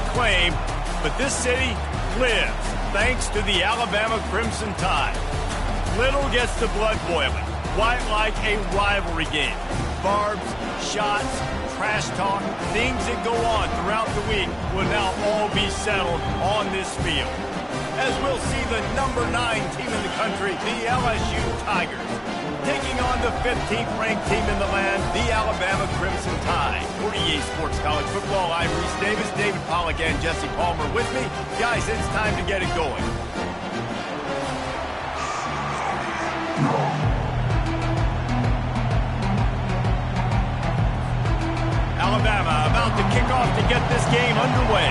claim, but this city lives thanks to the Alabama Crimson Tide. Little gets the blood boiling, quite like a rivalry game. Barbs, shots, trash talk, things that go on throughout the week will now all be settled on this field. As we'll see the number 9 team in the country, the LSU Tigers, taking on the 15th ranked team in the land, the Alabama Crimson Tide. For EA Sports College Football, I'm Reese Davis, David Pollack, and Jesse Palmer with me. Guys, it's time to get it going. Alabama about to kick off to get this game underway.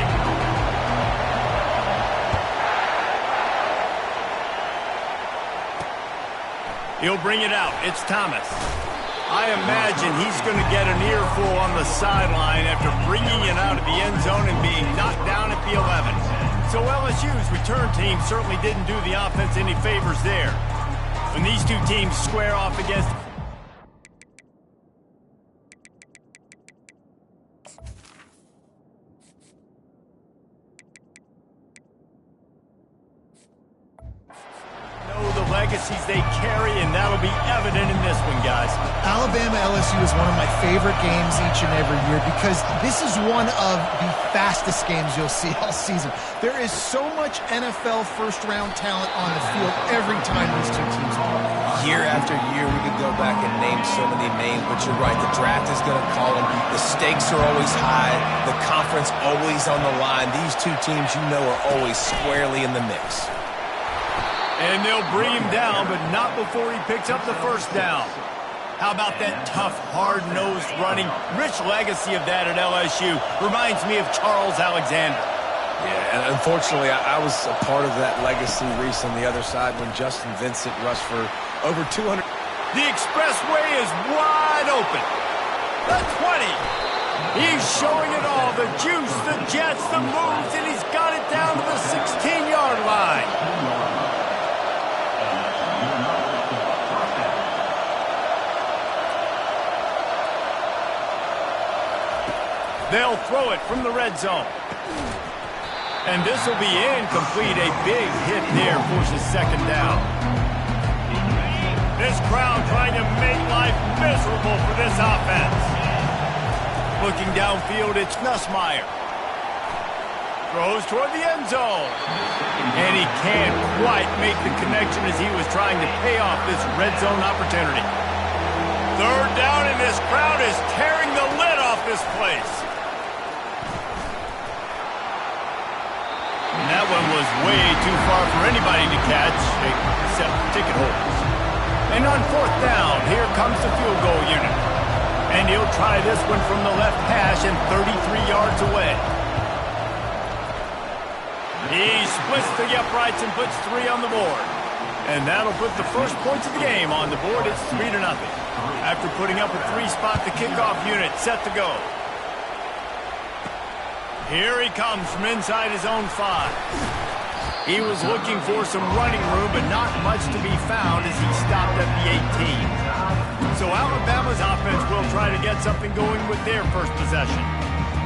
He'll bring it out. It's Thomas. I imagine he's going to get an earful on the sideline after bringing it out of the end zone and being knocked down at the 11. So LSU's return team certainly didn't do the offense any favors there. When these two teams square off against... legacies they carry, and that'll be evident in this one, guys. Alabama-LSU is one of my favorite games each and every year because this is one of the fastest games you'll see all season. There is so much NFL first-round talent on the field every time these two teams play. Year after year, we could go back and name so many names, but you're right, the draft is going to call them. The stakes are always high. The conference always on the line. These two teams, you know, are always squarely in the mix. And they'll bring him down, but not before he picks up the first down. How about that tough, hard-nosed running? Rich legacy of that at LSU. Reminds me of Charles Alexander. Yeah, and unfortunately, I was a part of that legacy, Reese, on the other side when Justin Vincent rushed for over 200. The expressway is wide open. The 20. He's showing it all. The juice, the jets, the moves, and he's got it down to the 16-yard line. They'll throw it from the red zone. And this will be incomplete. A big hit there forces second down. This crowd trying to make life miserable for this offense. Looking downfield, it's Nussmeier. Throws toward the end zone. And he can't quite make the connection as he was trying to pay off this red zone opportunity. Third down, and this crowd is tearing the lid off this place. And that one was way too far for anybody to catch, except ticket holders. And on fourth down, here comes the field goal unit. And he'll try this one from the left hash and 33 yards away. He splits the uprights and puts 3 on the board. And that'll put the first points of the game on the board. It's 3-0. After putting up a 3-spot, the kickoff unit set to go. Here he comes from inside his own 5. He was looking for some running room, but not much to be found as he stopped at the 18. So Alabama's offense will try to get something going with their first possession.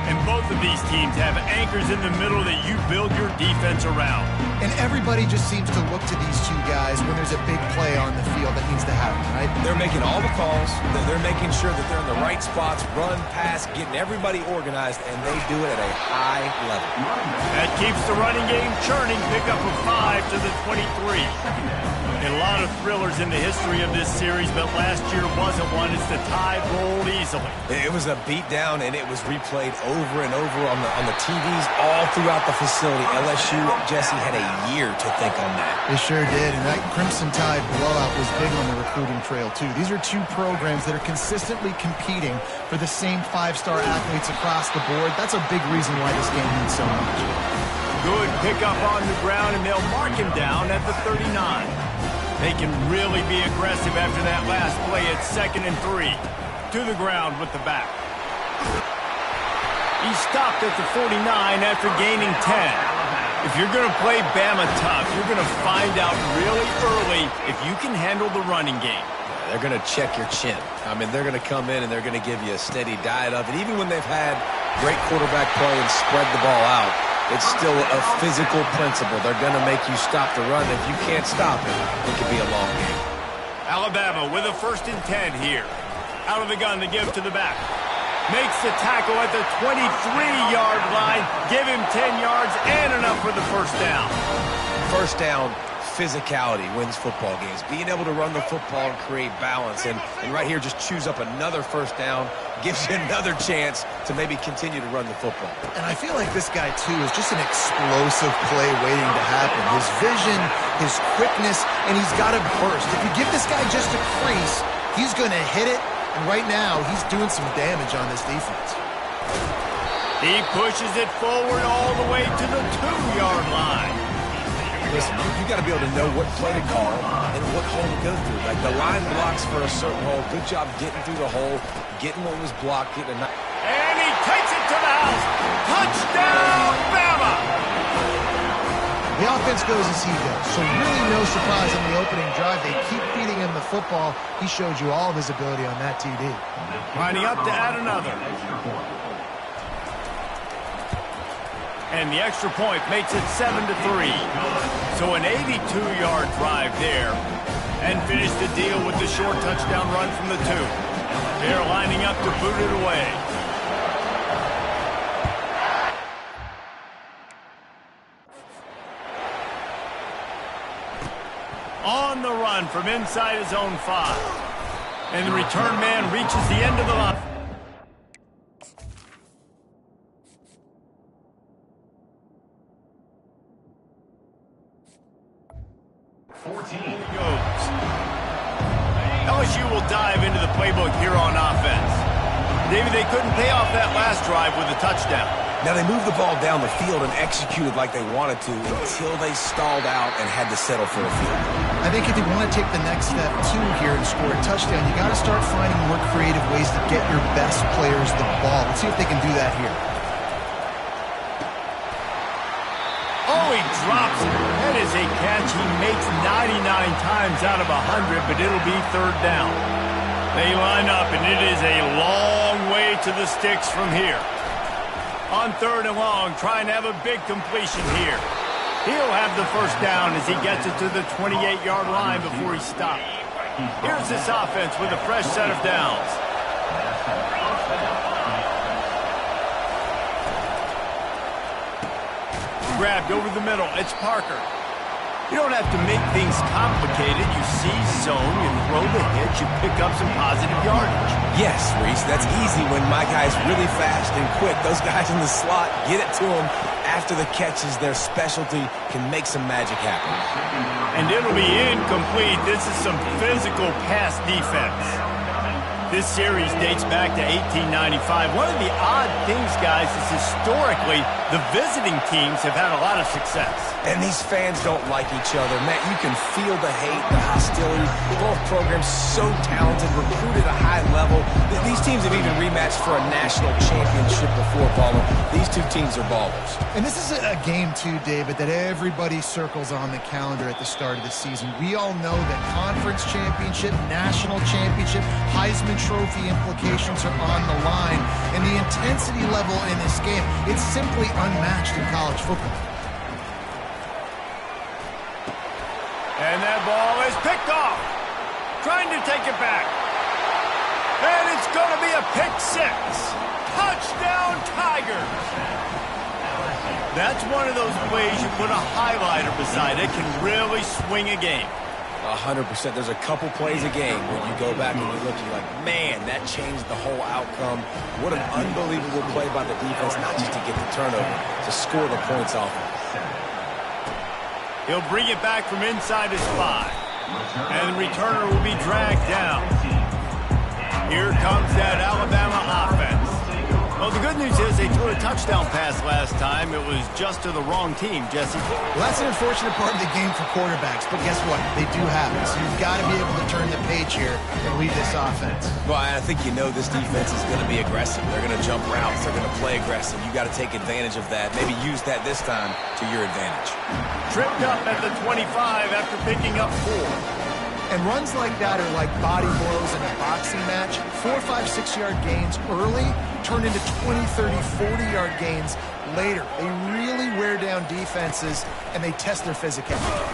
And both of these teams have anchors in the middle that you build your defense around. And everybody just seems to look to these two guys when there's a big play on the field that needs to happen, right? They're making all the calls. They're making sure that they're in the right spots, run, pass, getting everybody organized, and they do it at a high level. That keeps the running game churning. Pick up a 5 to the 23. A lot of thrillers in the history of this series, but last year wasn't one as the Tide rolled easily. It was a beatdown, and it was replayed over and over on the TVs all throughout the facility. LSU, Jesse, had a year to think on that. They sure did, and that Crimson Tide blowout was big on the recruiting trail, too. These are two programs that are consistently competing for the same 5-star athletes across the board. That's a big reason why this game means so much. Good pickup on the ground, and they'll mark him down at the 39. They can really be aggressive after that last play at 2nd and 3. To the ground with the back. He stopped at the 49 after gaining 10. If you're going to play Bama tough, you're going to find out really early if you can handle the running game. They're going to check your chin. I mean, they're going to come in and they're going to give you a steady diet of it. Even when they've had great quarterback play and spread the ball out. It's still a physical principle. They're going to make you stop the run. If you can't stop it, it could be a long game. Alabama with a 1st and 10 here. Out of the gun to give to the back. Makes the tackle at the 23-yard line. Give him 10 yards and enough for the first down. First down, physicality wins football games. Being able to run the football and create balance. And right here, just choose up another first down. Gives you another chance to maybe continue to run the football. And I feel like this guy, too, is just an explosive play waiting to happen. His vision, his quickness, and he's got a burst. If you give this guy just a crease, he's going to hit it. And right now, he's doing some damage on this defense. He pushes it forward all the way to the 2-yard line. Listen, you got to be able to know what play to call and what hole to go through. Like, the line blocks for a certain hole. Good job getting through the hole, getting what was blocked, getting a... And he takes it to the house. Touchdown, Bama! The offense goes as he goes, so really no surprise on the opening drive. They keep feeding him the football. He showed you all of his ability on that TD. Lining up to add another. And the extra point makes it 7-3. So an 82-yard drive there. And finish the deal with the short touchdown run from the 2. They're lining up to boot it away. On the run from inside his own 5. And the return man reaches the end of the line. 14 goes. LSU will dive into the playbook here on offense. David, they couldn't pay off that last drive with a touchdown. Now, they moved the ball down the field and executed like they wanted to until they stalled out and had to settle for a field. I think if you want to take the next step, too, here and score a touchdown, you got to start finding more creative ways to get your best players the ball. Let's see if they can do that here. Oh, he drops it. That is a catch he makes 99 times out of 100, but it'll be 3rd down. They line up, and it is a long way to the sticks from here. On 3rd and long, trying to have a big completion here. He'll have the first down as he gets it to the 28-yard line before he stops. Here's this offense with a fresh set of downs. Grabbed over the middle. It's Parker. You don't have to make things complicated. You see zone, you throw the hitch, you pick up some positive yardage. Yes, Reese, that's easy when my guy's really fast and quick. Those guys in the slot, get it to them after the catch is their specialty, can make some magic happen. And it'll be incomplete. This is some physical pass defense. This series dates back to 1895. One of the odd things, guys, is historically the visiting teams have had a lot of success. And these fans don't like each other. Matt, you can feel the hate, the hostility. Both programs so talented, recruited at a high level. These teams have even rematched for a national championship before, Baller. These two teams are ballers. And this is a game, too, David, that everybody circles on the calendar at the start of the season. We all know that conference championship, national championship, Heisman Trophy implications are on the line. And the intensity level in this game, it's simply unmatched in college football. And that ball is picked off. Trying to take it back. And it's going to be a pick 6. Touchdown, Tigers. That's one of those plays you put a highlighter beside it, can really swing a game. 100%. There's a couple plays a game where you go back and you look, you're like, man, that changed the whole outcome. What an unbelievable play by the defense, not just to get the turnover, to score the points off of. He'll bring it back from inside his 5. And the returner will be dragged down. Here comes that Alabama offense. Well, the good news is they threw a touchdown pass last time. It was just to the wrong team, Jesse. Well, that's an unfortunate part of the game for quarterbacks, but guess what? They do have it. So you've got to be able to turn the page here and lead this offense. Well, I think you know this defense is going to be aggressive. They're going to jump routes. They're going to play aggressive. You got to take advantage of that. Maybe use that this time to your advantage. Tripped up at the 25 after picking up 4. And runs like that are like body blows in a boxing match. 4, 5, 6-yard gains early turn into 20, 30, 40-yard gains later. They really wear down defenses, and they test their physicality.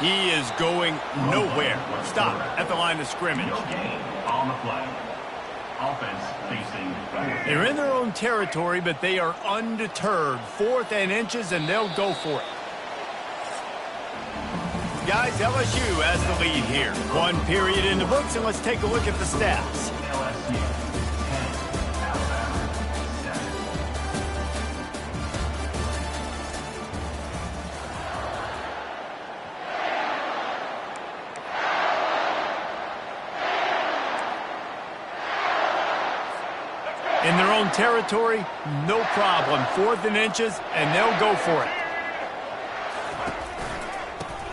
He is going nowhere. Stop at the line of scrimmage. On the play. Offense facing. They're in their own territory, but they are undeterred. 4th and inches, and they'll go for it. Guys, LSU has the lead here. 1 period in the books, and let's take a look at the stats. LSU 10, Alabama 7. In their own territory, no problem. 4th and inches, and they'll go for it.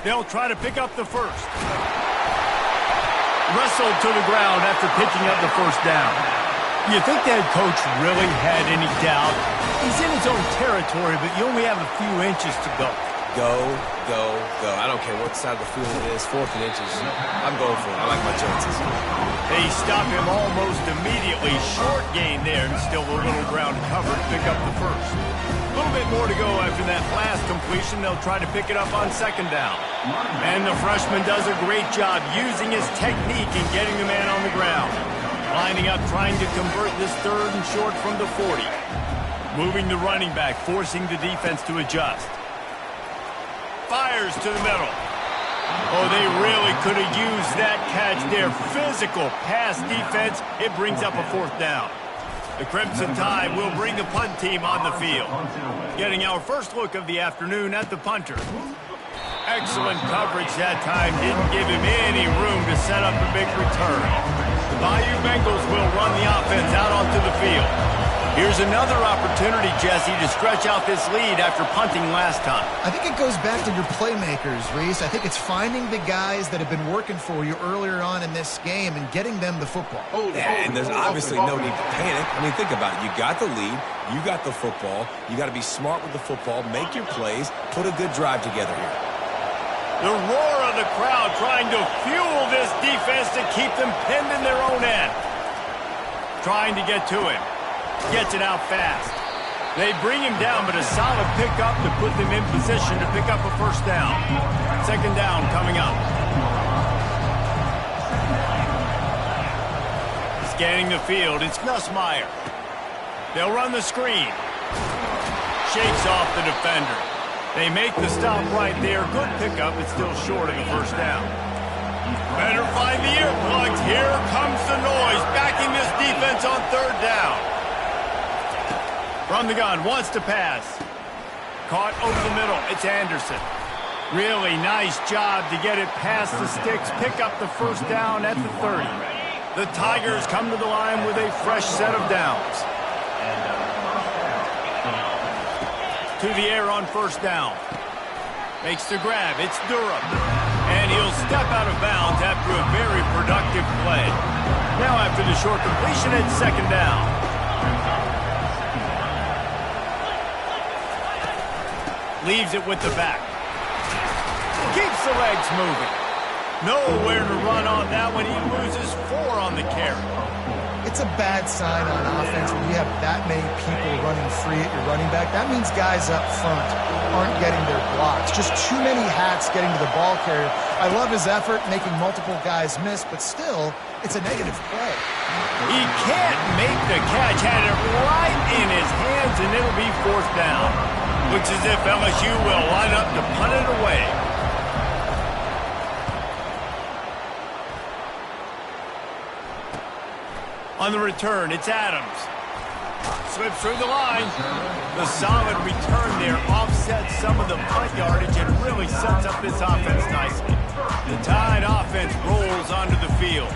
They'll try to pick up the first. Wrestled to the ground after picking up the first down. You think that coach really had any doubt? He's in his own territory, but you only have a few inches to go. Go, go, go. I don't care what side of the field it is, 4th and inches. I'm going for it. I like my chances. They stop him almost immediately. Short gain there, and still a little ground covered to pick up the first. A little bit more to go after that last completion. They'll try to pick it up on 2nd down. And the freshman does a great job using his technique and getting the man on the ground. Lining up, trying to convert this 3rd and short from the 40. Moving the running back, forcing the defense to adjust. Fires to the middle. Oh, they really could have used that catch there. Physical pass defense. It brings up a 4th down. The Crimson Tide will bring the punt team on the field. Getting our first look of the afternoon at the punter. Excellent coverage that time. Didn't give him any room to set up a big return. The Bayou Bengals will run the offense out onto the field. Here's another opportunity, Jesse, to stretch out this lead after punting last time. I think it goes back to your playmakers, Reese. I think it's finding the guys that have been working for you earlier on in this game and getting them the football. Yeah, and there's obviously no need to panic. I mean, think about it. You got the lead. You got the football. You got to be smart with the football, make your plays, put a good drive together here. The roar of the crowd trying to fuel this defense to keep them pinned in their own end. Trying to get to him. Gets it out fast. They bring him down, but a solid pickup to put them in position to pick up a first down. 2nd down coming up. Scanning the field, it's Nussmeier. They'll run the screen. Shakes off the defender. They make the stop right there. Good pickup, but still short of the first down. Better find the earplugs. Here comes the noise, backing this defense on 3rd down. From the gun, wants to pass. Caught over the middle, it's Anderson. Really nice job to get it past the sticks, pick up the first down at the 30. The Tigers come to the line with a fresh set of downs. To the air on 1st down. Makes the grab, it's Durham. And he'll step out of bounds after a very productive play. Now after the short completion, it's 2nd down. Leaves it with the back. Keeps the legs moving. Nowhere to run on that one. He loses 4 on the carry. It's a bad sign on offense when you have that many people running free at your running back. That means guys up front aren't getting their blocks. Just too many hats getting to the ball carrier. I love his effort, making multiple guys miss, but still, it's a negative play. He can't make the catch. Had it right in his hands, and it'll be 4th down. Looks as if LSU will line up to punt it away. On the return, it's Adams. Slips through the line. The solid return there offsets some of the punt yardage and really sets up this offense nicely. The Tide offense rolls onto the field.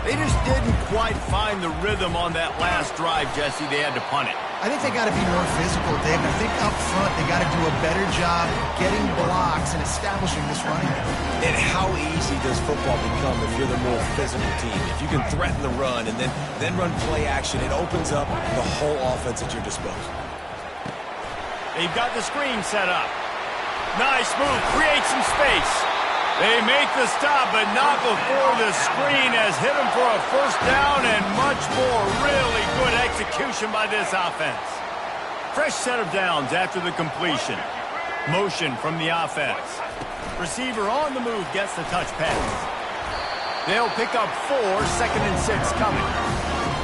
They just didn't quite find the rhythm on that last drive, Jesse. They had to punt it. I think they got to be more physical, Dave. I think up front they got to do a better job getting blocks and establishing this running game. And how easy does football become if you're the more physical team? If you can threaten the run and then run play action, it opens up the whole offense at your disposal. They've got the screen set up. Nice move, creates some space. They make the stop, but not before the screen has hit them for a first down and much more. Really good execution by this offense. Fresh set of downs after the completion. Motion from the offense. Receiver on the move gets the touch pass. They'll pick up 4, 2nd and 6 coming.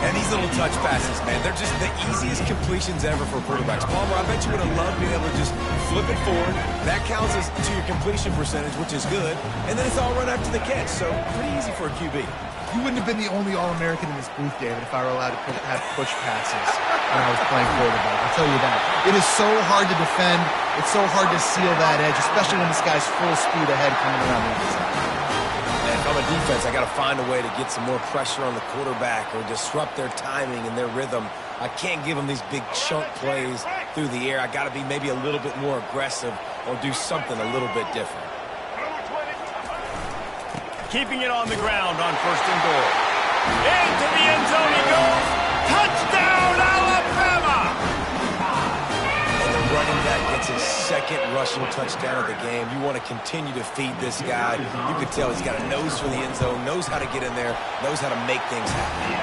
And these little touch passes, man, they're just the easiest completions ever for quarterbacks. Palmer, I bet you would have loved being able to just flip it forward. That counts as to your completion percentage, which is good. And then it's all run after the catch, so pretty easy for a QB. You wouldn't have been the only All-American in this booth, David, if I were allowed to have push passes when I was playing quarterback. I'll tell you that. It is so hard to defend. It's so hard to seal that edge, especially when this guy's full speed ahead coming around the inside. And if I'm a defense, I got to find a way to get some more pressure on the quarterback or disrupt their timing and their rhythm. I can't give them these big chunk plays through the air. I got to be maybe a little bit more aggressive or do something a little bit different. Keeping it on the ground on 1st and goal. Into the end zone he goes. Touchdown, Alabama! And the running back gets his 2nd rushing touchdown of the game. You want to continue to feed this guy. You can tell he's got a nose for the end zone, knows how to get in there, knows how to make things happen.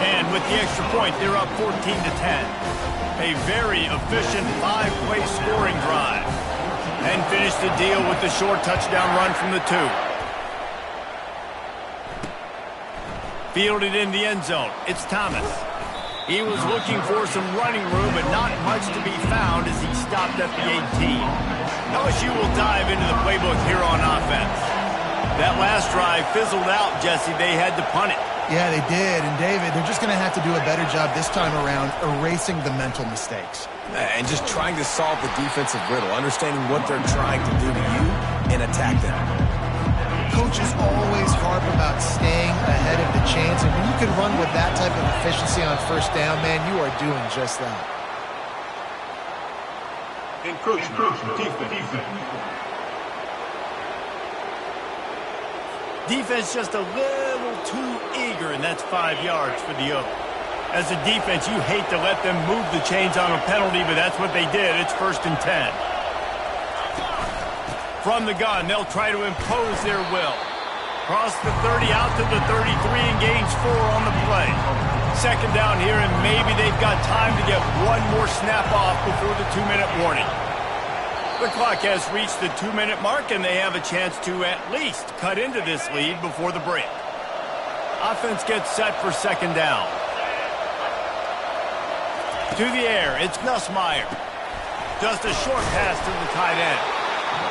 And with the extra point, they're up 14-10. A very efficient 5-play scoring drive. And finish the deal with the short touchdown run from the 2. Fielded in the end zone. It's Thomas. He was looking for some running room, but not much to be found as he stopped at the 18. LSU will dive into the playbook here on offense. That last drive fizzled out, Jesse. They had to punt it. Yeah, they did. And, David, they're just going to have to do a better job this time around erasing the mental mistakes. And just trying to solve the defensive riddle, understanding what they're trying to do to you and attack them. Coaches always harp about staying ahead of the chains, and when you can run with that type of efficiency on 1st down, man, you are doing just that. Defense just a little too eager, and that's 5 yards for the Oak. As a defense, you hate to let them move the chains on a penalty, but that's what they did. It's 1st and 10. From the gun, they'll try to impose their will. Cross the 30 out to the 33 and gains 4 on the play. 2nd down here, and maybe they've got time to get one more snap off before the 2-minute warning. The clock has reached the 2-minute mark, and they have a chance to at least cut into this lead before the break. Offense gets set for 2nd down. To the air, it's Nussmeier. Just a short pass to the tight end.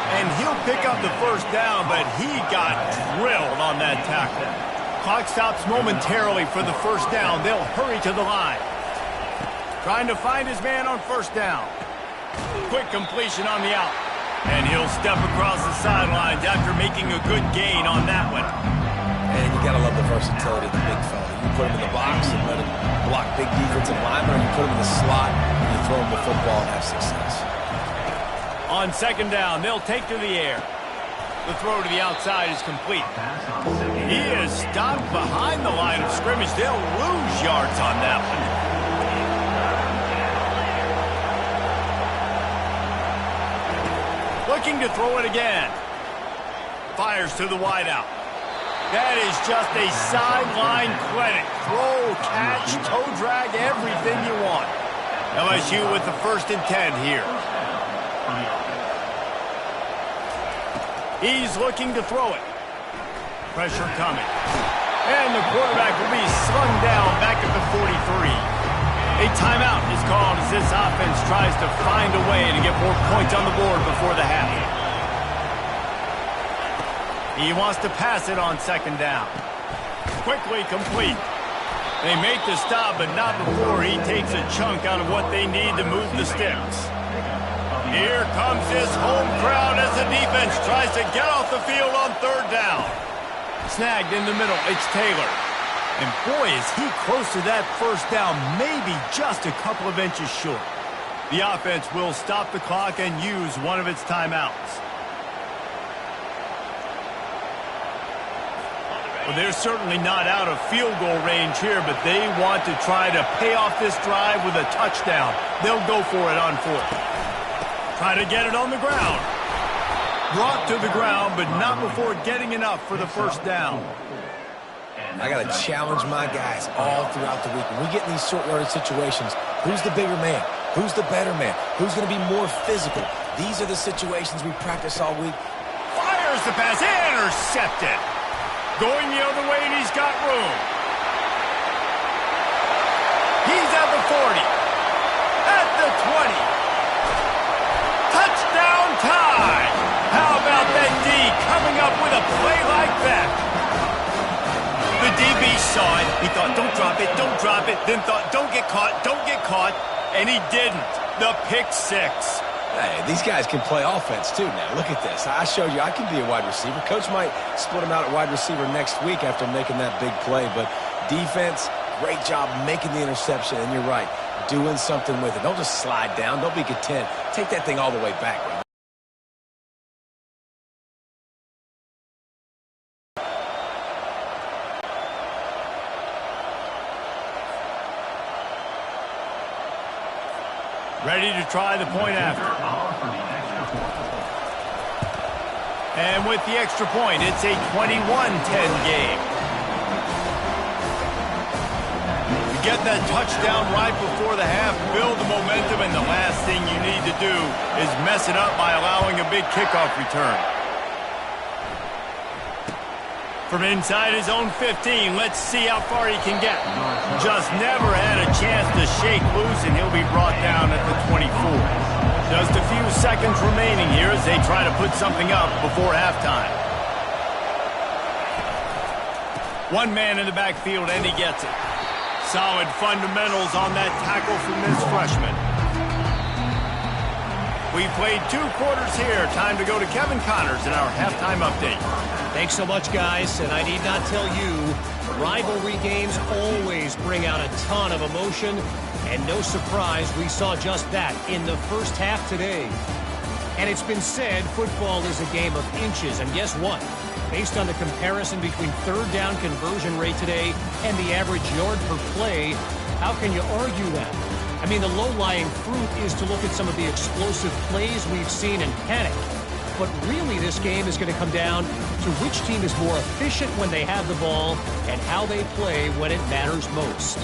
And he'll pick up the 1st down, but he got drilled on that tackle. Clock stops momentarily for the 1st down. They'll hurry to the line. Trying to find his man on 1st down. Quick completion on the out. And he'll step across the sidelines after making a good gain on that one. And you got to love the versatility of the big fella. You put him in the box and let him block big defensive linemen, or you put him in the slot and you throw him the football and have success. On 2nd down, they'll take to the air. The throw to the outside is complete. He is stopped behind the line of scrimmage. They'll lose yards on that one. Looking to throw it again. Fires to the wideout. That is just a sideline clinic. Throw, catch, toe drag, everything you want. LSU with the 1st and 10 here. He's looking to throw it. Pressure coming. And the quarterback will be slung down back at the 43. A timeout is called as this offense tries to find a way to get more points on the board before the half. He wants to pass it on 2nd down. Quickly complete. They make the stop, but not before he takes a chunk out of what they need to move the sticks. Here comes this home crowd as the defense tries to get off the field on 3rd down. Snagged in the middle, it's Taylor. And boy, is he close to that 1st down, maybe just a couple of inches short. The offense will stop the clock and use one of its timeouts. Well, they're certainly not out of field goal range here, but they want to try to pay off this drive with a touchdown. They'll go for it on 4th. Try to get it on the ground. Brought to the ground, but not before getting enough for the first down. I got to challenge my guys all throughout the week. When we get in these short yardage situations, who's the bigger man? Who's the better man? Who's going to be more physical? These are the situations we practice all week. Fires the pass, intercepted. Going the other way, and he's got room. He's at the 40. At the 20. Touchdown tie. How about that D coming up with a play like that? The DB saw it. He thought, don't drop it, don't drop it. Then thought, don't get caught, don't get caught. And he didn't. The pick six. Hey, these guys can play offense too now. Look at this. I showed you I can be a wide receiver. Coach might split him out at wide receiver next week after making that big play. But defense, great job making the interception. And you're right, doing something with it. Don't just slide down. Don't be content. Take that thing all the way back, bro. Ready to try the point after. And with the extra point, it's a 21-10 game. You get that touchdown right before the half, build the momentum, and the last thing you need to do is mess it up by allowing a big kickoff return. From inside his own 15, let's see how far he can get. Just never had a chance to shake loose, and he'll be brought down at the 24. Just a few seconds remaining here as they try to put something up before halftime. One man in the backfield, and he gets it. Solid fundamentals on that tackle from this freshman. We played 2 quarters here. Time to go to Kevin Connors in our halftime update. Thanks so much, guys, and I need not tell you, rivalry games always bring out a ton of emotion, and no surprise, we saw just that in the first half today. And it's been said, football is a game of inches, and guess what? Based on the comparison between third down conversion rate today and the average yard per play, how can you argue that? I mean, the low-lying fruit is to look at some of the explosive plays we've seen and panic. But really, this game is going to come down to which team is more efficient when they have the ball and how they play when it matters most.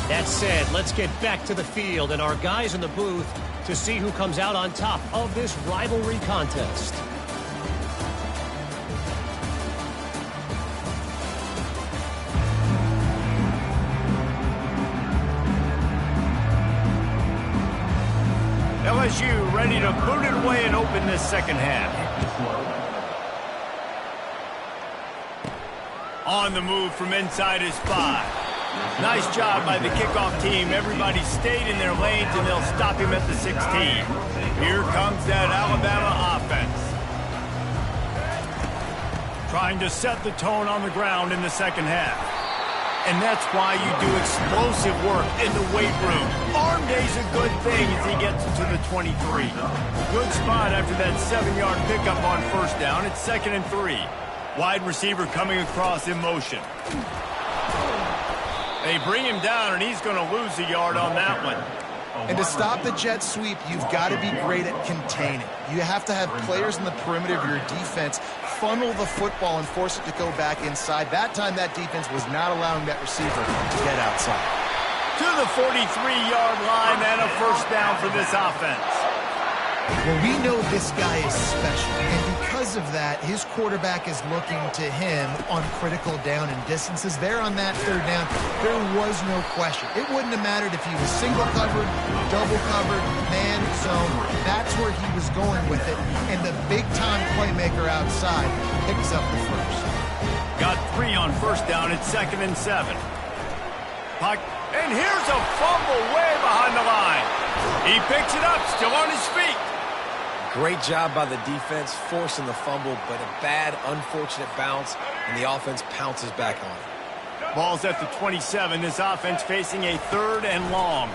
That said, let's get back to the field and our guys in the booth to see who comes out on top of this rivalry contest. LSU ready to boot it away and open this second half. On the move from inside his 5. Nice job by the kickoff team. Everybody stayed in their lanes, and they'll stop him at the 16. Here comes that Alabama offense. Trying to set the tone on the ground in the second half. And that's why you do explosive work in the weight room. Arm day's a good thing as he gets to the 23. Good spot after that 7-yard pickup on first down. It's 2nd and 3. Wide receiver coming across in motion. They bring him down, and he's going to lose a yard on that one. And to stop the jet sweep, you've got to be great at containing. You have to have players in the perimeter of your defense funnel the football and force it to go back inside. That time, that defense was not allowing that receiver to get outside. To the 43-yard line and a first down for this offense. Well, we know this guy is special, and because of that, his quarterback is looking to him on critical down and distances. There on that third down, there was no question. It wouldn't have mattered if he was single covered, double covered, man zone. That's where he was going with it, and the big-time playmaker outside picks up the first. Got 3 on first down. It's 2nd and 7. And here's a fumble way behind the line. He picks it up, still on his feet. Great job by the defense, forcing the fumble, but a bad, unfortunate bounce, and the offense pounces back on it. Ball's at the 27. This offense facing a 3rd and long.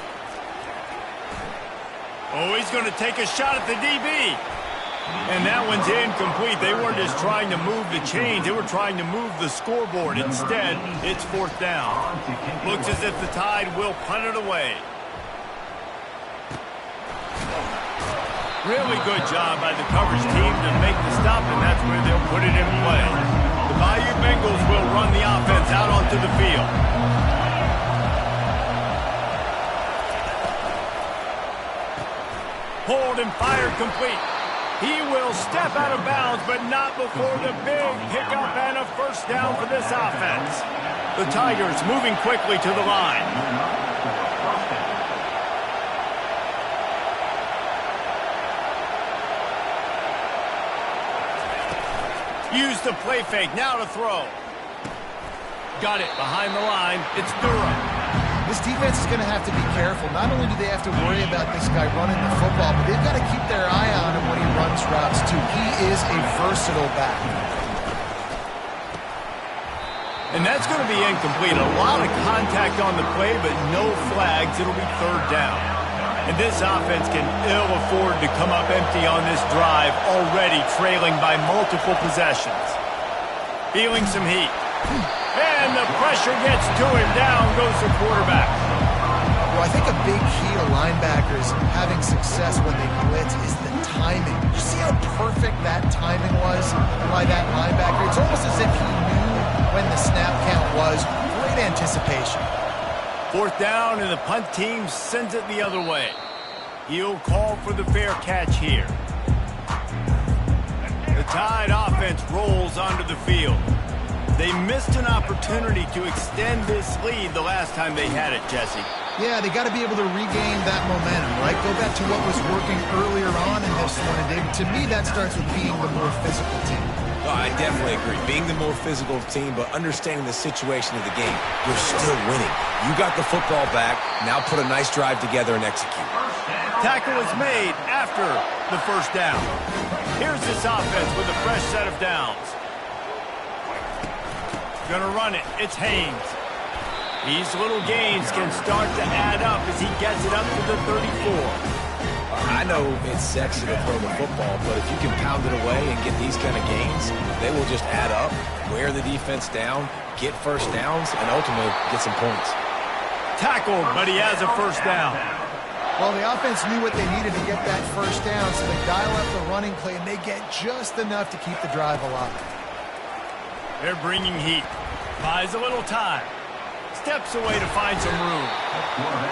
Oh, he's going to take a shot at the DB. And that one's incomplete. They weren't just trying to move the chains. They were trying to move the scoreboard. Instead, it's 4th down. Looks as if the Tide will punt it away. Really good job by the coverage team to make the stop, and that's where they'll put it in play. The Bayou Bengals will run the offense out onto the field. Hold and fire complete. He will step out of bounds, but not before the big pickup and a first down for this offense. The Tigers moving quickly to the line. Use the play fake, now to throw. Got it behind the line. It's Durham. This defense is going to have to be careful. Not only do they have to worry about this guy running the football, but they've got to keep their eye on him when he runs routes, too. He is a versatile back. And that's going to be incomplete. A lot of contact on the play, but no flags. It'll be third down. And this offense can ill afford to come up empty on this drive, already trailing by multiple possessions. Feeling some heat. And the pressure gets to him. Down goes the quarterback. Well, I think a big key to linebackers having success when they blitz is the timing. You see how perfect that timing was by that linebacker? It's almost as if he knew when the snap count was. Great anticipation. Fourth down, and the punt team sends it the other way. He'll call for the fair catch here. The Tide offense rolls onto the field. They missed an opportunity to extend this lead the last time they had it, Jesse. Yeah, they got to be able to regain that momentum, right? Go back to what was working earlier on in this one. And David, to me, that starts with being the more physical team. Well, I definitely agree. Being the more physical team, but understanding the situation of the game. You're still winning. You got the football back. Now put a nice drive together and execute. Tackle is made after the first down. Here's this offense with a fresh set of downs. Gonna run it. It's Haynes. These little gains can start to add up as he gets it up to the 34. I know it's sexy to throw the football, but if you can pound it away and get these kind of gains, they will just add up, wear the defense down, get first downs, and ultimately get some points. Tackled, but he has a first down. Well, the offense knew what they needed to get that first down, so they dial up the running play, and they get just enough to keep the drive alive. They're bringing heat. Buys a little time. Steps away to find some room.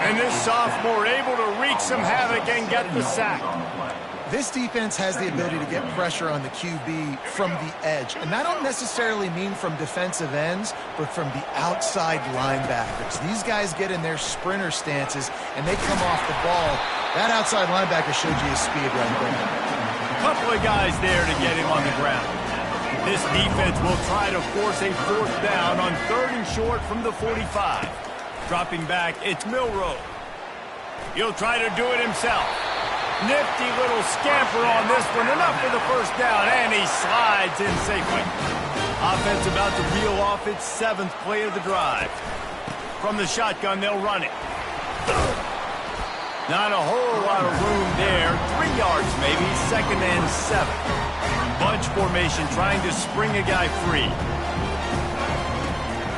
And this sophomore able to wreak some havoc and get the sack. This defense has the ability to get pressure on the QB from the edge. And I don't necessarily mean from defensive ends, but from the outside linebackers. These guys get in their sprinter stances, and they come off the ball. That outside linebacker showed you his speed right there. Couple of guys there to get him on the ground. This defense will try to force a fourth down on 3rd and short from the 45. Dropping back, it's Milroe. He'll try to do it himself. Nifty little scamper on this one. Enough for the first down, and he slides in safely. Offense about to reel off its 7th play of the drive. From the shotgun, they'll run it. Not a whole lot of room there. 3 yards maybe, 2nd and 7. Bunch formation trying to spring a guy free.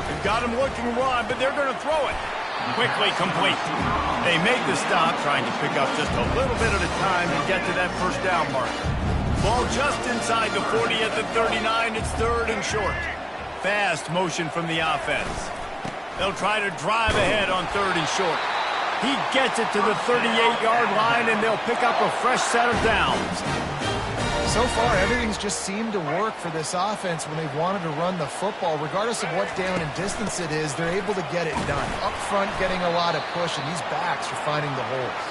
They've got him looking run, but they're going to throw it. Quickly complete. They make the stop, trying to pick up just a little bit at a time and get to that first down marker. Ball just inside the 40 at the 39. It's 3rd and short. Fast motion from the offense. They'll try to drive ahead on 3rd and short. He gets it to the 38-yard line, and they'll pick up a fresh set of downs. So far, everything's just seemed to work for this offense when they've wanted to run the football. Regardless of what down and distance it is, they're able to get it done. Up front, getting a lot of push, and these backs are finding the holes.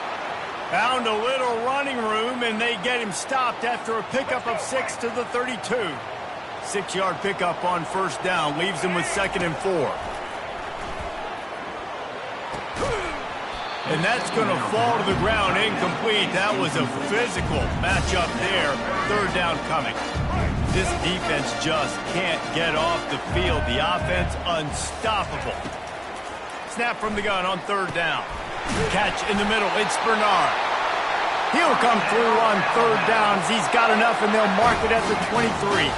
Found a little running room, and they get him stopped after a pickup of 6 to the 32. 6-yard pickup on first down leaves him with 2nd and 4. And that's going to fall to the ground incomplete. That was a physical matchup there. 3rd down coming. This defense just can't get off the field. The offense unstoppable. Snap from the gun on 3rd down. Catch in the middle. It's Bernard. He'll come through on 3rd downs. He's got enough, and they'll mark it at the 23.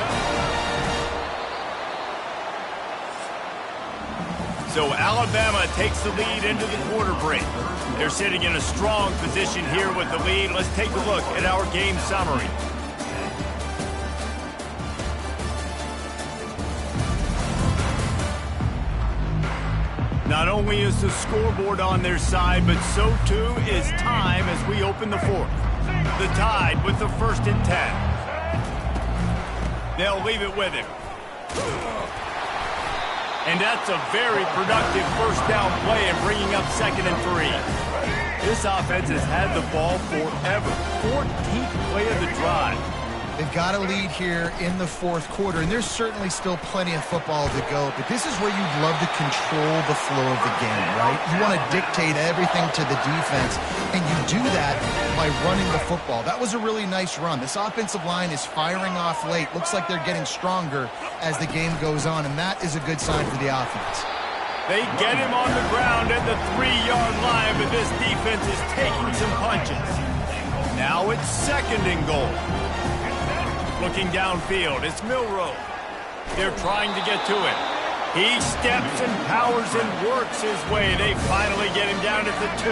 So Alabama takes the lead into the quarter break. They're sitting in a strong position here with the lead. Let's take a look at our game summary. Not only is the scoreboard on their side, but so too is time as we open the fourth. The Tide with the 1st and 10. They'll leave it with him. And that's a very productive first down play and bringing up 2nd and 3. This offense has had the ball forever. 14th play of the drive. They've got a lead here in the fourth quarter, and there's certainly still plenty of football to go, but this is where you'd love to control the flow of the game, right? You want to dictate everything to the defense, and you do that by running the football. That was a really nice run. This offensive line is firing off late. Looks like they're getting stronger as the game goes on, and that is a good sign for the offense. They get him on the ground at the 3-yard line, but this defense is taking some punches. Now it's 2nd and goal. Looking downfield, it's Milroe. They're trying to get to it. He steps and powers and works his way. They finally get him down at the 2.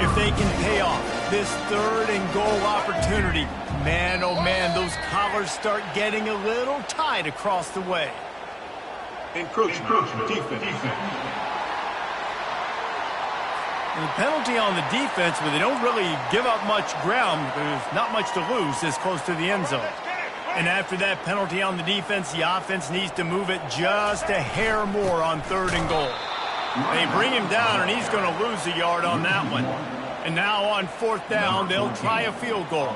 If they can pay off this 3rd and goal opportunity, man, oh man, those collars start getting a little tight across the way. Encroachment, defense. And the penalty on the defense, but they don't really give up much ground. There's not much to lose this close to the end zone. And after that penalty on the defense, the offense needs to move it just a hair more on 3rd and goal. They bring him down, and he's going to lose a yard on that one. And now on 4th down, they'll try a field goal.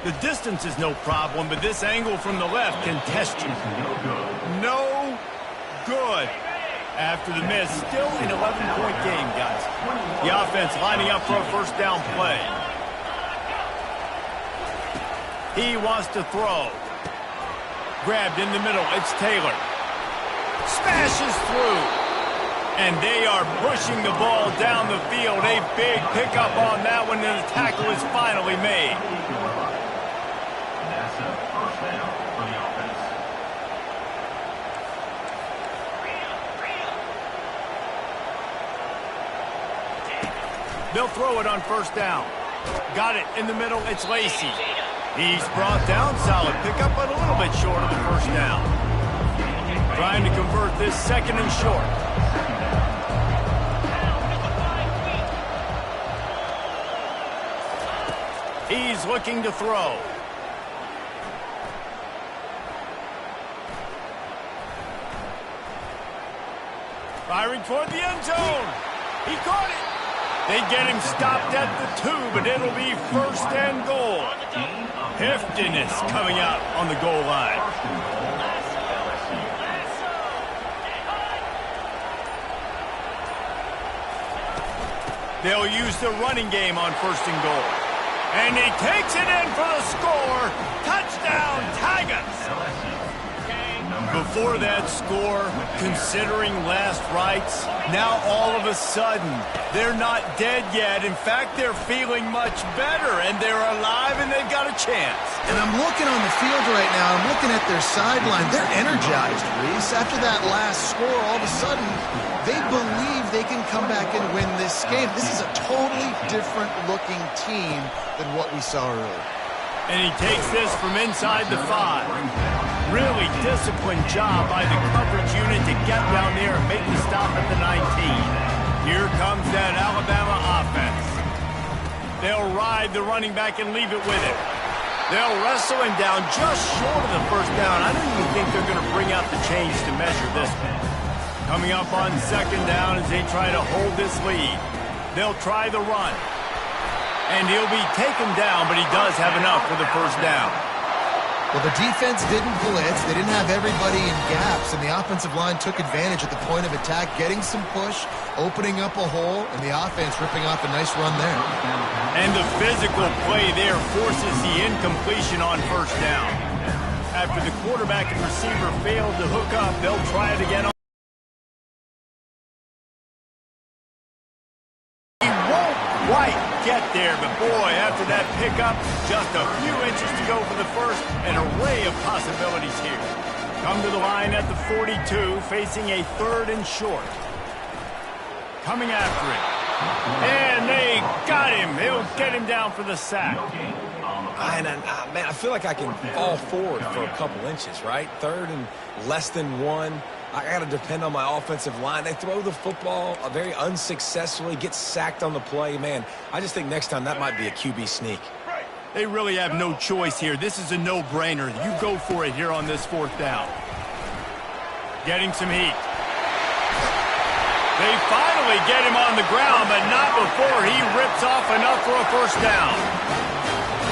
The distance is no problem, but this angle from the left can test you. No good. After the miss, still an 11-point game, guys. The offense lining up for a 1st down play. He wants to throw. Grabbed in the middle, it's Taylor. Smashes through. And they are pushing the ball down the field. A big pickup on that one, and the tackle is finally made. That's a 1st down for the offense. They'll throw it on 1st down. Got it in the middle, it's Lacey. He's brought down, solid pickup, but a little bit short of the 1st down. Trying to convert this 2nd and short. He's looking to throw. Firing toward the end zone. He caught it. They get him stopped at the 2, but it'll be 1st and goal. Hefton is coming out on the goal line. They'll use the running game on 1st and goal. And he takes it in for the score. Touchdown, Tigers. Before that score, considering last rites, now all of a sudden, they're not dead yet. In fact, they're feeling much better, and they're alive, and they've got a chance. And I'm looking on the field right now. I'm looking at their sideline. They're energized, Reese. After that last score, all of a sudden, they believe they can come back and win this game. This is a totally different-looking team than what we saw earlier. And he takes this from inside the 5. Really disciplined job by the coverage unit to get down there and make the stop at the 19. Here comes that Alabama offense. They'll ride the running back and leave it with him. They'll wrestle him down just short of the 1st down. I don't even think they're going to bring out the chains to measure this one. Coming up on 2nd down as they try to hold this lead. They'll try the run. And he'll be taken down, but he does have enough for the 1st down. Well, the defense didn't blitz. They didn't have everybody in gaps, and the offensive line took advantage at the point of attack, getting some push, opening up a hole, and the offense ripping off a nice run there. And the physical play there forces the incompletion on 1st down. After the quarterback and receiver failed to hook up, they'll try it again. He won't quite get there, but boy, after that pickup, just a few inches to go for the 1st, an array of possibilities here. Come to the line at the 42, facing a 3rd and short. coming after him. And they got him. They'll get him down for the sack. Man, I feel like I can fall forward for a couple inches, right? Third and less than one. I got to depend on my offensive line. They throw the football very unsuccessfully, get sacked on the play. Man, I just think next time that might be a QB sneak. They really have no choice here. This is a no-brainer. You go for it here on this fourth down. Getting some heat. They finally get him on the ground, but not before he rips off enough for a first down.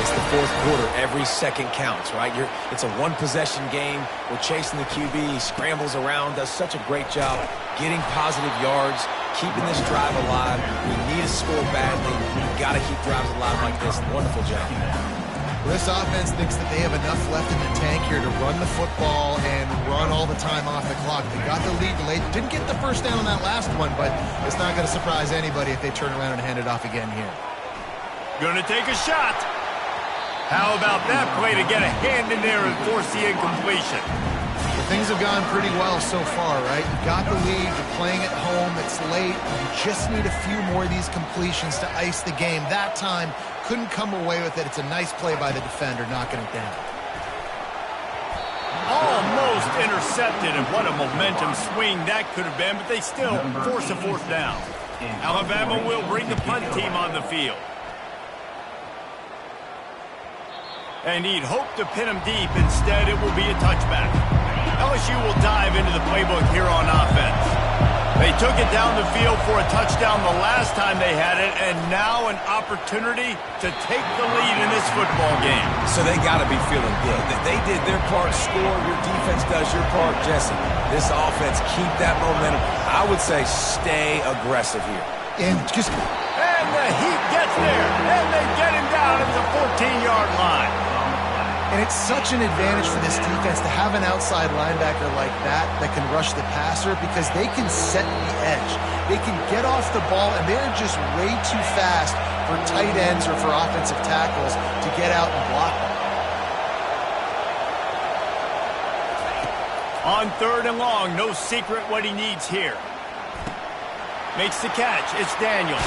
It's the fourth quarter. Every second counts, right? It's a one-possession game. We're chasing the QB. He scrambles around, does such a great job getting positive yards, keeping this drive alive. We need to score badly. We've got to keep drives alive like this. Wonderful job. This offense thinks that they have enough left in the tank here to run the football and run all the time off the clock. They got the lead delayed. Didn't get the first down on that last one, but it's not going to surprise anybody if they turn around and hand it off again here. Gonna take a shot. How about that play to get a hand in there and force the incompletion? Well, things have gone pretty well so far, right? You got the lead, you're playing at home, it's late. You just need a few more of these completions to ice the game. That time, couldn't come away with it. It's a nice play by the defender, knocking it down. Almost intercepted, and what a momentum swing that could have been, but they still force a fourth down. Alabama will bring the punt team on the field. And he'd hope to pin him deep. Instead, it will be a touchback. LSU will dive into the playbook here on offense. They took it down the field for a touchdown the last time they had it, and now an opportunity to take the lead in this football game. So they got to be feeling good. They did their part, score. Your defense does your part, Jesse. This offense, keep that momentum. I would say stay aggressive here. And the heat gets there, and they get him down at the 14-yard line. And it's such an advantage for this defense to have an outside linebacker like that can rush the passer because they can set the edge. They can get off the ball, and they're just way too fast for tight ends or for offensive tackles to get out and block them. On third and long, no secret what he needs here. Makes the catch. It's Daniels.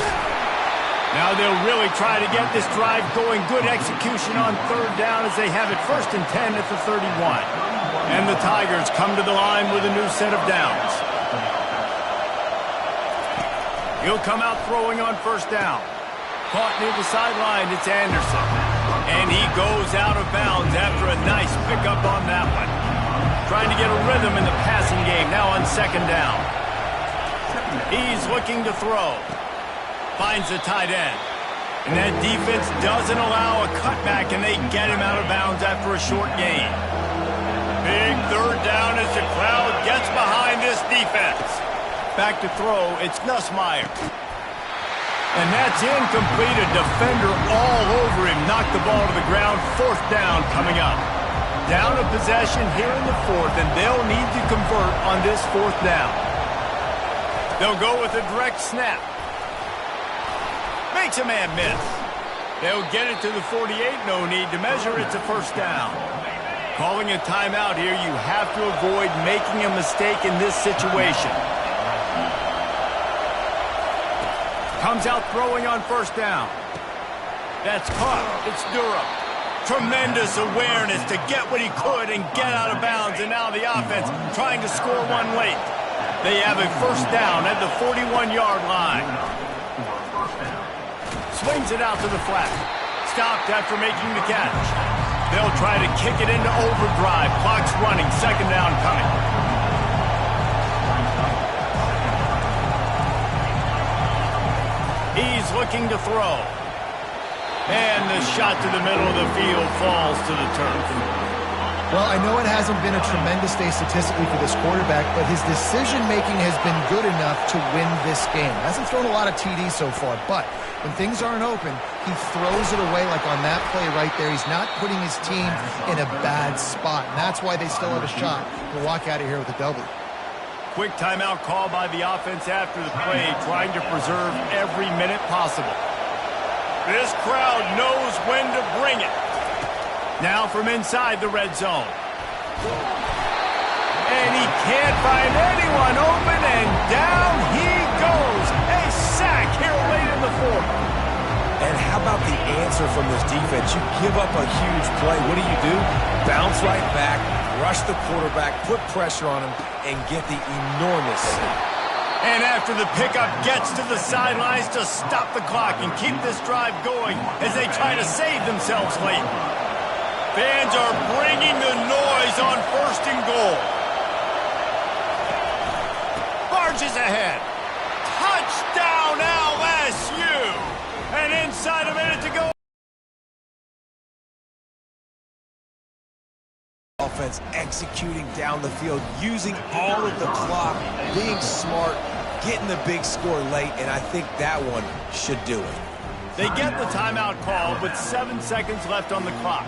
Now they'll really try to get this drive going. Good execution on third down as they have it 1st and 10 at the 31. And the Tigers come to the line with a new set of downs. He'll come out throwing on first down. Caught near the sideline, it's Anderson. And he goes out of bounds after a nice pickup on that one. Trying to get a rhythm in the passing game now on second down. He's looking to throw. Finds the tight end. And that defense doesn't allow a cutback, and they get him out of bounds after a short gain. Big third down as the crowd gets behind this defense. Back to throw, it's Nussmeier. And that's incomplete. A defender all over him. Knocked the ball to the ground. Fourth down coming up. Down a possession here in the fourth, and they'll need to convert on this fourth down. They'll go with a direct snap. Makes a man miss. They'll get it to the 48. No need to measure. It's a first down. Calling a timeout here. You have to avoid making a mistake in this situation. Comes out throwing on first down. That's caught. It's Durham. Tremendous awareness to get what he could and get out of bounds. And now the offense trying to score one late. They have a first down at the 41-yard line. Swings it out to the flat. Stopped after making the catch. They'll try to kick it into overdrive. Clock's running. Second down coming. He's looking to throw. And the shot to the middle of the field falls to the turf. Well, I know it hasn't been a tremendous day statistically for this quarterback, but his decision-making has been good enough to win this game. Hasn't thrown a lot of TDs so far, but when things aren't open, he throws it away like on that play right there. He's not putting his team in a bad spot, and that's why they still have a shot to walk out of here with a W. Quick timeout call by the offense after the play, trying to preserve every minute possible. This crowd knows when to bring it. Now from inside the red zone. And he can't find anyone open, and down he goes. A here late in the fourth. And how about the answer from this defense? You give up a huge play. What do? Bounce right back, rush the quarterback, put pressure on him, and get the enormous sack. And after the pickup, gets to the sidelines to stop the clock and keep this drive going as they try to save themselves late. Fans are bringing the noise on 1st and goal. Barges ahead. Touchdown LSU! And inside a minute to go. Offense executing down the field, using all of the clock, being smart, getting the big score late, and I think that one should do it. They get the timeout call with 7 seconds left on the clock.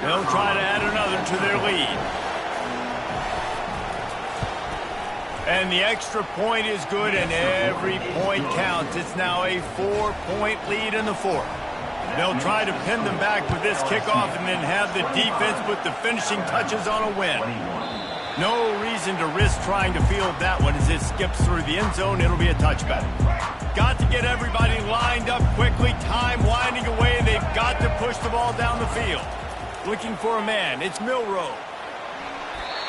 They'll try to add another to their lead. And the extra point is good, and every point counts. It's now a 4-point lead in the fourth. They'll try to pin them back with this kickoff and then have the defense put the finishing touches on a win. No reason to risk trying to field that one as it skips through the end zone. It'll be a touchback. Got to get everybody lined up quickly. Time winding away. They've got to push the ball down the field. Looking for a man. It's Milroe.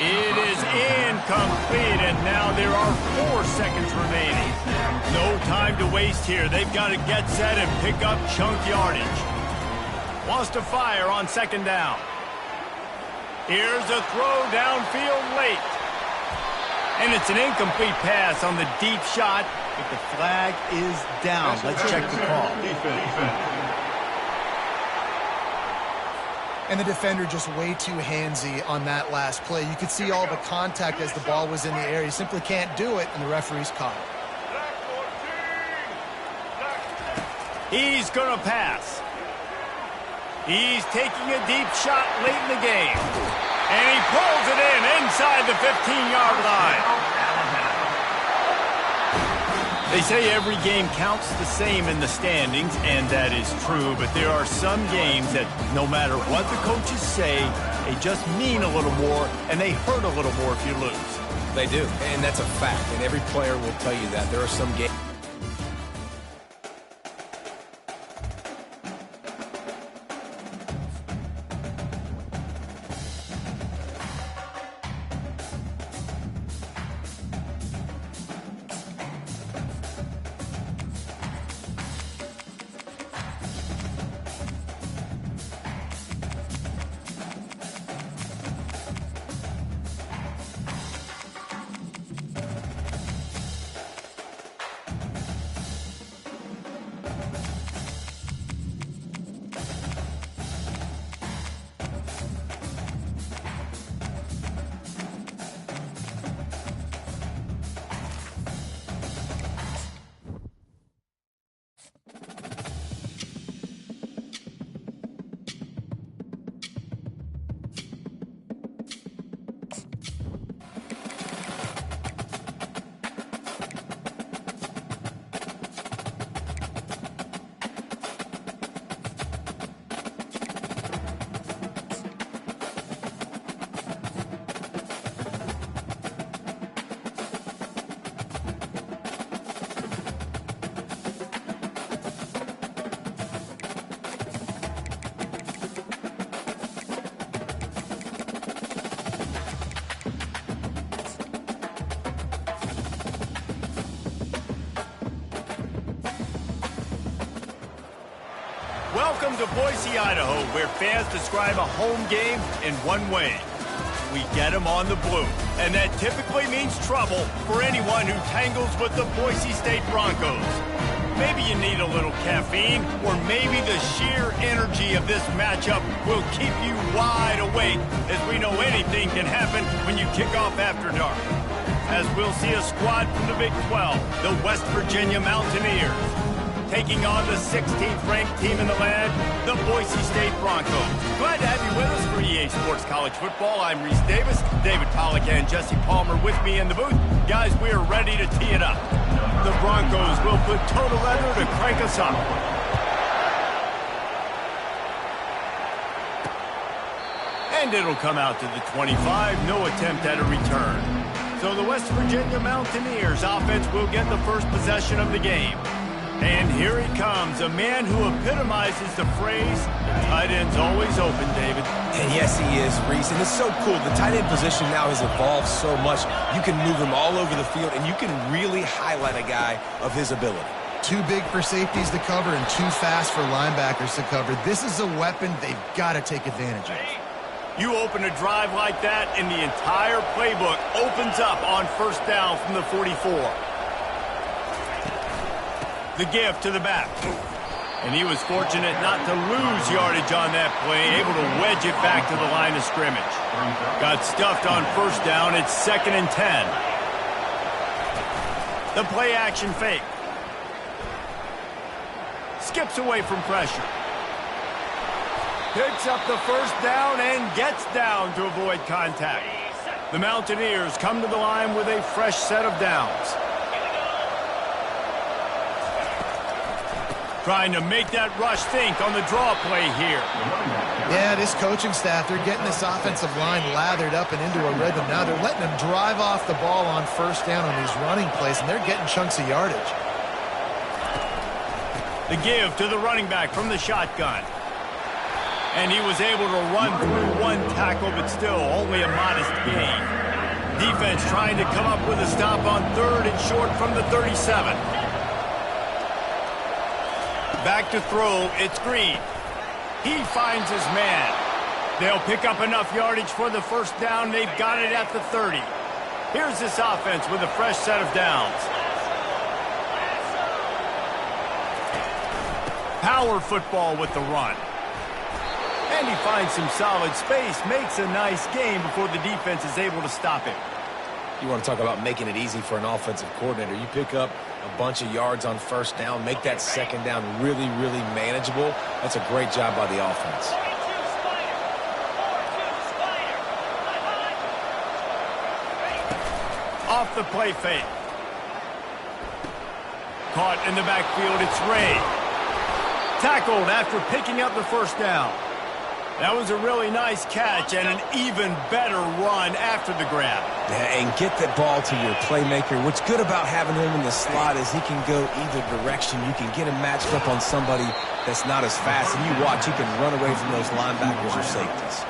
It is incomplete, and now there are 4 seconds remaining. No time to waste here. They've got to get set and pick up chunk yardage. Wants to fire on 2nd down. Here's a throw downfield late. And it's an incomplete pass on the deep shot, but the flag is down. Let's check the call. And the defender just way too handsy on that last play. You could see all the contact as the ball was in the air. He simply can't do it, and the referee's caught it. He's going to pass. He's taking a deep shot late in the game. And he pulls it in inside the 15-yard line. They say every game counts the same in the standings, and that is true, but there are some games that no matter what the coaches say, they just mean a little more, and they hurt a little more if you lose. They do, and that's a fact, and every player will tell you that. There are some games. Welcome to Boise, Idaho, where fans describe a home game in one way. We get them on the blue, and that typically means trouble for anyone who tangles with the Boise State Broncos. Maybe you need a little caffeine, or maybe the sheer energy of this matchup will keep you wide awake, as we know anything can happen when you kick off after dark. As we'll see a squad from the Big 12, the West Virginia Mountaineers, taking on the 16th-ranked team in the land, the Boise State Broncos. Glad to have you with us for EA Sports College Football. I'm Reese Davis, David Pollack and Jesse Palmer with me in the booth. Guys, we are ready to tee it up. The Broncos will put total leather to crank us up. And it'll come out to the 25, no attempt at a return. So the West Virginia Mountaineers offense will get the first possession of the game. And here he comes, a man who epitomizes the phrase, the tight end's always open, David. And yes, he is, Reese. And it's so cool. The tight end position now has evolved so much. You can move him all over the field, and you can really highlight a guy of his ability. Too big for safeties to cover and too fast for linebackers to cover. This is a weapon they've got to take advantage of. You open a drive like that, and the entire playbook opens up on first down from the 44. The give to the back. And he was fortunate not to lose yardage on that play, able to wedge it back to the line of scrimmage. Got stuffed on first down. It's 2nd and 10. The play action fake. Skips away from pressure. Picks up the first down and gets down to avoid contact. The Mountaineers come to the line with a fresh set of downs. Trying to make that rush think on the draw play here. Yeah, this coaching staff, they're getting this offensive line lathered up and into a rhythm. Now they're letting them drive off the ball on first down on these running plays, and they're getting chunks of yardage. The give to the running back from the shotgun. And he was able to run through one tackle, but still only a modest gain. Defense trying to come up with a stop on 3rd and short from the 37. Back to throw, it's Green. He finds his man. They'll pick up enough yardage for the first down. They've got it at the 30. Here's this offense with a fresh set of downs. Power football with the run. And he finds some solid space, makes a nice game before the defense is able to stop him. You want to talk about making it easy for an offensive coordinator. You pick up a bunch of yards on first down, make that second down really, really manageable. That's a great job by the offense. Off the play fake. Caught in the backfield, it's Ray. Tackled after picking up the first down. That was a really nice catch and an even better run after the grab. Yeah, and get that ball to your playmaker. What's good about having him in the slot is he can go either direction. You can get him matched up on somebody that's not as fast, and you watch, he can run away from those linebackers or safeties.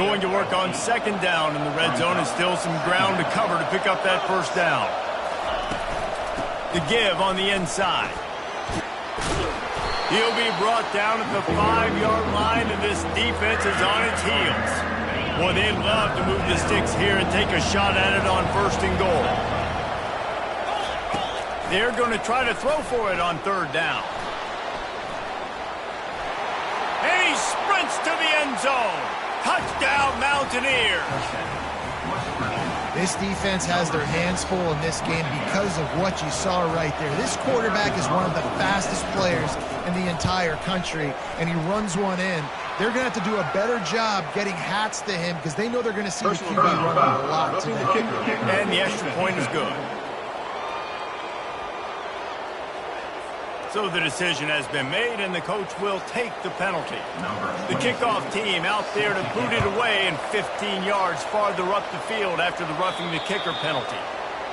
Going to work on second down in the red zone, and still some ground to cover to pick up that first down. The give on the inside. He'll be brought down at the 5-yard line, and this defense is on its heels. Boy, they'd love to move the sticks here and take a shot at it on 1st and goal. They're going to try to throw for it on 3rd down. And he sprints to the end zone. Touchdown, Mountaineers. This defense has their hands full in this game because of what you saw right there. This quarterback is one of the fastest players in the entire country, and he runs one in. They're going to have to do a better job getting hats to him because they know they're going to see the QB running a lot today. And the extra point is good. So the decision has been made, and the coach will take the penalty. The kickoff team out there to boot it away and 15 yards farther up the field after the roughing the kicker penalty.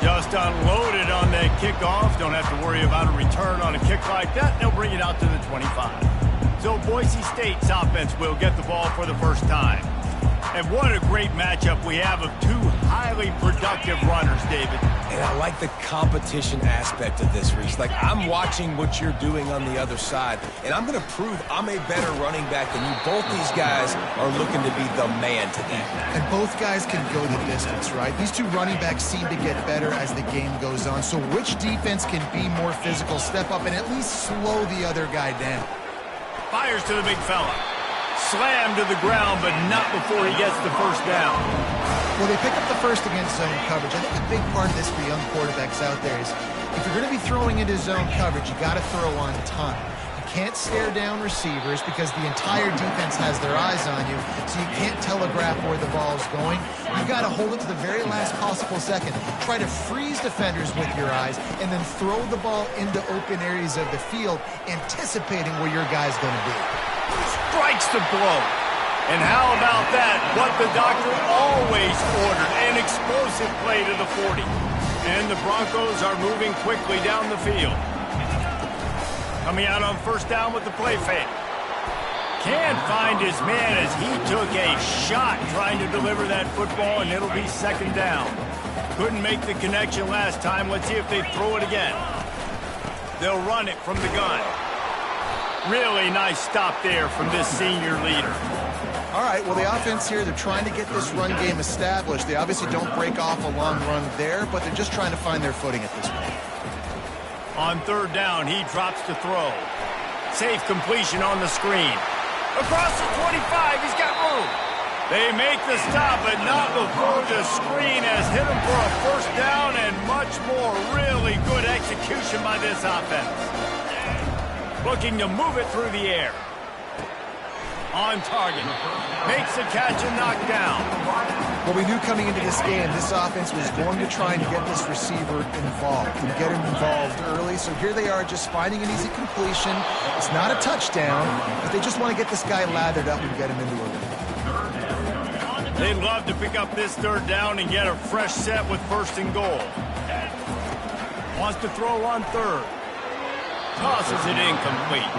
Just unloaded on that kickoff. Don't have to worry about a return on a kick like that. They'll bring it out to the 25. So Boise State's offense will get the ball for the first time. And what a great matchup we have of two highly productive runners, David. And I like the competition aspect of this, Reese. Like, I'm watching what you're doing on the other side, and I'm going to prove I'm a better running back than you. Both these guys are looking to be the man today. And both guys can go the distance, right? These two running backs seem to get better as the game goes on. So which defense can be more physical, step up, and at least slow the other guy down? Fires to the big fella. Slammed to the ground, but not before he gets the first down. Well, they pick up the first against zone coverage. I think a big part of this for young quarterbacks out there is if you're going to be throwing into zone coverage, you got to throw on time. You can't stare down receivers because the entire defense has their eyes on you, so you can't telegraph where the ball's going. You've got to hold it to the very last possible second. Try to freeze defenders with your eyes and then throw the ball into open areas of the field, anticipating where your guy's going to be. Strikes the blow. And how about that? What the doctor always ordered, an explosive play to the 40. And the Broncos are moving quickly down the field. Coming out on first down with the play fake. Can't find his man as he took a shot trying to deliver that football, and it'll be second down. Couldn't make the connection last time. Let's see if they throw it again. They'll run it from the gun. Really nice stop there from this senior leader. All right, well, the offense here, they're trying to get this run game established. They obviously don't break off a long run there, but they're just trying to find their footing at this point. On third down, he drops to throw. Safe completion on the screen. Across the 25, he's got room. They make the stop, but not before the screen has hit him for a first down and much more. Really good execution by this offense. Looking to move it through the air. On target. Makes the catch and knocked down. Well, we knew coming into this game, this offense was going to try and get this receiver involved and get him involved early. So here they are just finding an easy completion. It's not a touchdown, but they just want to get this guy lathered up and get him into a lead. They'd love to pick up this third down and get a fresh set with first and goal. Wants to throw on third. Tosses it incomplete.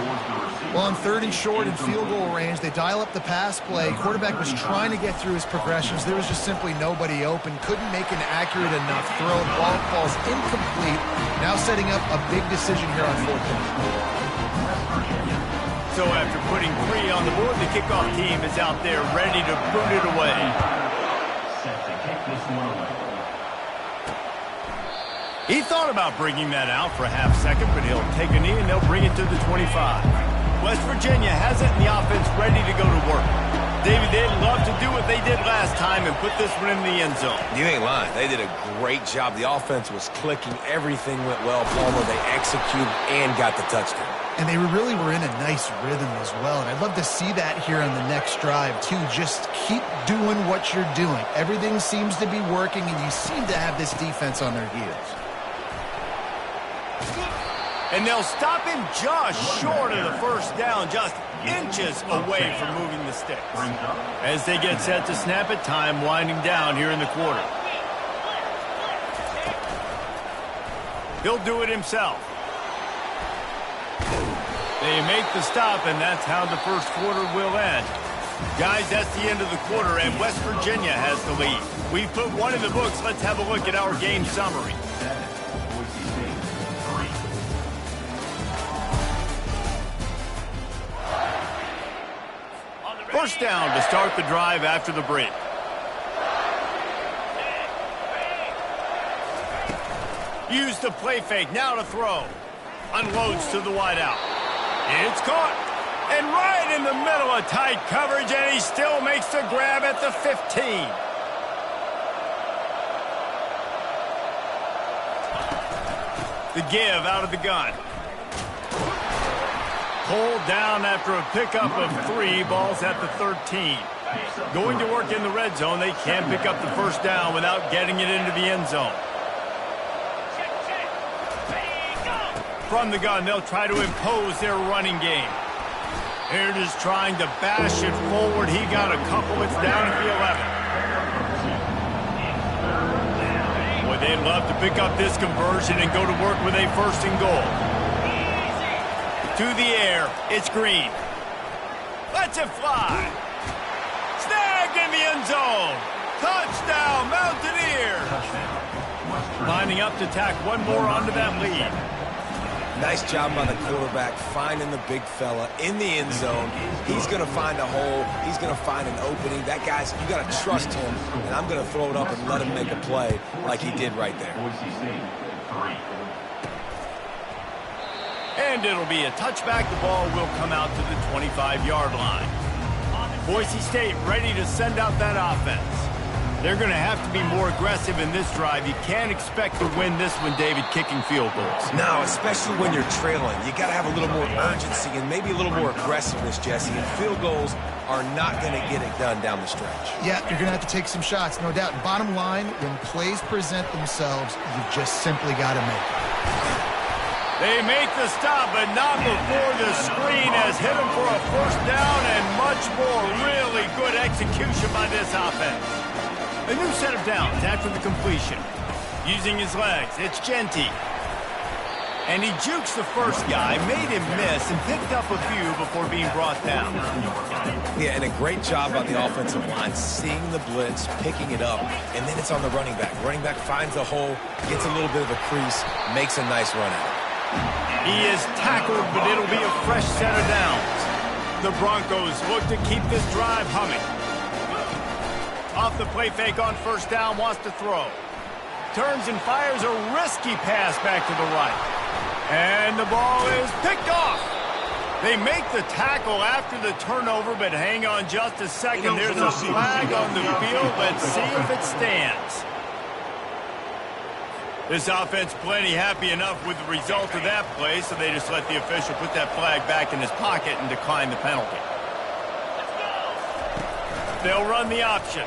Well, on third and short and field goal range, they dial up the pass play. Quarterback was trying to get through his progressions. There was just simply nobody open. Couldn't make an accurate enough throw. The ball falls incomplete. Now setting up a big decision here on fourth down. So after putting 3 on the board, the kickoff team is out there ready to boot it away. Set to kick this one away. He thought about bringing that out for a half second, but he'll take a knee and they'll bring it to the 25. West Virginia has it in the offense ready to go to work. David, they'd love to do what they did last time and put this one in the end zone. You ain't lying. They did a great job. The offense was clicking. Everything went well. Palmer, they executed and got the touchdown. And they really were in a nice rhythm as well. And I'd love to see that here on the next drive, too. Just keep doing what you're doing. Everything seems to be working, and you seem to have this defense on their heels. And they'll stop him just short of the first down, just inches away from moving the sticks. As they get set to snap it, time winding down here in the quarter. He'll do it himself. They make the stop, and that's how the first quarter will end. Guys, that's the end of the quarter, and West Virginia has the lead. We've put one in the books. Let's have a look at our game summary. First down to start the drive after the break. Use the play fake, now to throw. Unloads to the wideout. It's caught. And right in the middle of tight coverage, and he still makes the grab at the 15. The give out of the gun. Pulled down after a pickup of 3, balls at the 13. Going to work in the red zone, they can't pick up the first down without getting it into the end zone. From the gun, they'll try to impose their running game. Here it is trying to bash it forward. He got a couple. It's down at the 11. Boy, they'd love to pick up this conversion and go to work with a first and goal. To the air, it's Green. Lets it fly. Snagged in the end zone. Touchdown, Mountaineers. Lining up to tack one more onto that lead. Nice job by the quarterback finding the big fella in the end zone. He's going to find a hole. He's going to find an opening. That guy's, you got to trust him, and I'm going to throw it up and let him make a play like he did right there. And it'll be a touchback. The ball will come out to the 25-yard line. Boise State ready to send out that offense. They're going to have to be more aggressive in this drive. You can't expect to win this one, David, kicking field goals. No, especially when you're trailing. You got to have a little more urgency and maybe a little more aggressiveness, Jesse. And field goals are not going to get it done down the stretch. Yeah, you're going to have to take some shots, no doubt. Bottom line, when plays present themselves, you've just simply got to make it. They make the stop, but not before the screen has hit them for a first down and much more. Really good execution by this offense. A new set of downs after the completion. Using his legs, it's Genty. And he jukes the first guy, made him miss, and picked up a few before being brought down. Yeah, and a great job by the offensive line, seeing the blitz, picking it up, and then it's on the running back. Running back finds a hole, gets a little bit of a crease, makes a nice run at it. He is tackled, but it'll be a fresh set of downs. The Broncos look to keep this drive humming. Off the play fake on first down, wants to throw. Turns and fires a risky pass back to the right. And the ball is picked off. They make the tackle after the turnover, but hang on just a second. There's a flag on the field. Let's see if it stands. This offense plenty happy enough with the result of that play, so they just let the official put that flag back in his pocket and decline the penalty. They'll run the option.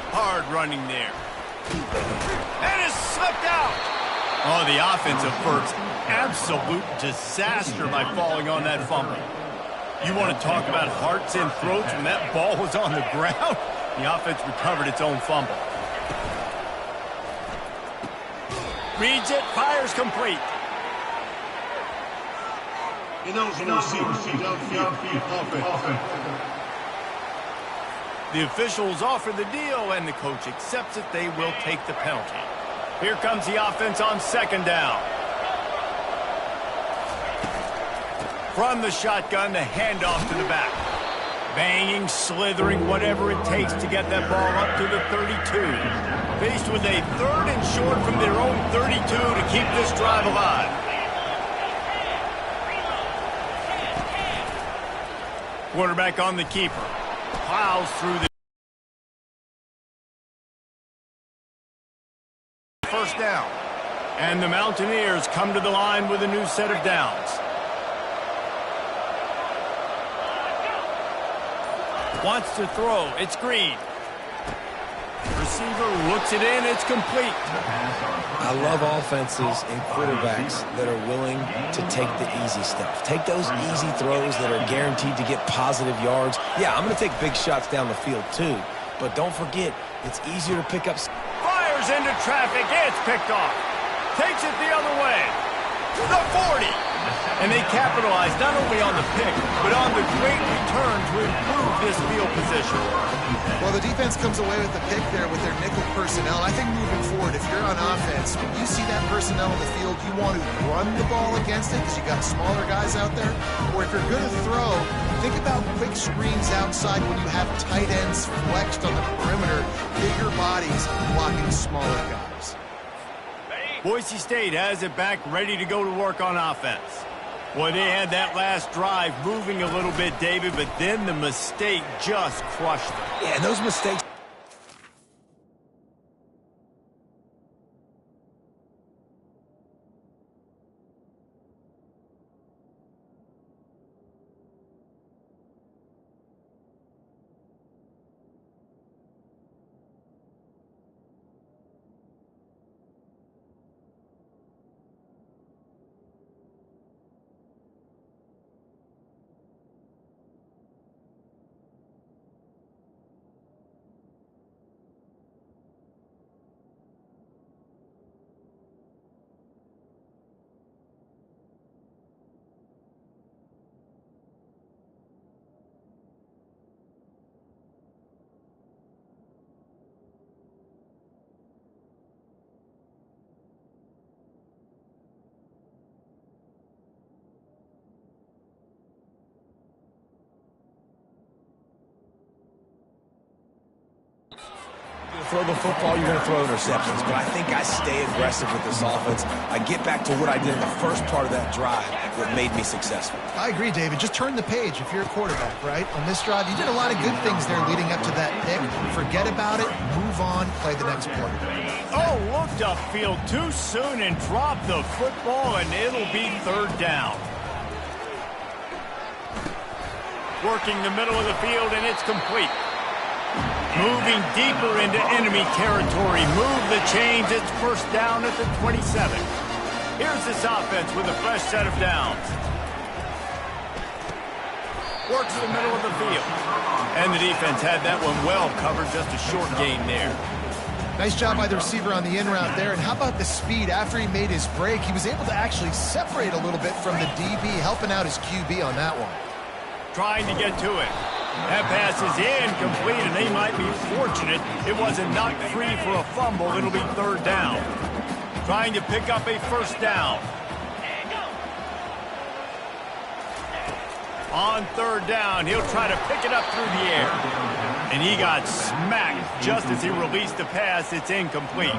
Hard running there. And it's slipped out. Oh, the offense averts absolute disaster by falling on that fumble. You want to talk about hearts and throats when that ball was on the ground? The offense recovered its own fumble. Reads it, fires complete. The officials offer the deal, and the coach accepts it. They will take the penalty. Here comes the offense on second down. From the shotgun, the handoff to the back. Banging, slithering, whatever it takes to get that ball up to the 32. Faced with a third and short from their own 32 to keep this drive alive. Quarterback on the keeper. Plows through the first down. And the Mountaineers come to the line with a new set of downs. Wants to throw. It's Green. Receiver looks it in. It's complete. I love offenses and quarterbacks that are willing to take the easy stuff. Take those easy throws that are guaranteed to get positive yards. Yeah, I'm going to take big shots down the field too. But don't forget, it's easier to pick up. Fires into traffic. It's picked off. Takes it the other way. The 40. And they capitalize not only on the pick, but on the great return to improve this field position. Well, the defense comes away with the pick there with their nickel personnel. I think moving forward, if you're on offense, when you see that personnel in the field, you want to run the ball against it because you got smaller guys out there. Or if you're going to throw, think about quick screens outside when you have tight ends flexed on the perimeter, bigger bodies blocking smaller guys. Boise State has it back, ready to go to work on offense. Well, they had that last drive moving a little bit, David, but then the mistake just crushed them. Yeah, and those mistakes. Throw the football, you're going to throw interceptions. But I think I stay aggressive with this offense. I get back to what I did in the first part of that drive that made me successful. I agree, David. Just turn the page if you're a quarterback, right? On this drive, you did a lot of good things there leading up to that pick. Forget about it, move on, play the next play. Oh, looked upfield too soon and dropped the football, and it'll be third down. Working the middle of the field, and it's complete. Moving deeper into enemy territory. Move the chains. It's first down at the 27. Here's this offense with a fresh set of downs. Works the middle of the field. And the defense had that one well covered. Just a short gain there. Nice job by the receiver on the in route there. And how about the speed after he made his break? He was able to actually separate a little bit from the DB, helping out his QB on that one. Trying to get to it. That pass is incomplete, and they might be fortunate it wasn't knocked free for a fumble. It'll be third down. Trying to pick up a first down. On third down, he'll try to pick it up through the air. And he got smacked just as he released the pass. It's incomplete.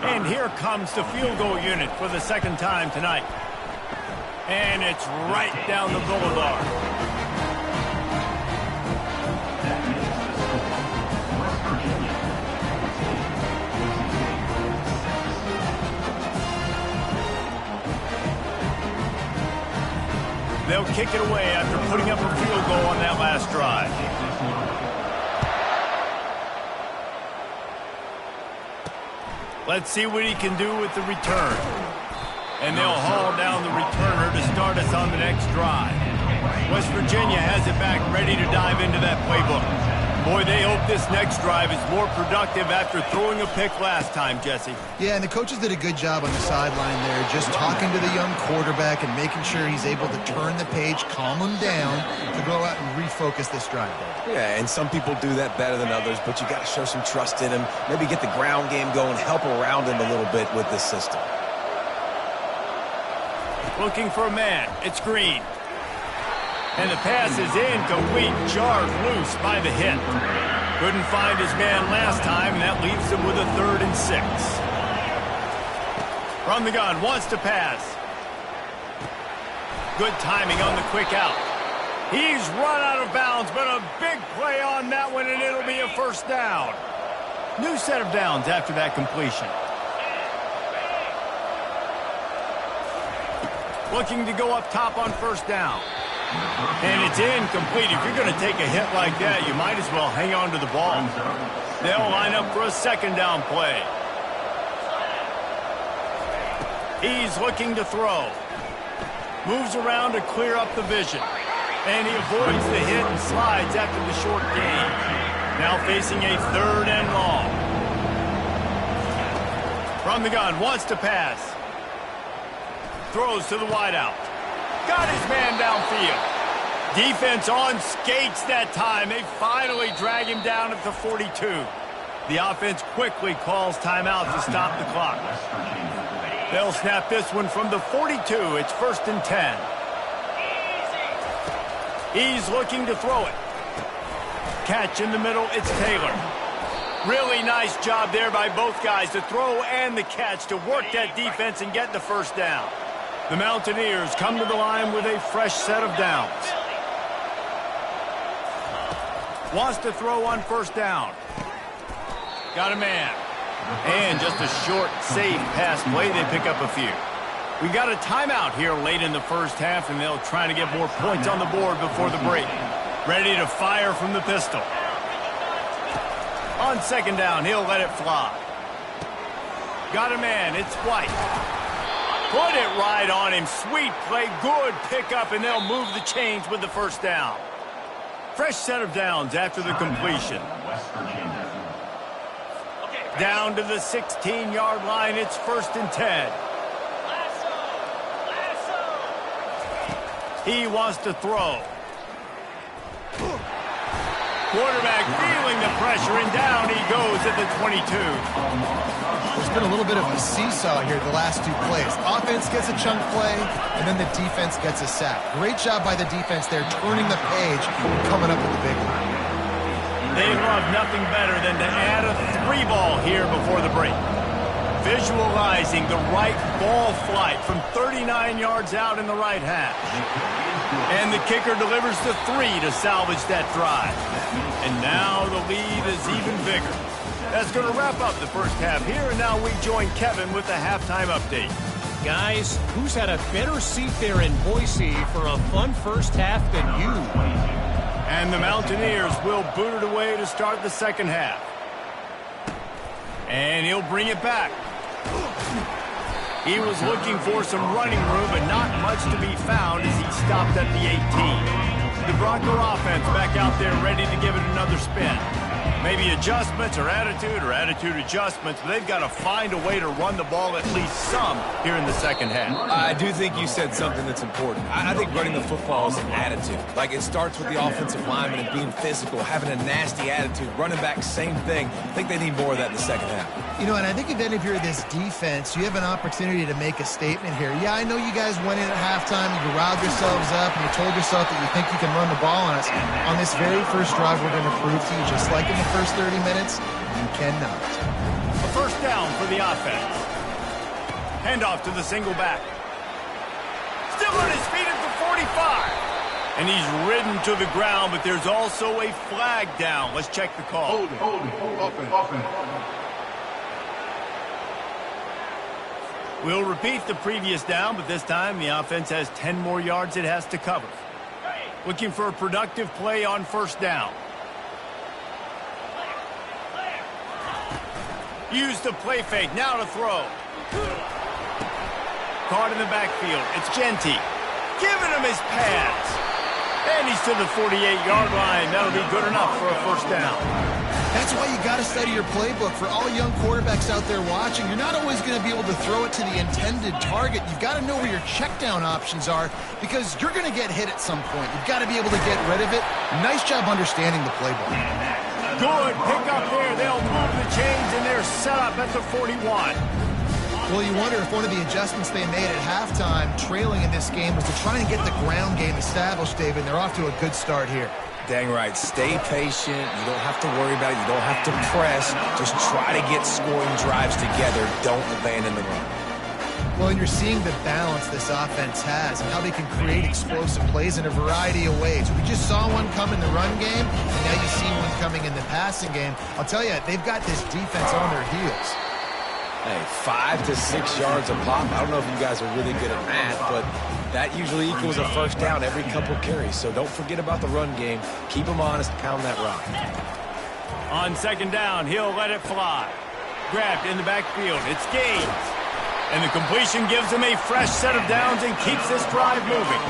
And here comes the field goal unit for the second time tonight. And it's right down the boulevard. They'll kick it away after putting up a field goal on that last drive. Let's see what he can do with the return. And they'll haul down the returner to start us on the next drive. West Virginia has it back, ready to dive into that playbook. Boy, they hope this next drive is more productive after throwing a pick last time, Jesse. Yeah, and the coaches did a good job on the sideline there, just talking to the young quarterback and making sure he's able to turn the page, calm him down, to go out and refocus this drive. Yeah, and some people do that better than others, but you got to show some trust in him, maybe get the ground game going, help around him a little bit with this system. Looking for a man. It's Green. And the pass is incomplete, jarred loose by the hit. Couldn't find his man last time, and that leaves him with a 3rd and 6. From the gun, wants to pass. Good timing on the quick out. He's run out of bounds, but a big play on that one, and it'll be a first down. New set of downs after that completion. Looking to go up top on first down. And it's incomplete. If you're going to take a hit like that, you might as well hang on to the ball. They'll line up for a second down play. He's looking to throw. Moves around to clear up the vision. And he avoids the hit and slides after the short gain. Now facing a 3rd and long. From the gun, wants to pass. Throws to the wideout. Got his man downfield. Defense on skates that time. They finally drag him down at the 42. The offense quickly calls timeout to stop the clock. They'll snap this one from the 42. It's 1st and 10. He's looking to throw it. Catch in the middle. It's Taylor. Really nice job there by both guys, the throw and the catch, to work that defense and get the first down. The Mountaineers come to the line with a fresh set of downs. Wants to throw on first down. Got a man. And just a short, safe pass play. They pick up a few. We got a timeout here late in the first half, and they'll try to get more points on the board before the break. Ready to fire from the pistol. On second down, he'll let it fly. Got a man. It's White. Put it right on him. Sweet play. Good pickup, and they'll move the chains with the first down. Fresh set of downs after the completion. Down to the 16-yard line. It's 1st and 10. He wants to throw. Quarterback feeling the pressure, and down he goes at the 22. There's been a little bit of a seesaw here the last 2 plays. Offense gets a chunk play, and then the defense gets a sack. Great job by the defense there, turning the page and coming up with the big one. They love nothing better than to add a 3-ball here before the break. Visualizing the right ball flight from 39 yards out in the right hash. And the kicker delivers the 3 to salvage that drive. And now the lead is even bigger. That's going to wrap up the first half here, and now we join Kevin with the halftime update. Guys, who's had a better seat there in Boise for a fun first half than you? And the Mountaineers will boot it away to start the second half. And he'll bring it back. He was looking for some running room, but not much to be found as he stopped at the 18. The Bronco offense back out there ready to give it another spin. Maybe adjustments or attitude adjustments, but they've got to find a way to run the ball at least some here in the second half. I do think you said something that's important. I think running the football is an attitude. Like, it starts with the offensive lineman and being physical, having a nasty attitude. Running back, same thing. I think they need more of that in the second half. You know, and I think then if you're this defense, you have an opportunity to make a statement here. Yeah, I know you guys went in at halftime, you riled yourselves up, and you told yourself that you think you can run the ball on us. On this very first drive, we're going to prove to you, just like in the first 30 minutes, you cannot. A first down for the offense. Handoff to the single back. Still on his feet at the 45. And he's ridden to the ground, but there's also a flag down. Let's check the call. Hold it. Offense. We'll repeat the previous down, but this time the offense has 10 more yards it has to cover. Looking for a productive play on first down. Use the play fake, now to throw. Caught in the backfield, it's Genty. Giving him his pass. And he's to the 48-yard line. That'll be good enough for a first down. That's why you got to study your playbook. For all young quarterbacks out there watching, you're not always going to be able to throw it to the intended target. You've got to know where your check down options are because you're going to get hit at some point. You've got to be able to get rid of it. Nice job understanding the playbook. Good pick up there. They'll move the chains, and they're set up at the 41. Well, you wonder if one of the adjustments they made at halftime, trailing in this game, was to try and get the ground game established, David. They're off to a good start here. Dang right. Stay patient. You don't have to worry about it. You don't have to press. Just try to get scoring drives together. Don't abandon the run. Well, and you're seeing the balance this offense has and how they can create explosive plays in a variety of ways. We just saw one come in the run game, and now you see one coming in the passing game. I'll tell you, they've got this defense on their heels. Hey, 5 to 6 yards a pop. I don't know if you guys are really good at math, but that usually equals a first down every couple carries. So don't forget about the run game. Keep them honest, pound that rock. On second down, he'll let it fly. Grabbed in the backfield. It's Gaines. And the completion gives him a fresh set of downs and keeps this drive moving.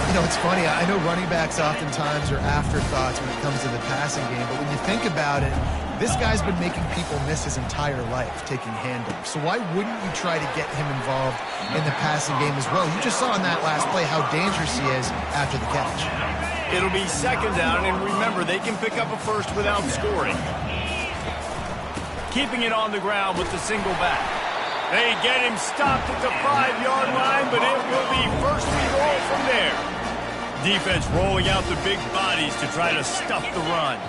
You know, it's funny. I know running backs oftentimes are afterthoughts when it comes to the passing game, but when you think about it, this guy's been making people miss his entire life taking handoffs. So why wouldn't you try to get him involved in the passing game as well? You just saw in that last play how dangerous he is after the catch. It'll be second down, and remember, they can pick up a first without scoring. Keeping it on the ground with the single back. They get him stopped at the 5-yard line, but it will be first and goal from there. Defense rolling out the big bodies to try to stuff the run.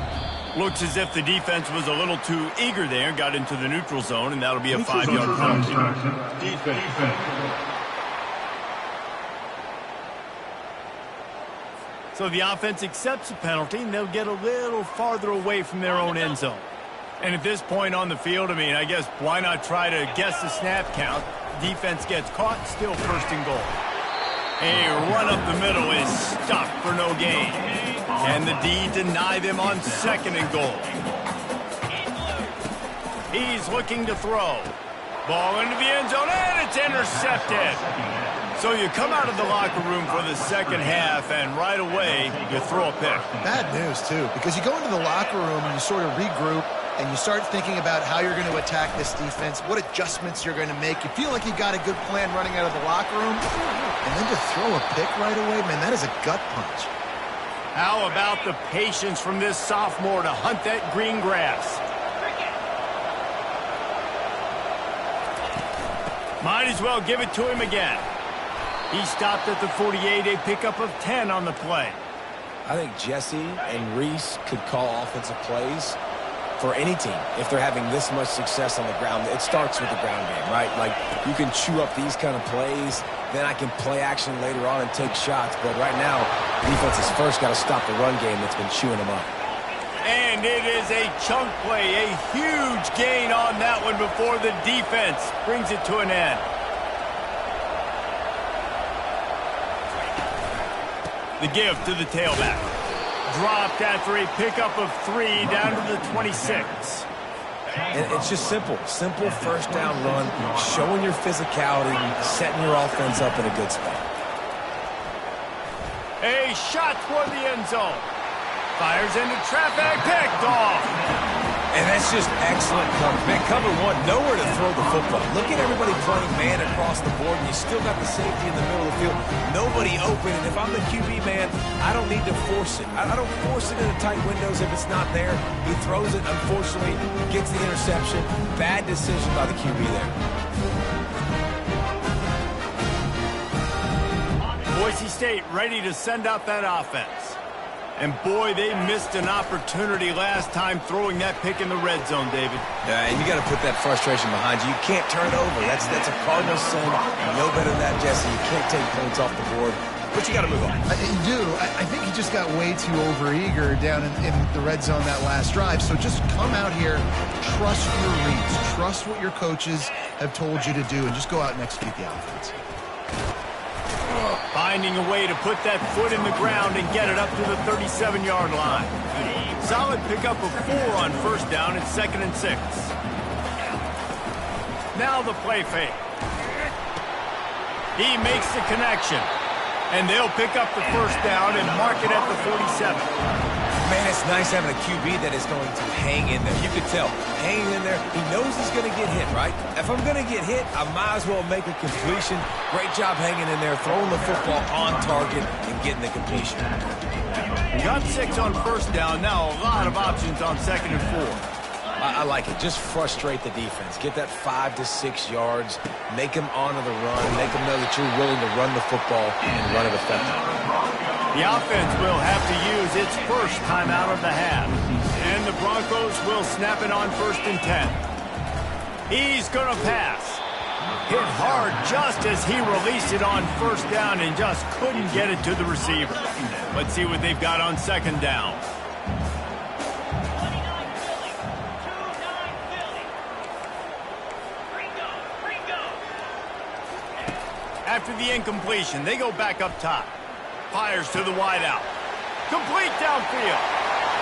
Looks as if the defense was a little too eager there, got into the neutral zone, and that'll be a 5-yard penalty. Defense. So the offense accepts the penalty, and they'll get a little farther away from their own end zone. And at this point on the field, I mean, I guess why not try to guess the snap count? Defense gets caught, still first and goal. A run up the middle is stuffed for no gain. And the D deny them on second and goal. He's looking to throw. Ball into the end zone, and it's intercepted. So you come out of the locker room for the second half, and right away, you throw a pick. Bad news, too, because you go into the locker room and you sort of regroup, and you start thinking about how you're going to attack this defense, what adjustments you're going to make. You feel like you got a good plan running out of the locker room, and then to throw a pick right away, man, that is a gut punch. How about the patience from this sophomore to hunt that green grass? Might as well give it to him again. He stopped at the 48, a pickup of 10 on the play. I think Jesse and Reese could call offensive plays for any team if they're having this much success on the ground. It starts with the ground game, right? Like, you can chew up these kind of plays, then I can play action later on and take shots. But right now, defense has first got to stop the run game that's been chewing them up. And it is a chunk play, a huge gain on that one before the defense brings it to an end. The give to the tailback. Dropped after a pickup of 3 down to the 26. And it's just simple. Simple first down run, showing your physicality, setting your offense up in a good spot. A shot toward the end zone. Fires into traffic, picked off. And that's just excellent coverage. Man, cover one, nowhere to throw the football. Look at everybody playing man across the board, and you still got the safety in the middle of the field. Nobody open, and if I'm the QB, man, I don't need to force it. I don't force it into tight windows if it's not there. He throws it, unfortunately, gets the interception. Bad decision by the QB there. Boise State ready to send out that offense. And boy, they missed an opportunity last time throwing that pick in the red zone, David. And you got to put that frustration behind you. You can't turn it over. That's a cardinal sin. You know better than that, Jesse. You can't take points off the board. But you got to move on. You do. I think he just got way too overeager down in the red zone that last drive. So just come out here, trust your reads, trust what your coaches have told you to do, and just go out and execute the offense. Finding a way to put that foot in the ground and get it up to the 37-yard line. Solid pickup of 4 on first down and 2nd and 6. Now the play fake. He makes the connection. And they'll pick up the first down and mark it at the 47. Man, it's nice having a QB that is going to hang in there. You can tell, hanging in there, he knows he's going to get hit, right? If I'm going to get hit, I might as well make a completion. Great job hanging in there, throwing the football on target and getting the completion. Got 6 on first down. Now a lot of options on 2nd and 4. I like it. Just frustrate the defense. Get that 5 to 6 yards. Make them honor the run. Make them know that you're willing to run the football and run it effectively. The offense will have to use its first timeout of the half. And the Broncos will snap it on 1st and 10. He's going to pass. Hit hard just as he released it on first down and just couldn't get it to the receiver. Let's see what they've got on 2nd down. After the incompletion, they go back up top. Fires to the wideout. Complete downfield.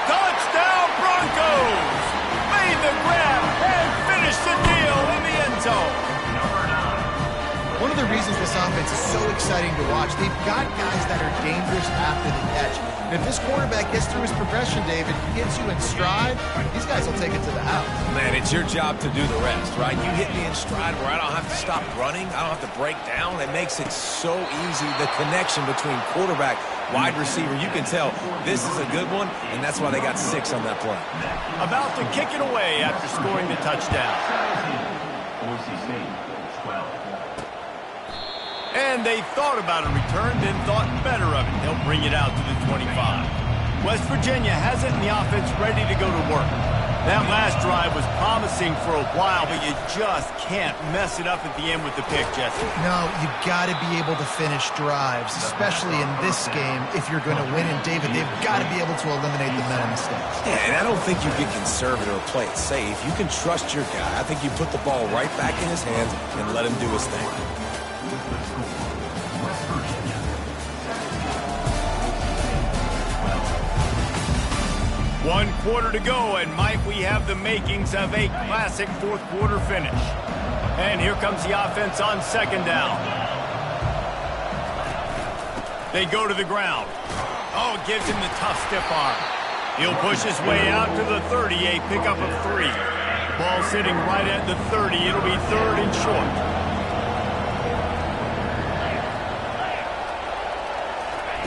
Touchdown Broncos! Made the grab and finished the deal in the end zone. One of the reasons this offense is so exciting to watch, they've got guys that are dangerous after the catch. And if this quarterback gets through his progression, David, gets you in stride, these guys will take it to the house. Man, it's your job to do the rest, right? You hit me in stride where I don't have to stop running. I don't have to break down. It makes it so easy. The connection between quarterback, wide receiver, you can tell this is a good one, and that's why they got 6 on that play. About to kick it away after scoring the touchdown. Boise State, 12. And they thought about a return, then thought better of it. They'll bring it out to the 25. West Virginia has it in the offense ready to go to work. That last drive was promising for a while, but you just can't mess it up at the end with the pick, Jesse. No, you got to be able to finish drives, especially in this game. If you're going to win, and David, they've got to be able to eliminate the meta mistakes. Yeah, and I don't think you get conservative or play it safe. You can trust your guy. I think you put the ball right back in his hands and let him do his thing. One quarter to go, and might we have the makings of a classic fourth quarter finish. And here comes the offense on 2nd down. They go to the ground. Oh, it gives him the tough stiff arm. He'll push his way out to the 30, a pickup of 3. Ball sitting right at the 30. It'll be 3rd and short.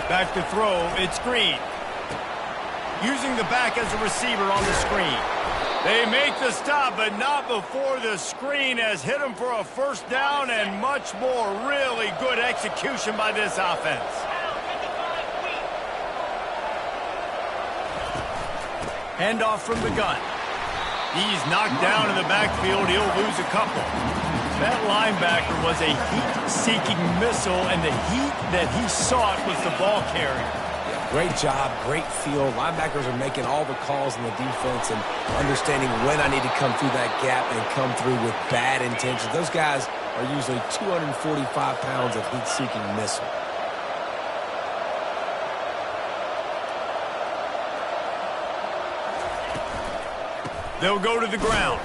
Back to throw. It's Green. Using the back as a receiver on the screen. They make the stop, but not before the screen has hit them for a first down and much more. Really good execution by this offense. Handoff from the gun. He's knocked down in the backfield. He'll lose a couple. That linebacker was a heat-seeking missile, and the heat that he sought was the ball carrier. Great job, great feel. Linebackers are making all the calls in the defense and understanding when I need to come through that gap and come through with bad intentions. Those guys are usually 245 pounds of heat-seeking missile. They'll go to the ground.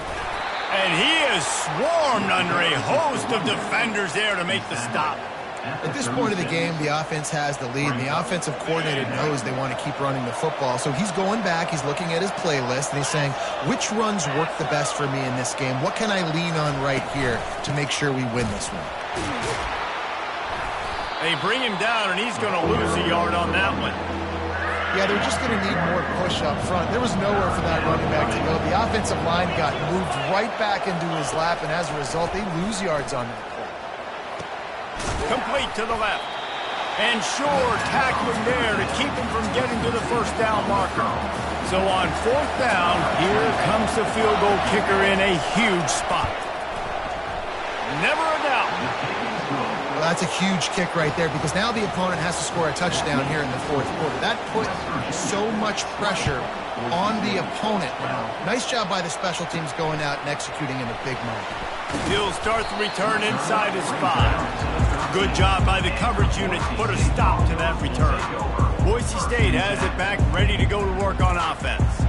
And he is swarmed under a host of defenders there to make the stop. At this point of the game, the offense has the lead, and the offensive coordinator knows they want to keep running the football. So he's going back, he's looking at his playlist, and he's saying, which runs work the best for me in this game? What can I lean on right here to make sure we win this one? They bring him down, and he's going to lose a yard on that one. Yeah, they're just going to need more push up front. There was nowhere for that running back to go. The offensive line got moved right back into his lap, and as a result, they lose yards on that play. Complete to the left. And sure, tackling there to keep him from getting to the first down marker. So on fourth down, here comes the field goal kicker in a huge spot. Never a doubt. Well, that's a huge kick right there because now the opponent has to score a touchdown here in the fourth quarter. That put so much pressure on the opponent now. Nice job by the special teams going out and executing in a big moment. He'll start the return inside his 5. Good job by the coverage unit to put a stop to that return. Boise State has it back, ready to go to work on offense.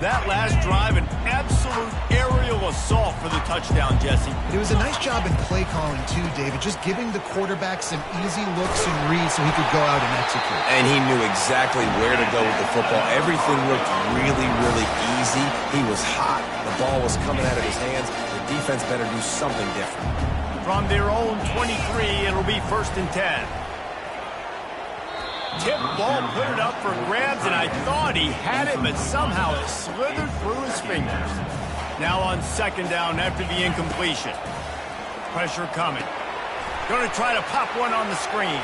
That last drive, an absolute aerial assault for the touchdown, Jesse. It was a nice job in play calling, too, David, just giving the quarterback some easy looks and reads so he could go out and execute. And he knew exactly where to go with the football. Everything looked really, really easy. He was hot. The ball was coming out of his hands. The defense better do something different. From their own 23, it'll be 1st and 10. Tip ball, put it up for grabs, and I thought he had it, but somehow it slithered through his fingers. Now on 2nd down after the incompletion. Pressure coming. Going to try to pop one on the screen.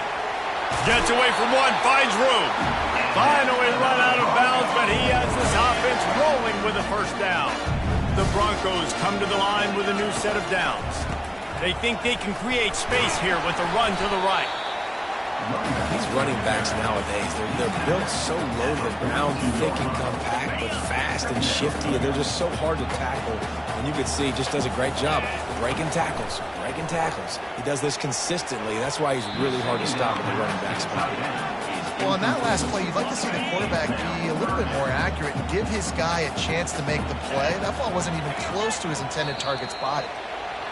Gets away from one, finds room. Finally run out of bounds, but he has this offense rolling with a 1st down. The Broncos come to the line with a new set of downs. They think they can create space here with a run to the right. These running backs nowadays, they're built so low to the ground, thick and compact, but fast and shifty, and they're just so hard to tackle. And you can see he just does a great job breaking tackles, breaking tackles. He does this consistently. That's why he's really hard to stop in the running back spot. Well, on that last play, you'd like to see the quarterback be a little bit more accurate and give his guy a chance to make the play. That ball wasn't even close to his intended target's body.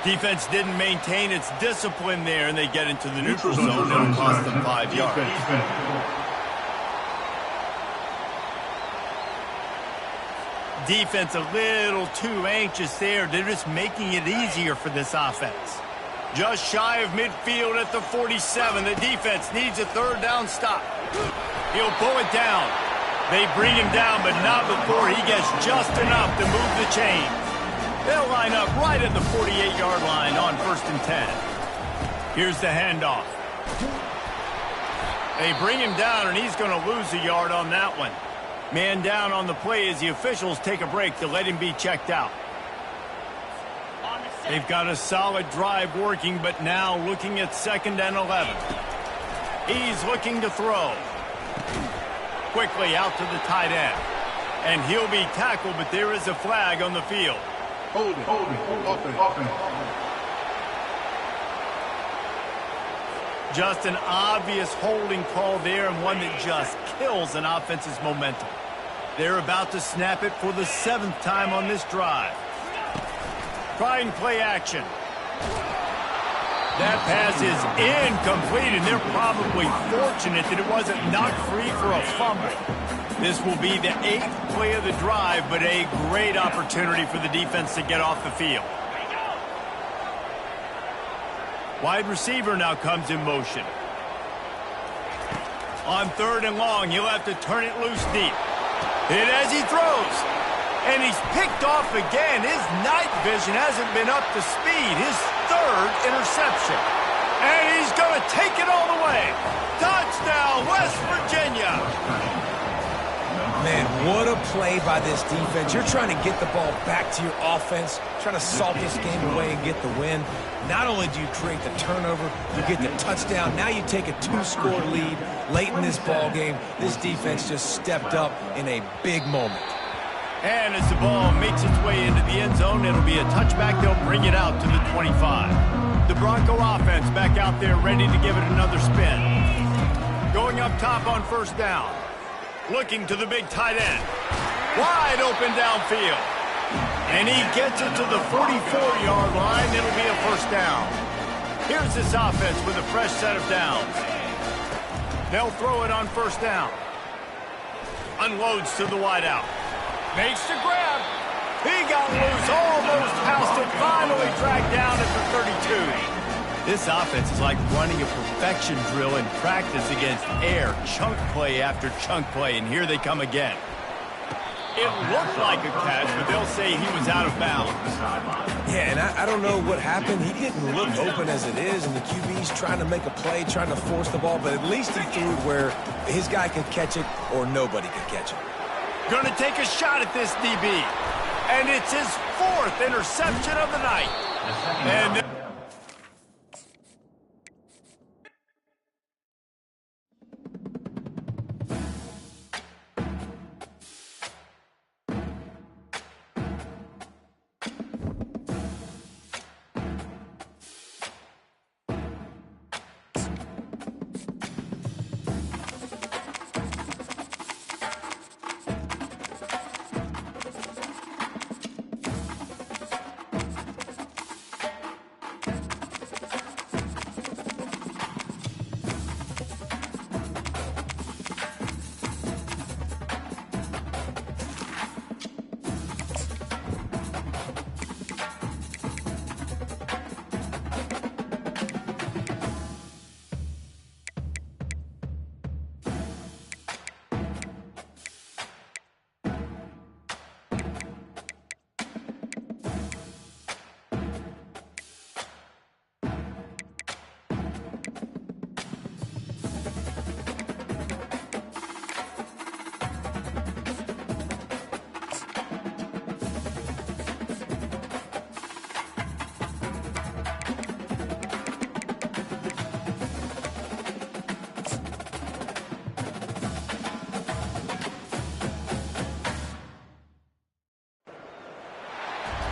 Defense didn't maintain its discipline there, and they get into the neutral zone. It'll cost them 5 yards. Defense a little too anxious there. They're just making it easier for this offense. Just shy of midfield at the 47. The defense needs a 3rd down stop. He'll pull it down. They bring him down, but not before he gets just enough to move the chain. They'll line up right at the 48-yard line on 1st and 10. Here's the handoff. They bring him down, and he's going to lose a yard on that one. Man down on the play as the officials take a break to let him be checked out. They've got a solid drive working, but now looking at 2nd and 11. He's looking to throw. Quickly out to the tight end. And he'll be tackled, but there is a flag on the field. Holding. Just an obvious holding call there, and one that just kills an offense's momentum. They're about to snap it for the 7th time on this drive. Trying play action. That pass is incomplete, and they're probably fortunate that it wasn't knocked free for a fumble. This will be the 8th play of the drive, but a great opportunity for the defense to get off the field. Wide receiver now comes in motion. On 3rd and long, he'll have to turn it loose deep. Hit as he throws. And he's picked off again. His night vision hasn't been up to speed. His 3rd interception. And he's going to take it all the way. Touchdown, West Virginia. Man, what a play by this defense. You're trying to get the ball back to your offense, trying to salt this game away and get the win. Not only do you create the turnover, you get the touchdown. Now you take a 2-score lead late in this ball game. This defense just stepped up in a big moment. And as the ball makes its way into the end zone, it'll be a touchback. They'll bring it out to the 25. The Bronco offense back out there ready to give it another spin. Going up top on 1st down. Looking to the big tight end. Wide open downfield. And he gets it to the 44-yard line. It'll be a 1st down. Here's this offense with a fresh set of downs. They'll throw it on first down. Unloads to the wideout. Makes the grab. He got loose, almost housed it, finally dragged down at the 32. This offense is like running a perfection drill in practice against air, chunk play after chunk play, and here they come again. It looked like a catch, but they'll say he was out of bounds. Yeah, and I don't know what happened. He didn't look open as it is, and the QB's trying to make a play, trying to force the ball, but at least he threw it where his guy could catch it or nobody could catch it. Going to take a shot at this DB. And it's his 4th interception of the night. And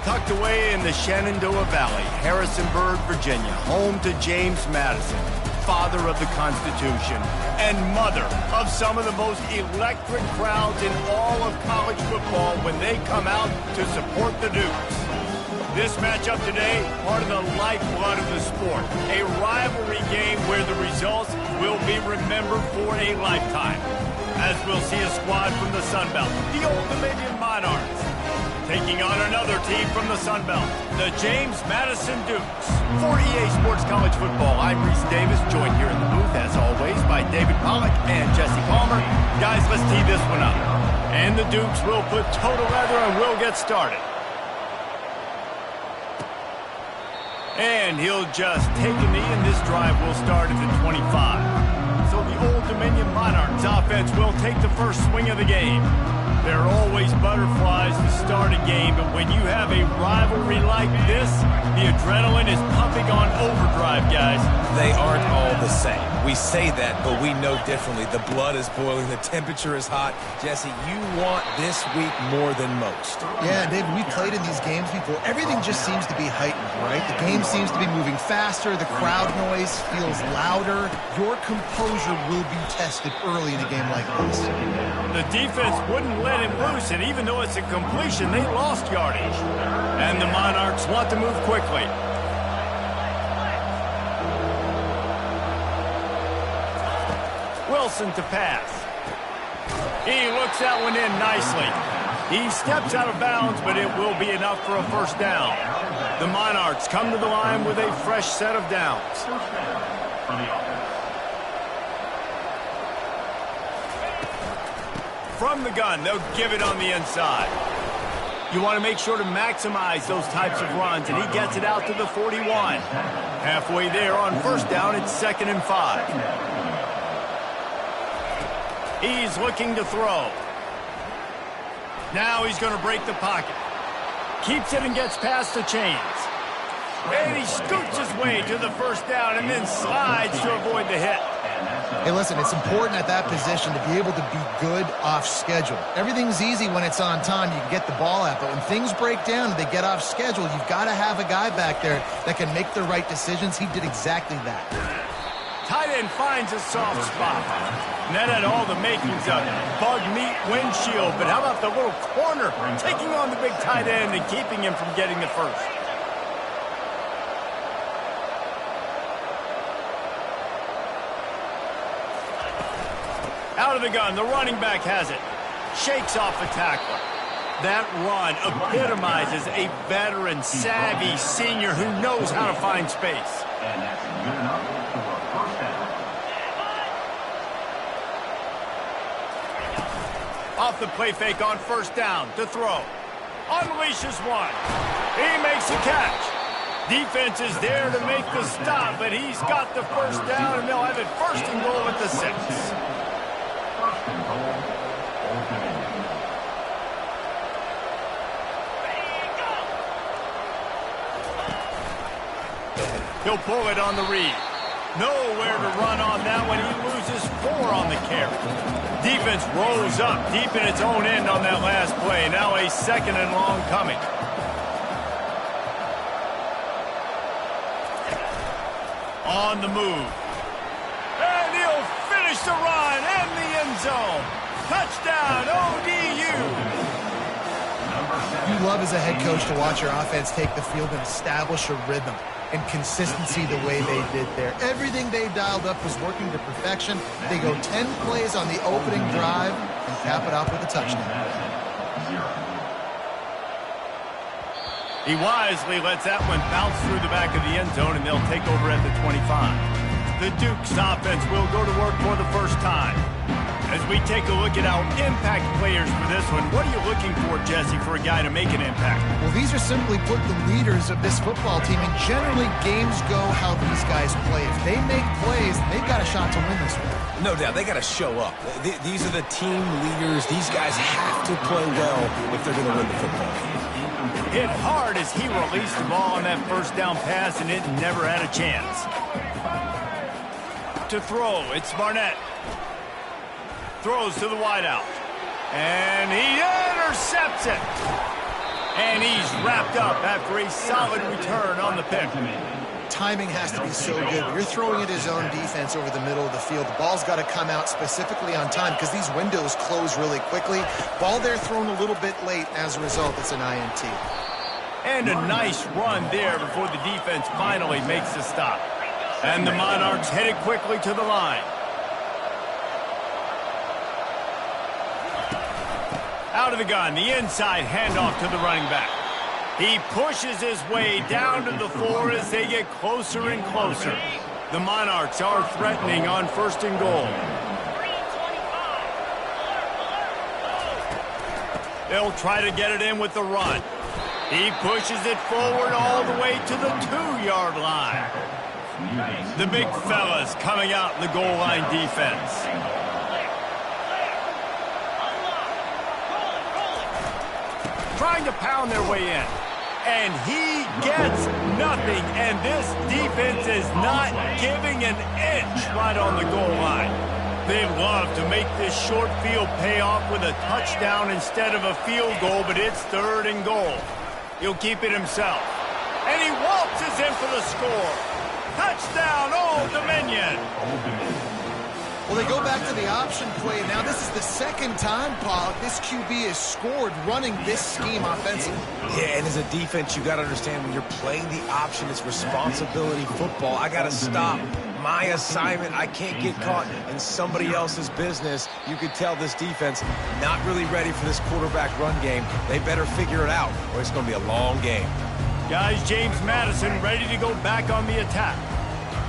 tucked away in the Shenandoah Valley, Harrisonburg, Virginia, home to James Madison, father of the Constitution and mother of some of the most electric crowds in all of college football when they come out to support the Dukes. This matchup today, part of the lifeblood of the sport, a rivalry game where the results will be remembered for a lifetime. As we'll see a squad from the Sun Belt, the Old Dominion Monarchs, taking on another team from the Sun Belt, the James Madison Dukes. For EA Sports College Football, I'm Reese Davis, joined here in the booth, as always, by David Pollack and Jesse Palmer. Guys, let's tee this one up. And the Dukes will put total leather and we'll get started. And he'll just take a knee, and this drive will start at the 25. So the Old Dominion Monarchs offense will take the first swing of the game. There are always butterflies to start a game, but when you have a rivalry like this, the adrenaline is pumping on overdrive, guys. They aren't all the same. We say that, but we know differently. The blood is boiling. The temperature is hot. Jesse, you want this week more than most. Yeah, David, we played in these games before. Everything just seems to be heightened, right? The game seems to be moving faster. The crowd noise feels louder. Your composure will be tested early in a game like this. The defense wouldn't let him loose, and even though it's a completion, they lost yardage. And the Monarchs want to move quickly. Wilson to pass. He looks that one in nicely. He steps out of bounds, but it will be enough for a first down. The Monarchs come to the line with a fresh set of downs. From the gun, they'll give it on the inside. You want to make sure to maximize those types of runs, and he gets it out to the 41. Halfway there on first down, it's 2nd and 5. He's looking to throw. Now he's going to break the pocket. Keeps it and gets past the chains. And he scoots his way to the first down and then slides to avoid the hit. Hey, listen, it's important at that position to be able to be good off schedule. Everything's easy when it's on time. You can get the ball out. But when things break down and they get off schedule, you've got to have a guy back there that can make the right decisions. He did exactly that. Tight end finds a soft spot. And that had all the makings of bug meat windshield. But how about the little corner taking on the big tight end and keeping him from getting the first? Out of the gun, the running back has it. Shakes off the tackler. That run epitomizes a veteran, savvy senior who knows how to find space. And that's good enough for a first down. Off the play fake on first down to throw. Unleashes one. He makes a catch. Defense is there to make the stop, but he's got the first down, and they'll have it first and goal at the 6. First and goal, Old Dominion. He'll pull it on the read. Nowhere to run on that one. He loses 4 on the carry. Defense rolls up deep in its own end on that last play. Now a 2nd and long coming. On the move. And he'll finish the run in the end zone. Touchdown, ODU. You love as a head coach to watch your offense take the field and establish a rhythm and consistency the way they did there. Everything they dialed up was working to perfection. They go 10 plays on the opening drive and cap it off with a touchdown. He wisely lets that one bounce through the back of the end zone, and they'll take over at the 25. The Duke's offense will go to work for the first time. As we take a look at our impact players for this one, what are you looking for, Jesse, for a guy to make an impact? Well, these are simply put the leaders of this football team, and generally games go how these guys play. If they make plays, they've got a shot to win this one. No doubt, they got to show up. These are the team leaders. These guys have to play well if they're going to win the football game. Hit hard as he released the ball on that first down pass, and it never had a chance. To throw, it's Barnett. Throws to the wideout. And he intercepts it. And he's wrapped up after a solid return on the pick. Timing has to be so good. You're throwing at his own defense over the middle of the field. The ball's got to come out specifically on time because these windows close really quickly. Ball there thrown a little bit late. As a result, it's an INT. And a nice run there before the defense finally makes the stop. And the Monarchs headed quickly to the line. Out of the gun, the inside handoff to the running back. He pushes his way down to the 4 as they get closer and closer. The Monarchs are threatening on first and goal. They'll try to get it in with the run. He pushes it forward all the way to the 2-yard line. The big fellas coming out in the goal line defense. Trying to pound their way in. And he gets nothing. And this defense is not giving an inch right on the goal line. They love to make this short field pay off with a touchdown instead of a field goal, but it's 3rd and goal. He'll keep it himself. And he waltzes in for the score. Touchdown, Old Dominion. Well, they go back to the option play. Now, this is the 2nd time, Paul, this QB has scored running this scheme offensively. Yeah, and as a defense, you got to understand when you're playing the option, it's responsibility football. I got to stop my assignment. I can't get caught in somebody else's business. You could tell this defense not really ready for this quarterback run game. They better figure it out, or it's going to be a long game. Guys, James Madison ready to go back on the attack.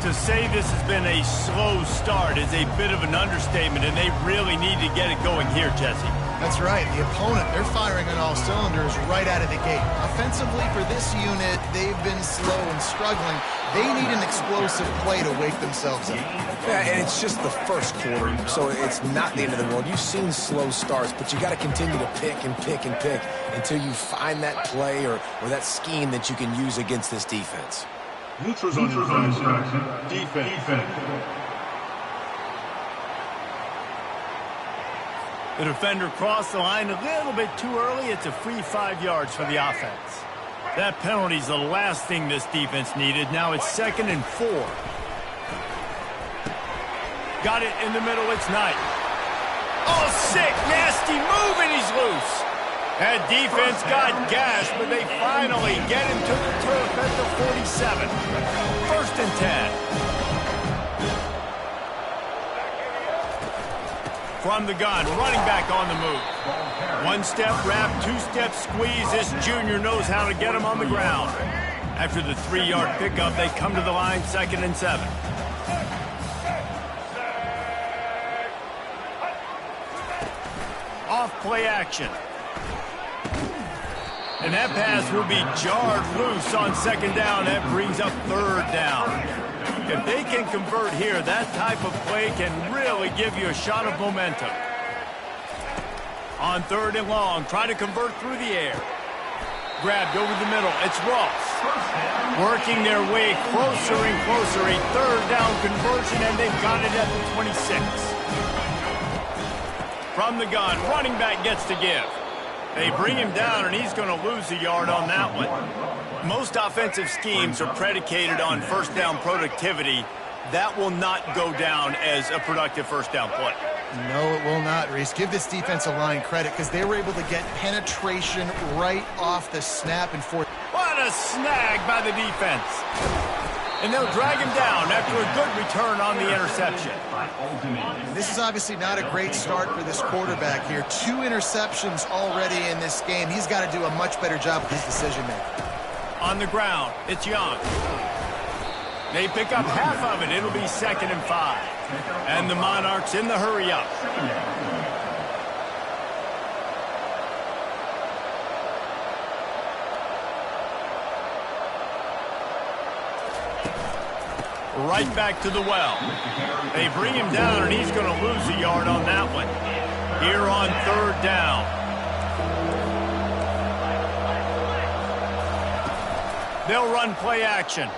To say this has been a slow start is a bit of an understatement, and they really need to get it going here, Jesse. That's right. The opponent, they're firing on all cylinders right out of the gate. Offensively, for this unit, they've been slow and struggling. They need an explosive play to wake themselves up. Yeah, and it's just the first quarter, so it's not the end of the world. You've seen slow starts, but you got to continue to pick and pick and pick until you find that play or that scheme that you can use against this defense. Neutrals on your defense. The defender crossed the line a little bit too early. It's a free 5 yards for the offense. That penalty's the last thing this defense needed. Now it's 2nd and 4. Got it in the middle. It's Knight. Oh, sick, nasty move, and he's loose. That defense got gashed, but they finally get him to the turf at the 47. 1st and 10. From the gun, running back on the move. One-step wrap, two-step squeeze. This junior knows how to get him on the ground. After the 3-yard pickup, they come to the line, 2nd and 7. Off play action. And that pass will be jarred loose on 2nd down. That brings up 3rd down. If they can convert here, that type of play can really give you a shot of momentum. On 3rd and long, try to convert through the air. Grabbed over the middle. It's Ross. Working their way closer and closer. A 3rd down conversion, and they've got it at the 26. From the gun, running back gets to give. They bring him down, and he's going to lose a yard on that one. Most offensive schemes are predicated on 1st down productivity. That will not go down as a productive 1st down play. No, it will not, Reese. Give this defensive line credit because they were able to get penetration right off the snap and forth. What a snag by the defense. And they'll drag him down after a good return on the interception. This is obviously not a great start for this quarterback here. 2 interceptions already in this game. He's got to do a much better job with his decision-making. On the ground, it's Young. They pick up half of it. It'll be 2nd and 5. And the Monarchs in the hurry-up. Right back to the well. They bring him down, and he's going to lose a yard on that one. Here on 3rd down. They'll run play action.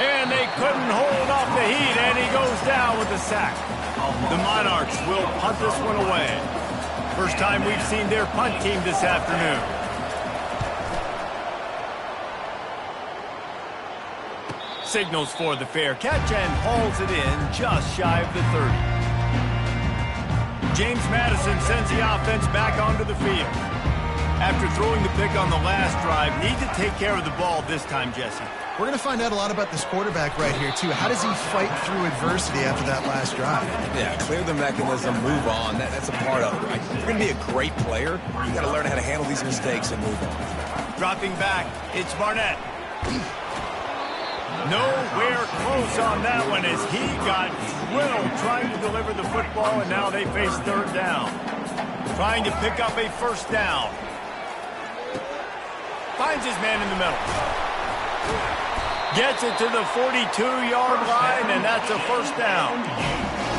And they couldn't hold off the heat, and he goes down with a sack. The Monarchs will punt this one away. First time we've seen their punt team this afternoon. Signals for the fair catch and hauls it in just shy of the 30. James Madison sends the offense back onto the field. After throwing the pick on the last drive, need to take care of the ball this time, Jesse. We're going to find out a lot about this quarterback right here, too. How does he fight through adversity after that last drive? Yeah, clear the mechanism, move on. That's a part of it, right? If you're going to be a great player, you got to learn how to handle these mistakes and move on. Dropping back, it's Barnett. Nowhere close on that one as he got drilled trying to deliver the football, and now they face 3rd down. Trying to pick up a 1st down. Finds his man in the middle. Gets it to the 42-yard line, and that's a 1st down.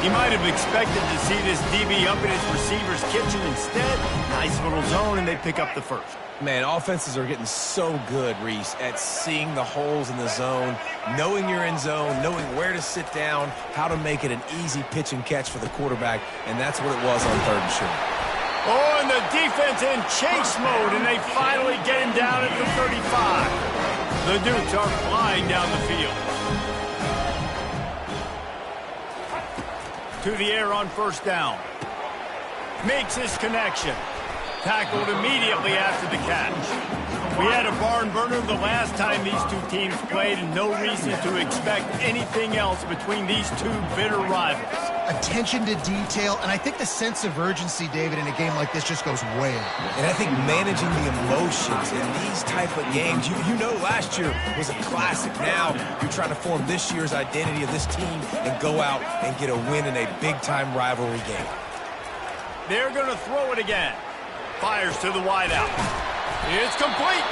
He might have expected to see this DB up in his receiver's kitchen. Instead, nice little zone, and they pick up the 1st. Man, offenses are getting so good, Reese, at seeing the holes in the zone, knowing you're in zone, knowing where to sit down, how to make it an easy pitch and catch for the quarterback, and that's what it was on 3rd and short. Oh, and the defense in chase mode, and they finally get him down at the 35. The Dukes are flying down the field. To the air on 1st down. Makes his connection. Tackled immediately after the catch. We had a barn burner the last time these two teams played, and no reason to expect anything else between these two bitter rivals. Attention to detail, and I think the sense of urgency, David, in a game like this just goes way up. And I think managing the emotions in these type of games, you know last year was a classic. Now you're trying to form this year's identity of this team and go out and get a win in a big-time rivalry game. They're going to throw it again. Fires to the wideout. It's complete.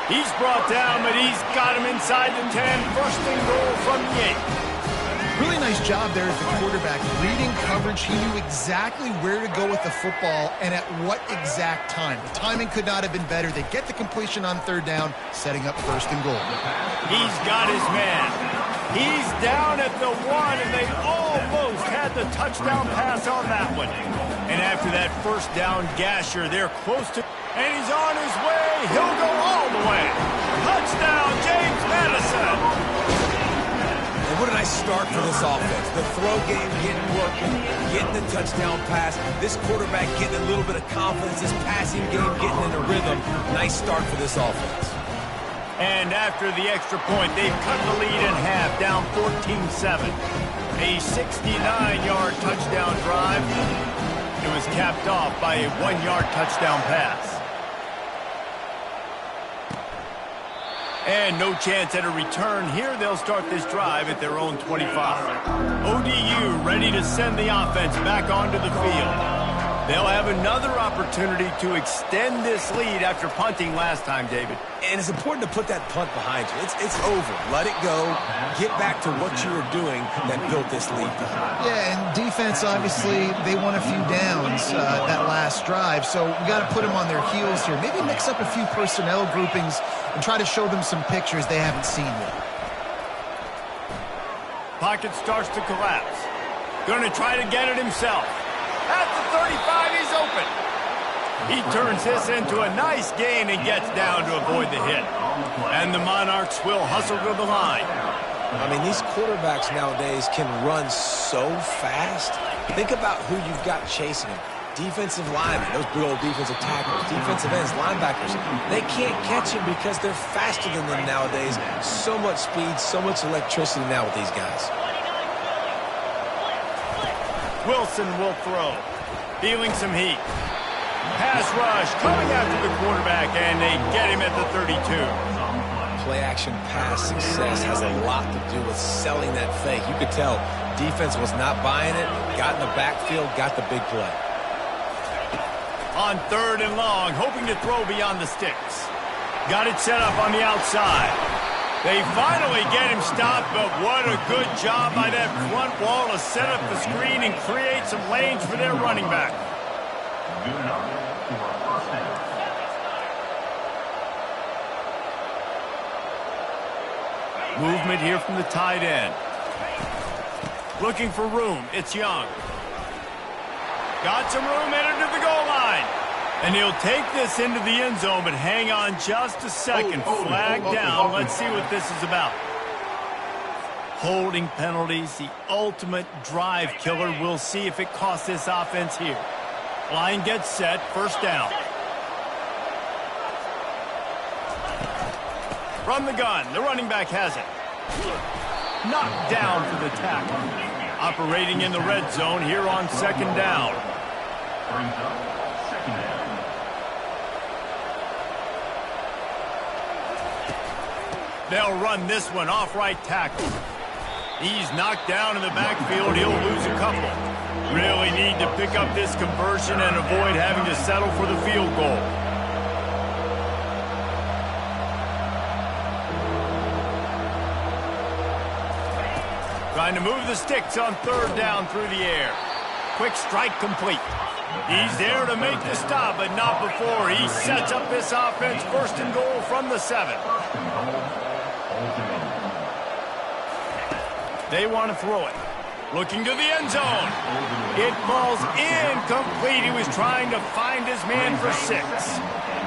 He's brought down, but he's got him inside the 10. 1st and goal from the 8. Really nice job there as the quarterback. Reading coverage, he knew exactly where to go with the football and at what exact time. The timing could not have been better. They get the completion on 3rd down, setting up 1st and goal. He's got his man. He's down at the 1, and they almost had the touchdown pass on that one. And after that 1st down gasher, they're close to... And he's on his way. He'll go all the way. Touchdown, James Madison. And what a nice start for this offense. The throw game getting working, getting the touchdown pass. This quarterback getting a little bit of confidence. This passing game getting in a rhythm. Nice start for this offense. And after the extra point, they've cut the lead in half, down 14-7. A 69-yard touchdown drive. It was capped off by a 1-yard touchdown pass. And no chance at a return here. They'll start this drive at their own 25. ODU ready to send the offense back onto the field. They'll have another opportunity to extend this lead after punting last time, David. And it's important to put that punt behind you. It's over. Let it go. Get back to what you were doing that built this lead. Yeah, and defense, obviously, they won a few downs that last drive, so we got to put them on their heels here. Maybe mix up a few personnel groupings and try to show them some pictures they haven't seen yet. Pocket starts to collapse. Going to try to get it himself. At the 35, he's open. He turns this into a nice gain and gets down to avoid the hit. And the Monarchs will hustle to the line. I mean, these quarterbacks nowadays can run so fast. Think about who you've got chasing them. Defensive linemen, those big old defensive tackles, defensive ends, linebackers. They can't catch him because they're faster than them nowadays. So much speed, so much electricity now with these guys. Wilson will throw. Feeling some heat. Pass rush coming after the quarterback, and they get him at the 32. Play-action pass success has a lot to do with selling that fake. You could tell defense was not buying it, got in the backfield, got the big play. On 3rd and long, hoping to throw beyond the sticks. Got it set up on the outside. They finally get him stopped, but what a good job by that front wall to set up the screen and create some lanes for their running back. Good enough for a first down. Movement here from the tight end. Looking for room. It's Young. Got some room, headed to the goal line. And he'll take this into the end zone, but hang on just a second. Flag down. Let's see what this is about. Holding penalties, the ultimate drive killer. We'll see if it costs this offense here. Line gets set. First down. From the gun. The running back has it. Knocked down for the tackle. Operating in the red zone here on 2nd down. Brings up 2nd down. They'll run this one off right tackle. He's knocked down in the backfield. He'll lose a couple. Really need to pick up this conversion and avoid having to settle for the field goal. Trying to move the sticks on 3rd down through the air. Quick strike complete. He's there to make the stop, but not before. He sets up this offense 1st and goal from the 7. They want to throw it. Looking to the end zone. It falls incomplete. He was trying to find his man for 6.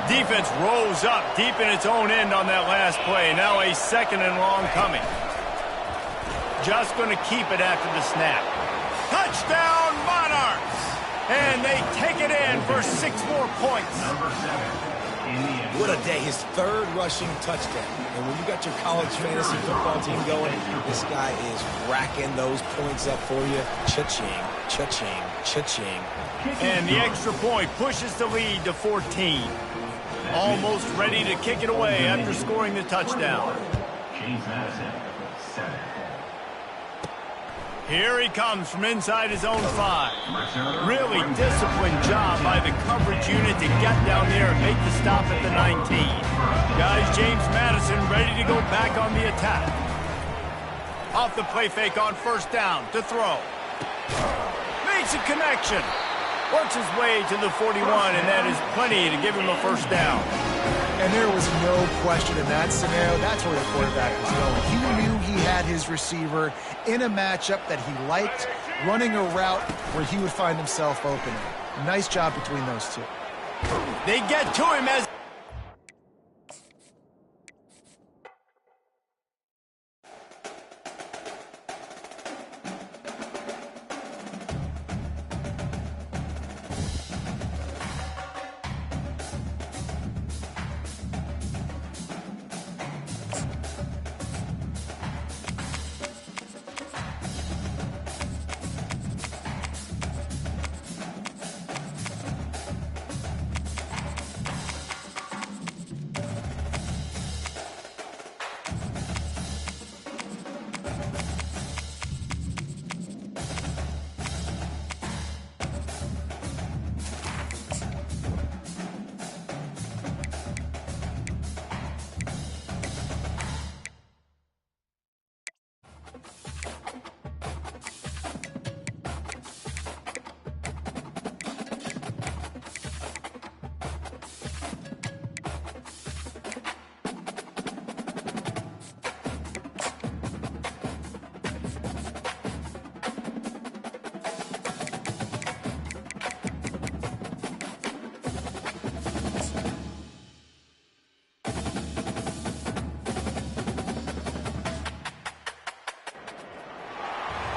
Defense rolls up deep in its own end on that last play. Now a 2nd and long coming. Just going to keep it after the snap. Touchdown, Monarchs! And they take it in for 6 more points. What a day. His 3rd rushing touchdown. And when you got your college fantasy football team going, this guy is racking those points up for you. Cha-ching, cha-ching, cha-ching. And the extra point pushes the lead to 14. Almost ready to kick it away after scoring the touchdown. James Madison, 7. Here he comes from inside his own 5. Really disciplined job by the coverage unit to get down there and make the stop at the 19. Guys, James Madison ready to go back on the attack. Off the play fake on 1st down to throw. Makes a connection. Works his way to the 41, and that is plenty to give him a 1st down. And there was no question in that scenario. That's where the quarterback was going. He knew he had his receiver in a matchup that he liked, running a route where he would find himself open. Nice job between those two. They get to him as...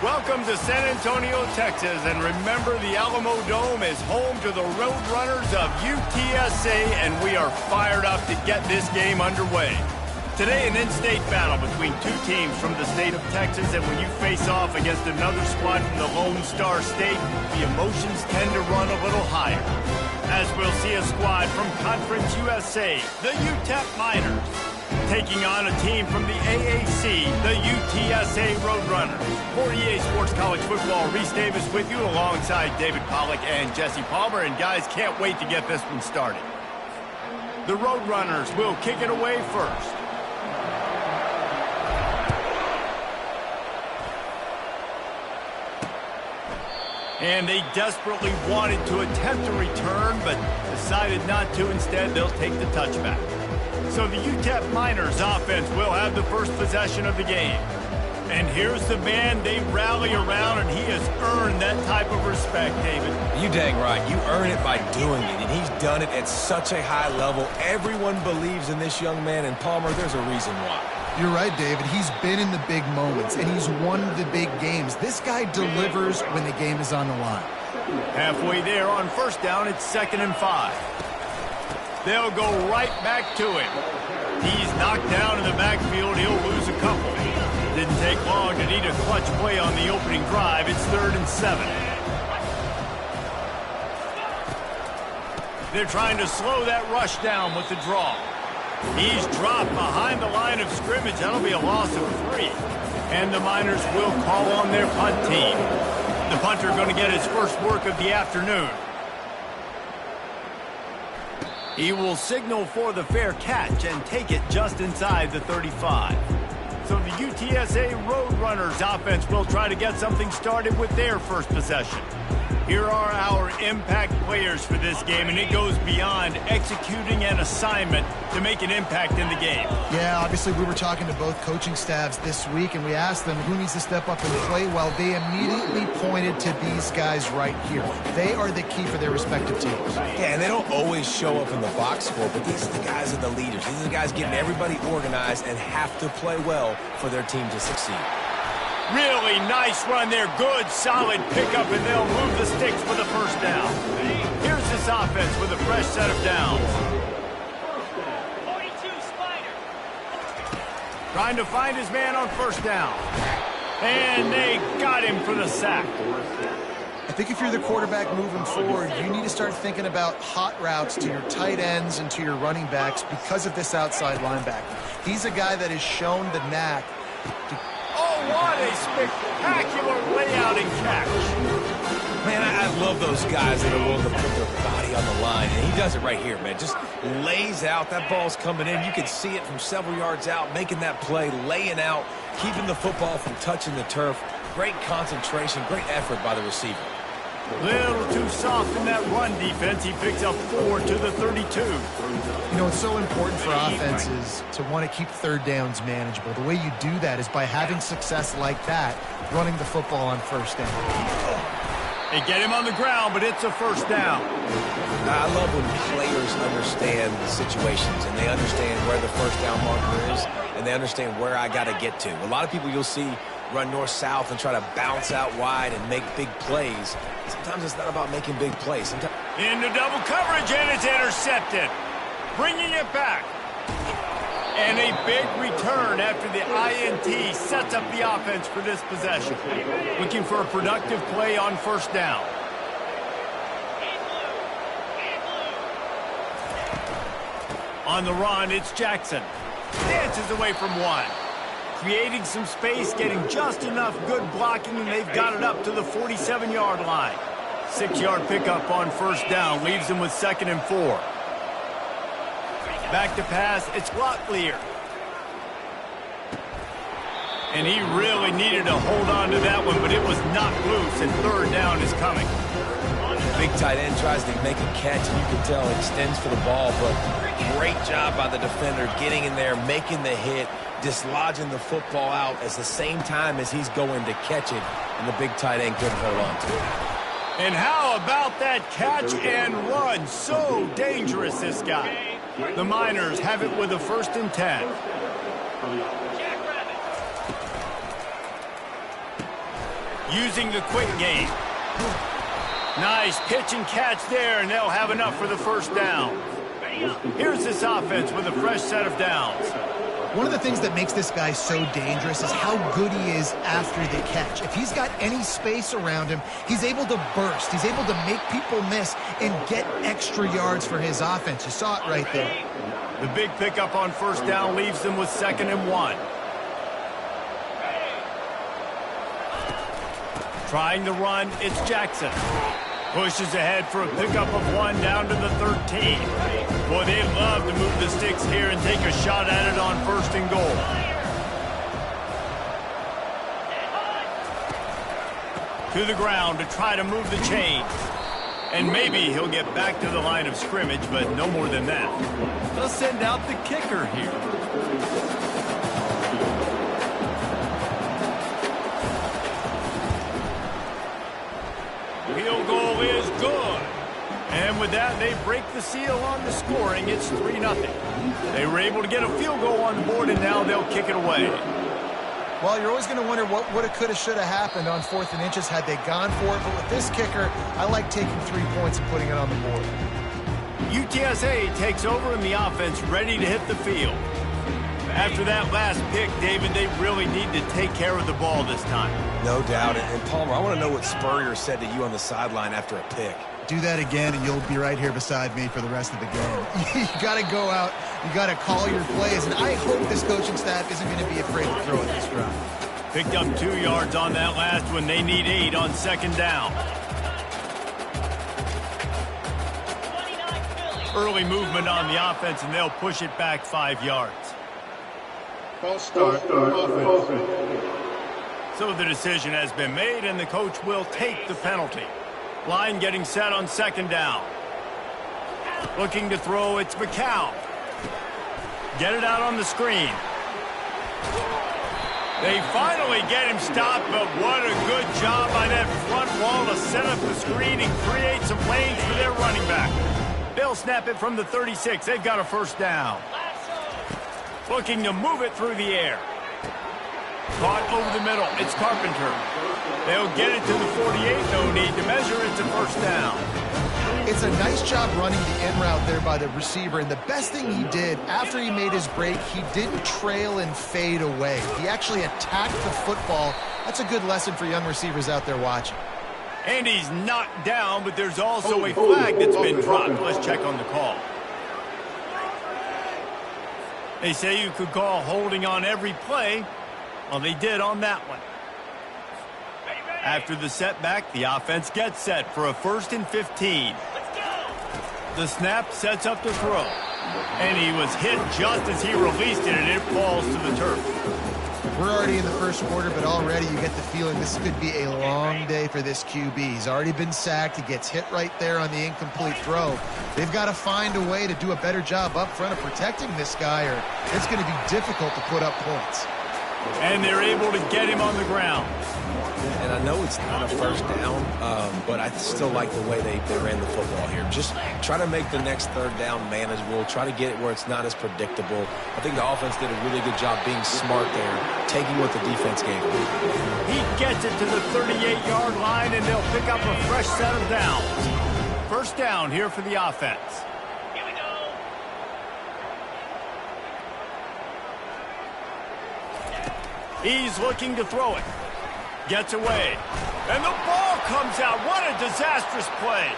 Welcome to San Antonio, Texas, and remember the Alamo Dome is home to the Roadrunners of UTSA, and we are fired up to get this game underway. Today, an in-state battle between two teams from the state of Texas, and when you face off against another squad from the Lone Star State, the emotions tend to run a little higher. As we'll see a squad from Conference USA, the UTEP Miners, taking on a team from the AAC, the UTSA Roadrunners. For EA Sports College Football, Reese Davis with you alongside David Pollack and Jesse Palmer. And guys, can't wait to get this one started. The Roadrunners will kick it away first. And they desperately wanted to attempt a return, but decided not to. Instead, they'll take the touchback. So the UTEP Miners offense will have the first possession of the game. And here's the man they rally around, and he has earned that type of respect, David. You dang right. You earn it by doing it, and he's done it at such a high level. Everyone believes in this young man, and Palmer, there's a reason why. You're right, David. He's been in the big moments, and he's won the big games. This guy delivers when the game is on the line. Halfway there on first down, it's 2nd and 5. They'll go right back to him. He's knocked down in the backfield. He'll lose a couple. Didn't take long to need a clutch play on the opening drive. It's 3rd and 7. They're trying to slow that rush down with the draw. He's dropped behind the line of scrimmage. That'll be a loss of 3. And the Miners will call on their punt team. The punter going to get his first work of the afternoon. He will signal for the fair catch and take it just inside the 35. So the UTSA Roadrunners offense will try to get something started with their first possession. Here are our impact players for this game, and it goes beyond executing an assignment to make an impact in the game. Yeah, obviously we were talking to both coaching staffs this week, and we asked them who needs to step up and play well. They immediately pointed to these guys right here. They are the key for their respective teams. Yeah, and they don't always show up in the box score, but these are the guys that are the leaders. These are the guys getting everybody organized and have to play well for their team to succeed. Really nice run there. Good, solid pickup, and they'll move the sticks for the first down. Here's this offense with a fresh set of downs. 42 Spider. Trying to find his man on first down. And they got him for the sack. I think if you're the quarterback moving forward, you need to start thinking about hot routes to your tight ends and to your running backs because of this outside linebacker. He's a guy that has shown the knack to... Oh, what a spectacular layout and catch. Man, I love those guys that are willing to put their body on the line, and he does it right here, man. Just lays out. That ball's coming in. You can see it from several yards out, making that play, laying out, keeping the football from touching the turf. Great concentration, great effort by the receiver. Little too soft in that run defense. He picks up 4 to the 32. You know, it's so important for offenses to want to keep third downs manageable. The way you do that is by having success like that, running the football on first down. They get him on the ground, but it's a first down. I love when players understand the situations and they understand where the first down marker is and they understand where I got to get to. A lot of people you'll see run north-south and try to bounce out wide and make big plays. Sometimes it's not about making big plays. Into double coverage, and it's intercepted. Bringing it back. And a big return after the INT sets up the offense for this possession. Looking for a productive play on first down. On the run, it's Jackson. Dances away from one. Creating some space, getting just enough good blocking, and they've got it up to the 47-yard line. 6-yard pickup on first down leaves them with 2nd and 4. Back to pass, it's Locklear. And he really needed to hold on to that one, but it was knocked loose, and third down is coming. Big tight end tries to make a catch, and you can tell extends for the ball, but great job by the defender getting in there, making the hit, dislodging the football out at the same time as he's going to catch it, and the big tight end couldn't hold on to it. And how about that catch and run? So dangerous, this guy. The Miners have it with a 1st and 10. using the quick game. Nice pitch and catch there, and they'll have enough for the first down. Here's this offense with a fresh set of downs. One of the things that makes this guy so dangerous is how good he is after the catch. If he's got any space around him, he's able to burst. He's able to make people miss and get extra yards for his offense. You saw it right there. The big pickup on first down leaves them with 2nd and 1. Trying to run, it's Jackson. Pushes ahead for a pickup of 1 down to the 13. Boy, they'd love to move the sticks here and take a shot at it on 1st and goal. To the ground to try to move the chains. And maybe he'll get back to the line of scrimmage, but no more than that. They'll send out the kicker here. Field goal is good. And with that, they break the seal on the scoring. It's 3-0. They were able to get a field goal on the board, and now they'll kick it away. Well, you're always going to wonder what woulda, coulda, shoulda happened on 4th and inches had they gone for it. But with this kicker, I like taking 3 points and putting it on the board. UTSA takes over in the offense, ready to hit the field. After that last pick, David, they really need to take care of the ball this time. No doubt. And Palmer, I want to know what Spurrier said to you on the sideline after a pick. Do that again, and you'll be right here beside me for the rest of the game. You got to go out. You got to call your plays, and I hope this coaching staff isn't going to be afraid to throw it this drive. Picked up 2 yards on that last one. They need 8 on 2nd down. Early movement on the offense, and they'll push it back 5 yards. False start. So the decision has been made, and the coach will take the penalty. Line getting set on 2nd down. Looking to throw, it's McCown. Get it out on the screen. They finally get him stopped, but what a good job by that front wall to set up the screen and create some lanes for their running back. They'll snap it from the 36. They've got a first down. Looking to move it through the air. Caught over the middle. It's Carpenter. They'll get it to the 48. No need to measure. It's a first down. It's a nice job running the in route there by the receiver, and the best thing he did after he made his break, he didn't trail and fade away. He actually attacked the football. That's a good lesson for young receivers out there watching. And he's knocked down, but there's also a flag that's been dropped. Let's check on the call. They say you could call holding on every play. Well, they did on that one. After the setback, the offense gets set for a 1st and 15. The snap sets up the throw. And he was hit just as he released it, and it falls to the turf. We're already in the first quarter, but already you get the feeling this could be a long day for this QB. He's already been sacked. He gets hit right there on the incomplete throw. They've got to find a way to do a better job up front of protecting this guy, or it's going to be difficult to put up points. And they're able to get him on the ground. And I know it's not a first down, but I still like the way they ran the football here. Just try to make the next 3rd down manageable. Try to get it where it's not as predictable. I think the offense did a really good job being smart there, taking what the defense gave them. He gets it to the 38-yard line, and they'll pick up a fresh set of downs. First down here for the offense. He's looking to throw it. Gets away. And the ball comes out. What a disastrous play.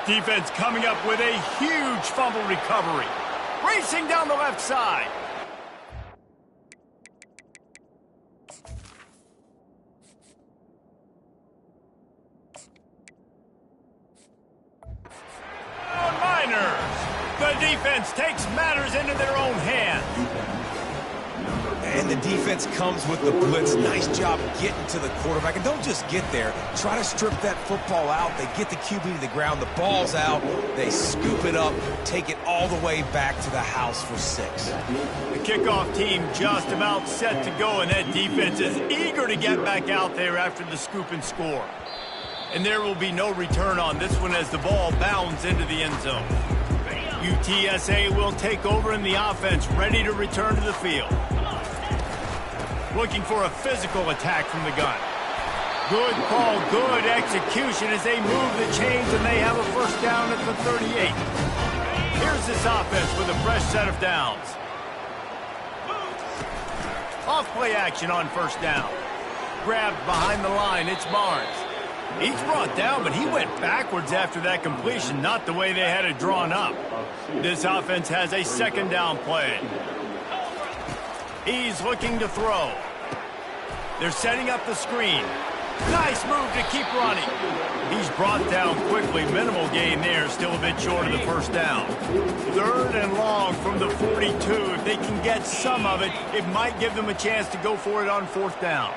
Defense coming up with a huge fumble recovery. Racing down the left side. Miners. The defense takes matters into their own hands. And the defense comes with the blitz. Nice job getting to the quarterback. And don't just get there. Try to strip that football out. They get the QB to the ground. The ball's out. They scoop it up, take it all the way back to the house for 6. The kickoff team just about set to go, and that defense is eager to get back out there after the scoop and score. And there will be no return on this one as the ball bounds into the end zone. UTSA will take over in the offense, ready to return to the field. Looking for a physical attack from the gun. Good call, good execution as they move the chains and they have a first down at the 38. Here's this offense with a fresh set of downs. Off play action on first down. Grabbed behind the line, it's Barnes. He's brought down, but he went backwards after that completion, not the way they had it drawn up. This offense has a second down play. He's looking to throw. They're setting up the screen. Nice move to keep running. He's brought down quickly. Minimal gain there, still a bit short of the first down. 3rd and long from the 42. If they can get some of it, it might give them a chance to go for it on 4th down.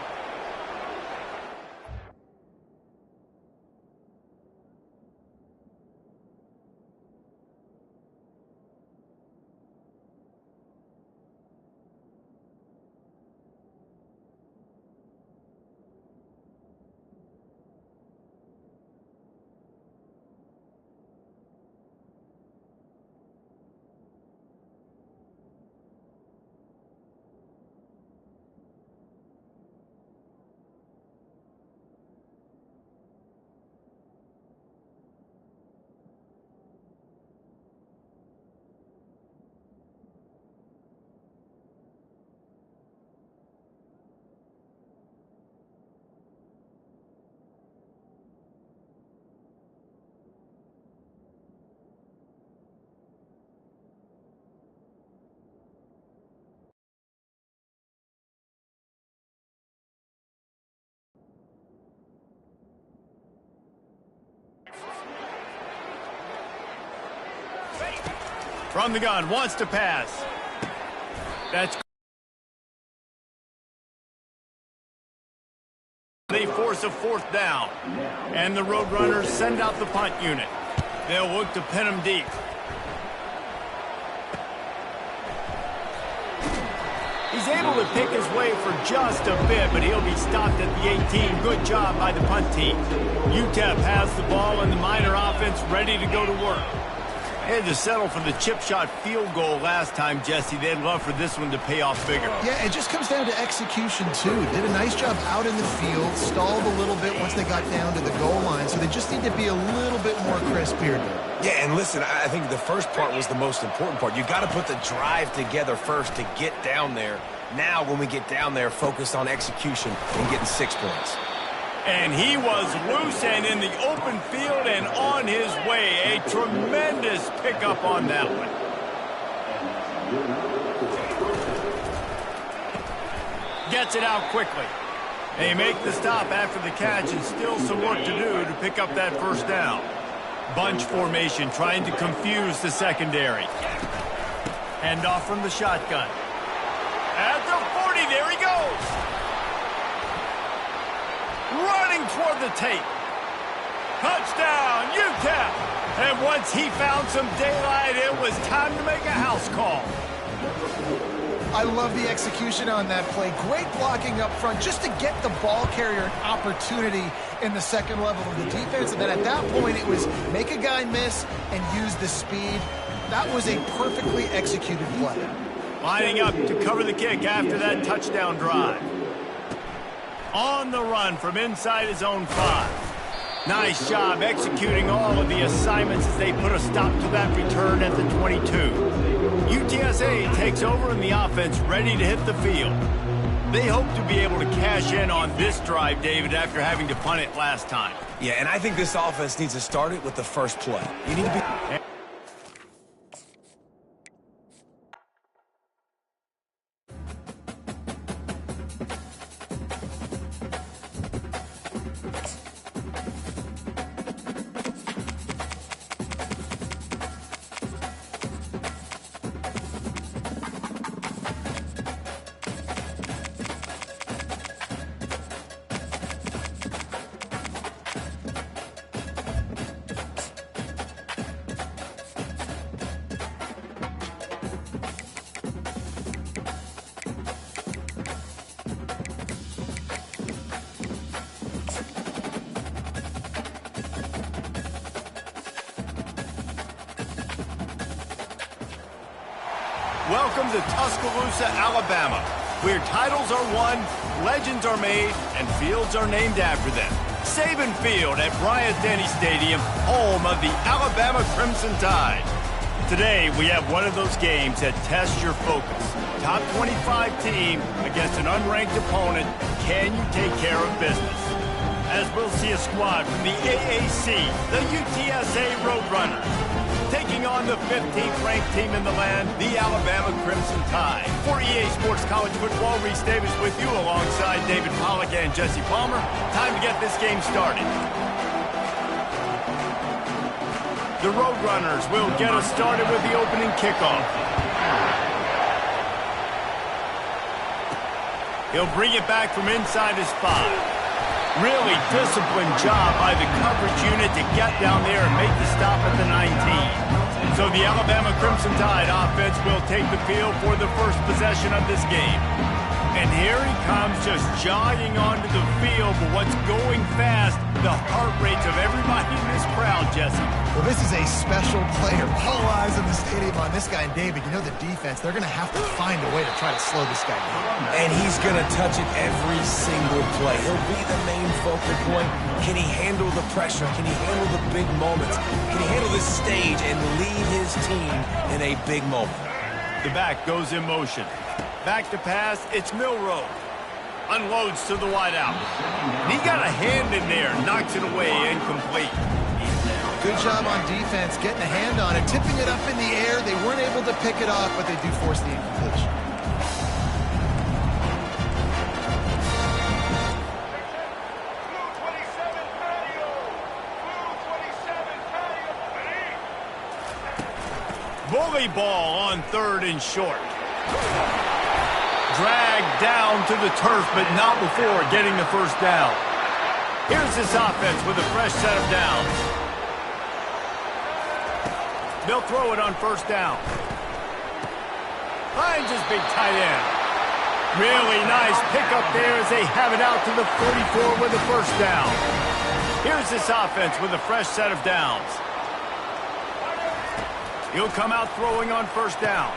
From the gun, wants to pass. That's... They force a 4th down. And the Roadrunners send out the punt unit. They'll look to pin him deep. He's able to pick his way for just a bit, but he'll be stopped at the 18. Good job by the punt team. UTEP has the ball and the Miner offense ready to go to work. They had to settle for the chip shot field goal last time, Jesse. They'd love for this one to pay off bigger. Yeah, it just comes down to execution, too. Did a nice job out in the field, stalled a little bit once they got down to the goal line, so they just need to be a little bit more crisp here. Yeah, and listen, I think the first part was the most important part. You got to put the drive together first to get down there. Now, when we get down there, focus on execution and getting 6 points. And he was loose and in the open field and on his way. A tremendous pickup on that one. Gets it out quickly. They make the stop after the catch and still some work to do to pick up that first down. Bunch formation trying to confuse the secondary. Hand off from the shotgun. At the 40, there he goes. Running toward the tape. Touchdown, UTEP. And once he found some daylight, it was time to make a house call. I love the execution on that play. Great blocking up front just to get the ball carrier an opportunity in the second level of the defense. And then at that point, it was make a guy miss and use the speed. That was a perfectly executed play. Lining up to cover the kick after that touchdown drive. On the run from inside his own 5. Nice job executing all of the assignments as they put a stop to that return at the 22. UTSA takes over in the offense, ready to hit the field. They hope to be able to cash in on this drive, David, after having to punt it last time. Yeah, and I think this offense needs to start it with the first play. You need to be... Welcome to Tuscaloosa, Alabama. where titles are won, legends are made, and fields are named after them. Saban Field at Bryant-Denny Stadium, home of the Alabama Crimson Tide. Today, we have one of those games that tests your focus. Top 25 team against an unranked opponent. Can you take care of business? As we'll see a squad from the AAC, the UTSA Roadrunners, taking on the 15th ranked team in the land, the Alabama Crimson Tide. For EA Sports College Football, Reese Davis with you alongside David Pollack and Jesse Palmer. Time to get this game started. The Roadrunners will get us started with the opening kickoff. He'll bring it back from inside his 5. Really disciplined job by the coverage unit to get down there and make the stop at the 19. So the Alabama Crimson Tide offense will take the field for the first possession of this game. And here he comes, just jogging onto the field, but what's going fast, the heart rates of everybody in this crowd, Jesse. Well, this is a special player. All eyes in the stadium on this guy. And David, you know the defense, they're going to have to find a way to try to slow this guy down. And he's going to touch it every single play. He'll be the main focal point. Can he handle the pressure? Can he handle the big moments? Can he handle this stage and lead his team in a big moment? The back goes in motion. Back to pass, it's Milroe. Unloads to the wideout. And he got a hand in there, knocks it away, incomplete. Good job on defense, getting a hand on it, tipping it up in the air. They weren't able to pick it off, but they do force the incompletion. Bully ball on 3rd and short. Dragged down to the turf, but not before getting the first down. Here's this offense with a fresh set of downs. They'll throw it on 1st down. Finds his big tight end. Really nice pickup there as they have it out to the 44 with a 1st down. Here's this offense with a fresh set of downs. He'll come out throwing on 1st down.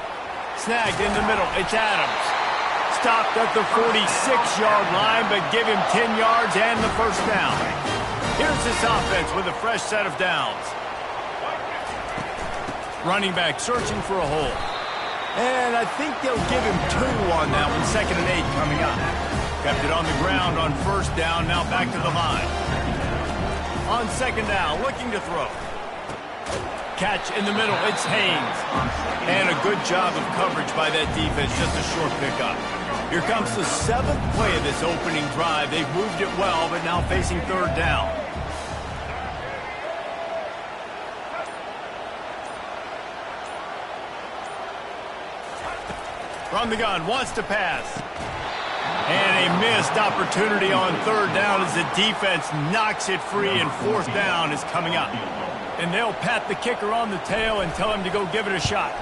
Snagged in the middle. It's Adams. Stopped at the 46-yard line, but give him 10 yards and the 1st down. Here's this offense with a fresh set of downs. Running back searching for a hole. And I think they'll give him 2 on that one. 2nd and 8 coming up. Kept it on the ground on 1st down. Now back to the line. On 2nd down, looking to throw. Catch in the middle. It's Haynes. And a good job of coverage by that defense. Just a short pickup. Here comes the 7th play of this opening drive. They've moved it well, but now facing 3rd down. From the gun, wants to pass. And a missed opportunity on 3rd down as the defense knocks it free, and 4th down is coming up. And they'll pat the kicker on the tail and tell him to go give it a shot.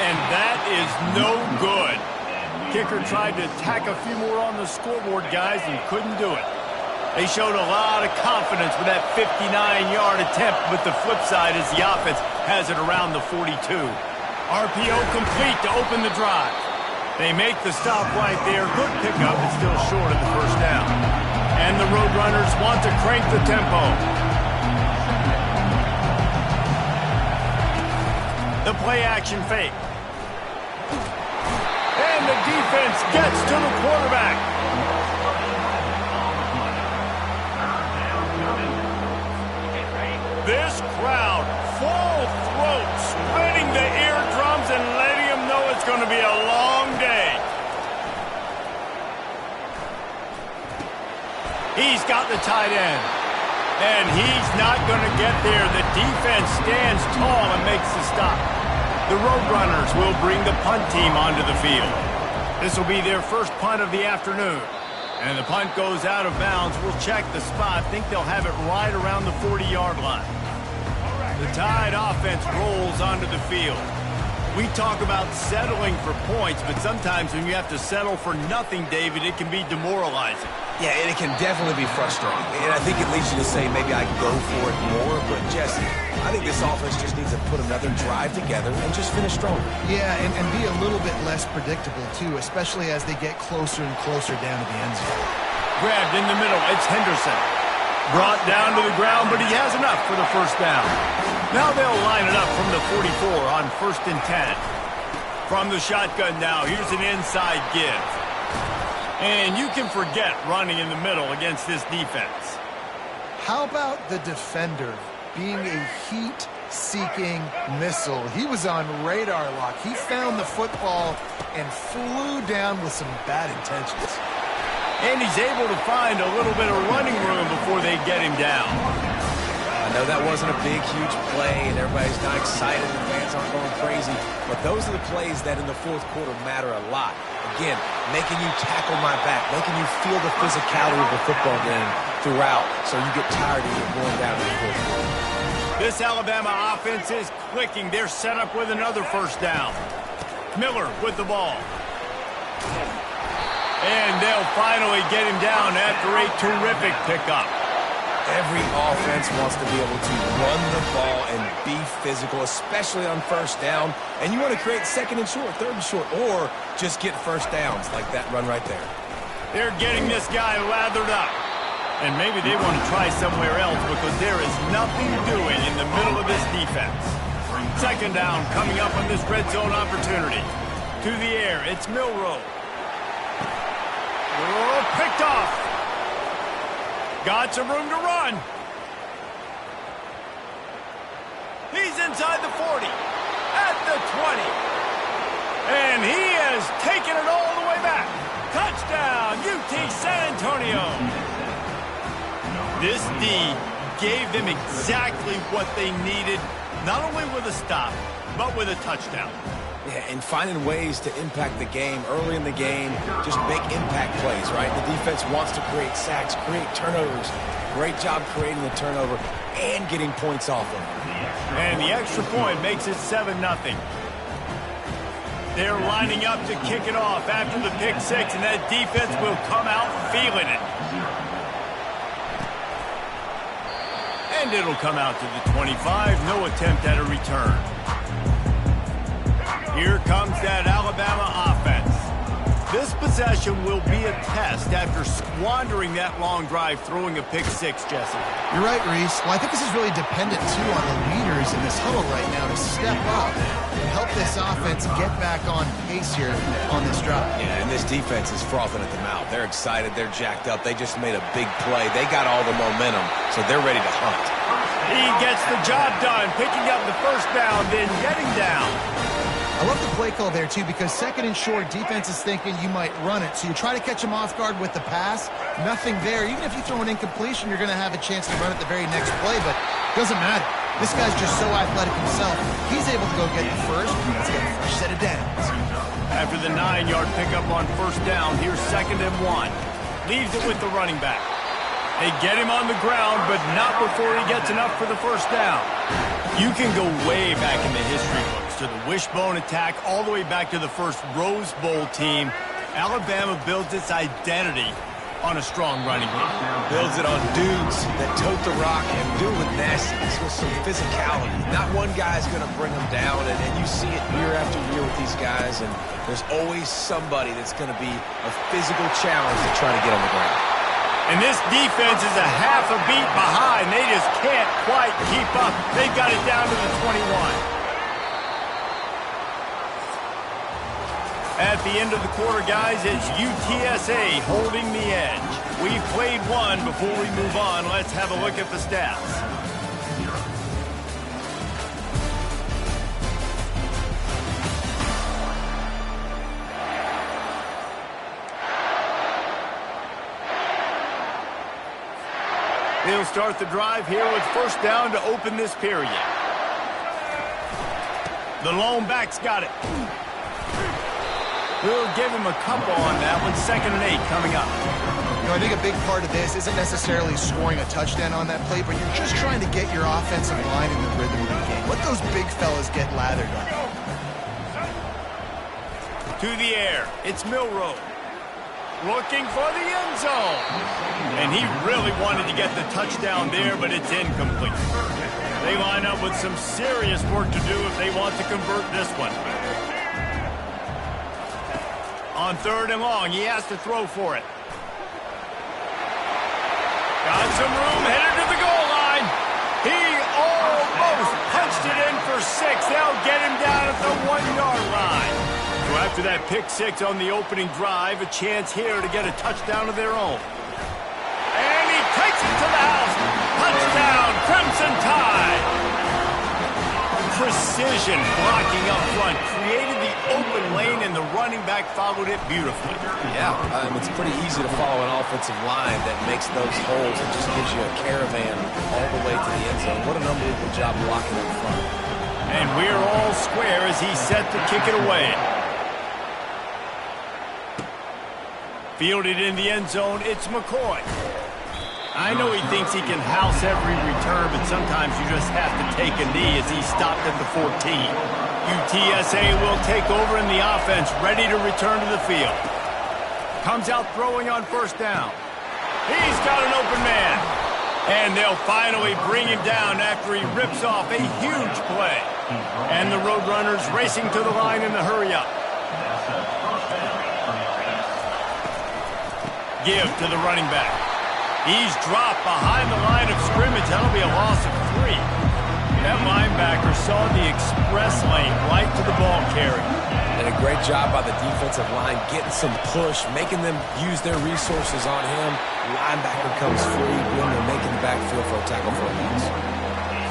And that is no good. Kicker tried to tack a few more on the scoreboard, guys, and couldn't do it. They showed a lot of confidence with that 59-yard attempt, but the flip side is the offense has it around the 42. RPO complete to open the drive. They make the stop right there. Good pickup, but still short of the 1st down. And the Roadrunners want to crank the tempo. The play action fake. And the defense gets to the quarterback. This crowd, full throat, spreading the eardrums and letting them know it's going to be a long day. He's got the tight end. And he's not going to get there. The defense stands tall and makes the stop. The Roadrunners will bring the punt team onto the field. This will be their first punt of the afternoon. And the punt goes out of bounds. We'll check the spot. Think they'll have it right around the 40-yard line. The Tide offense rolls onto the field. We talk about settling for points, but sometimes when you have to settle for nothing, David, it can be demoralizing. Yeah, and it can definitely be frustrating. And I think it leads you to say maybe I can go for it more. But, Jesse, I think this offense just needs to put another drive together and just finish strong. Yeah, and be a little bit less predictable, too, especially as they get closer and closer down to the end zone. Grabbed in the middle. It's Henderson. Brought down to the ground, but he has enough for the first down. Now they'll line it up from the 44 on 1st and 10. From the shotgun now, here's an inside give. And you can forget running in the middle against this defense. How about the defender being a heat-seeking missile? He was on radar lock. He found the football and flew down with some bad intentions. And he's able to find a little bit of running room before they get him down. I know that wasn't a big, huge play, and everybody's not excited, the fans aren't going crazy, but those are the plays that in the fourth quarter matter a lot. Again, making you tackle my back, making you feel the physicality of the football game throughout, so you get tired and you're going down in the fourth quarter. This Alabama offense is clicking. They're set up with another first down. Miller with the ball. And they'll finally get him down after a terrific pickup. Every offense wants to be able to run the ball and be physical, especially on first down. And you want to create 2nd and short, 3rd and short, or just get first downs like that run right there. They're getting this guy lathered up. And maybe they want to try somewhere else because there is nothing doing in the middle of this defense. 2nd down coming up on this red zone opportunity. To the air, it's Milroe. Oh, picked off. Got some room to run. He's inside the 40, at the 20. And he has taken it all the way back. Touchdown, UT San Antonio. This D gave them exactly what they needed, not only with a stop, but with a touchdown. Yeah, and finding ways to impact the game early in the game, just make impact plays, right? The defense wants to create sacks, create turnovers. Great job creating the turnover and getting points off of it. And the extra point makes it 7-0. They're lining up to kick it off after the pick six, and that defense will come out feeling it. And it'll come out to the 25. No attempt at a return. Here comes that Alabama offense. This possession will be a test after squandering that long drive throwing a pick six, Jesse. You're right, Reese. Well, I think this is really dependent, too, on the leaders in this huddle right now to step up and help this offense get back on pace here on this drive. Yeah, and this defense is frothing at the mouth. They're excited. They're jacked up. They just made a big play. They got all the momentum, so they're ready to hunt. He gets the job done, picking up the first down, then getting down. I love the play call there, too, because 2nd and short, defense is thinking you might run it. So you try to catch them off guard with the pass. Nothing there. Even if you throw an incompletion, you're going to have a chance to run it the very next play, but it doesn't matter. This guy's just so athletic himself. He's able to go get the first. Let's get a fresh set of downs. After the 9-yard pickup on first down, here's 2nd and 1. Leaves it with the running back. They get him on the ground, but not before he gets enough for the first down. You can go way back in the history books to the wishbone attack all the way back to the first Rose Bowl team. Alabama builds its identity on a strong running game. Builds it on dudes that tote the rock and do it with nastiness, with some physicality. Not one guy's going to bring them down, and you see it year after year with these guys, and there's always somebody that's going to be a physical challenge to try to get on the ground. And this defense is a half a beat behind. They just can't quite keep up. They've got it down to the 21. At the end of the quarter, guys, it's UTSA holding the edge. We've played one. Before we move on, let's have a look at the stats. They'll start the drive here with first down to open this period. The lone back's got it. We'll give him a couple on that one. 2nd and 8 coming up. You know, I think a big part of this isn't necessarily scoring a touchdown on that play, but you're just trying to get your offensive line in the rhythm of the game. Let those big fellas get lathered up. To the air, it's Milroe. Looking for the end zone. And he really wanted to get the touchdown there, but it's incomplete. They line up with some serious work to do if they want to convert this one. On 3rd and long, he has to throw for it. Got some room, headed to the goal line. He almost punched it in for 6. They'll get him down at the 1-yard line. So after that pick 6 on the opening drive, a chance here to get a touchdown of their own. And he takes it to the house. Touchdown, Crimson Tide. Precision blocking up front created the open lane, and the running back followed it beautifully. Yeah, it's pretty easy to follow an offensive line that makes those holes and just gives you a caravan all the way to the end zone. What an unbelievable job blocking up front. And we're all square as he's set to kick it away. Fielded in the end zone, it's McCoy. I know he thinks he can house every return, but sometimes you just have to take a knee as he stopped at the 14. UTSA will take over in the offense, ready to return to the field. Comes out throwing on 1st down. He's got an open man. And they'll finally bring him down after he rips off a huge play. And the Roadrunners racing to the line in the hurry-up. Give to the running back. He's dropped behind the line of scrimmage. That'll be a loss of 3. That linebacker saw the express lane right to the ball carrier. And a great job by the defensive line getting some push, making them use their resources on him. Linebacker comes free, when they're making the backfield for a tackle for a loss.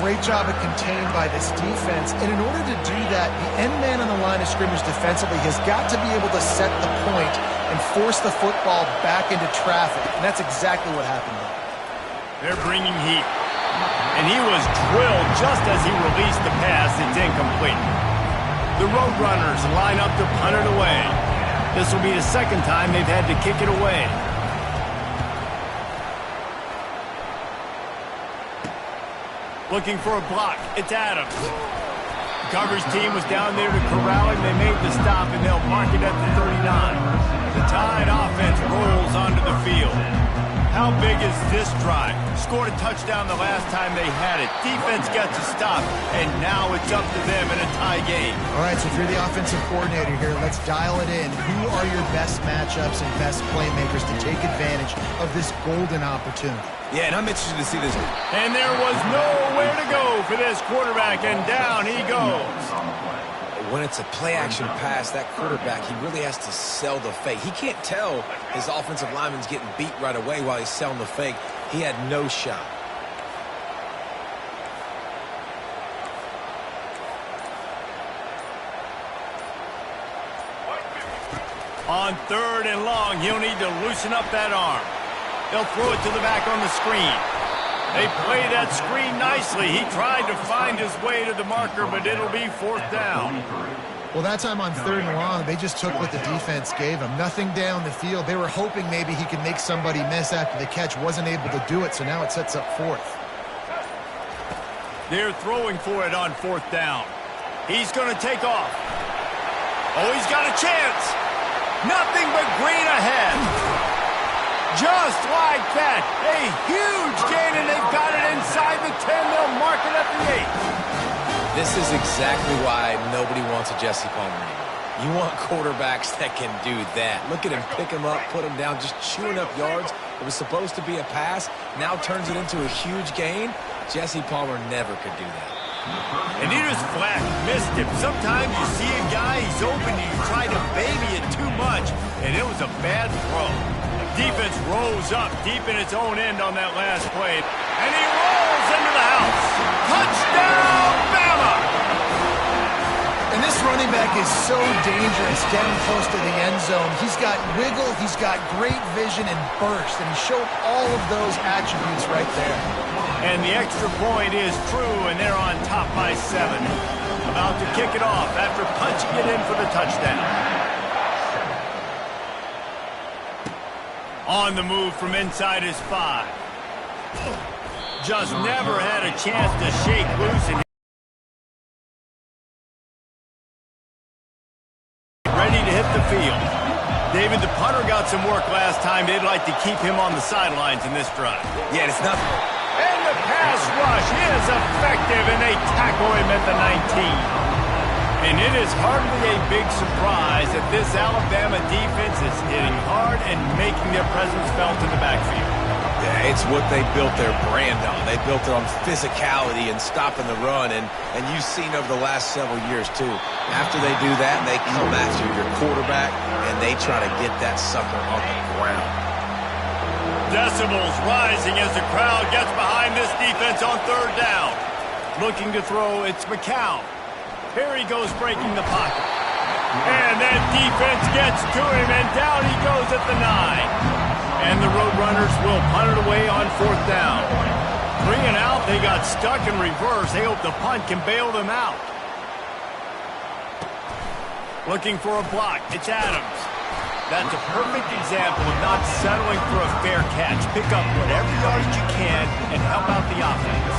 Great job of contained by this defense. And in order to do that, the end man on the line of scrimmage defensively has got to be able to set the point and force the football back into traffic. And that's exactly what happened there. They're bringing heat. And he was drilled just as he released the pass. It's incomplete. The Roadrunners line up to punt it away. This will be the 2nd time they've had to kick it away. Looking for a block. It's Adams. The coverage team was down there to corral him. They made the stop, and they'll mark it at the 39. The Tide offense rolls onto the field. How big is this drive? Scored a touchdown the last time they had it. Defense gets a stop, and now it's up to them in a tie game. All right, so if you're the offensive coordinator here, let's dial it in. Who are your best matchups and best playmakers to take advantage of this golden opportunity? Yeah, and I'm interested to see this. And there was nowhere to go for this quarterback, and down he goes. When it's a play-action pass, that quarterback, he really has to sell the fake. He can't tell his offensive lineman's getting beat right away while he's selling the fake. He had no shot. On 3rd and long, he'll need to loosen up that arm. They'll throw it to the back on the screen. They play that screen nicely. He tried to find his way to the marker, but it'll be 4th down. Well, that time on 3rd and long, they just took what the defense gave him. Nothing down the field. They were hoping maybe he could make somebody miss after the catch. Wasn't able to do it, so now it sets up 4th. They're throwing for it on 4th down. He's going to take off. Oh, he's got a chance. Nothing but green ahead. Just like that, a huge gain, and they've got it inside the 10. They'll mark it at the 8. This is exactly why nobody wants a Jesse Palmer anymore. You want quarterbacks that can do that. Look at him, pick him up, put him down, just chewing up yards. It was supposed to be a pass, now turns it into a huge gain. Jesse Palmer never could do that. And he just flat missed him. Sometimes you see a guy, he's open, and you try to baby it too much, and it was a bad throw. Defense rose up deep in its own end on that last play. And he rolls into the house. Touchdown, Bama! And this running back is so dangerous down close to the end zone. He's got wiggle, he's got great vision and burst, and he showed all of those attributes right there. And the extra point is true, and they're on top by 7. About to kick it off after punching it in for the touchdown. On the move from inside his 5. Just never had a chance to shake loose, and ready to hit the field. David, the punter got some work last time. They'd like to keep him on the sidelines in this drive. Yeah, it's nothing. And the pass pass rush is effective, and they tackle him at the 19. And it is hardly a big surprise that this Alabama defense is hitting hard and making their presence felt in the backfield. Yeah, it's what they built their brand on. They built it on physicality and stopping the run, and you've seen over the last several years, too. After they do that, they come after your quarterback, and they try to get that sucker on the ground. Decibels rising as the crowd gets behind this defense on third down. Looking to throw, it's McCown. Here he goes breaking the pocket. And that defense gets to him, and down he goes at the 9. And the Roadrunners will punt it away on fourth down. 3 and out, they got stuck in reverse. They hope the punt can bail them out. Looking for a block, it's Adams. That's a perfect example of not settling for a fair catch. Pick up whatever yardage you can and help out the offense.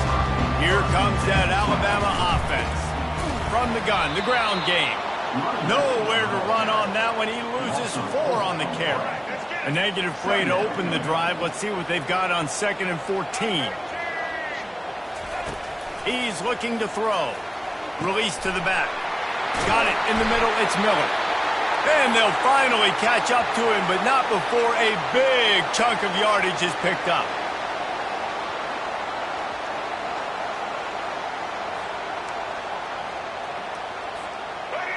Here comes that Alabama offense. From the gun, the ground game. Nowhere to run on that one. He loses 4 on the carry. A negative play to open the drive. Let's see what they've got on 2nd and 14. He's looking to throw. Release to the back. Got it in the middle. It's Miller. And they'll finally catch up to him, but not before a big chunk of yardage is picked up.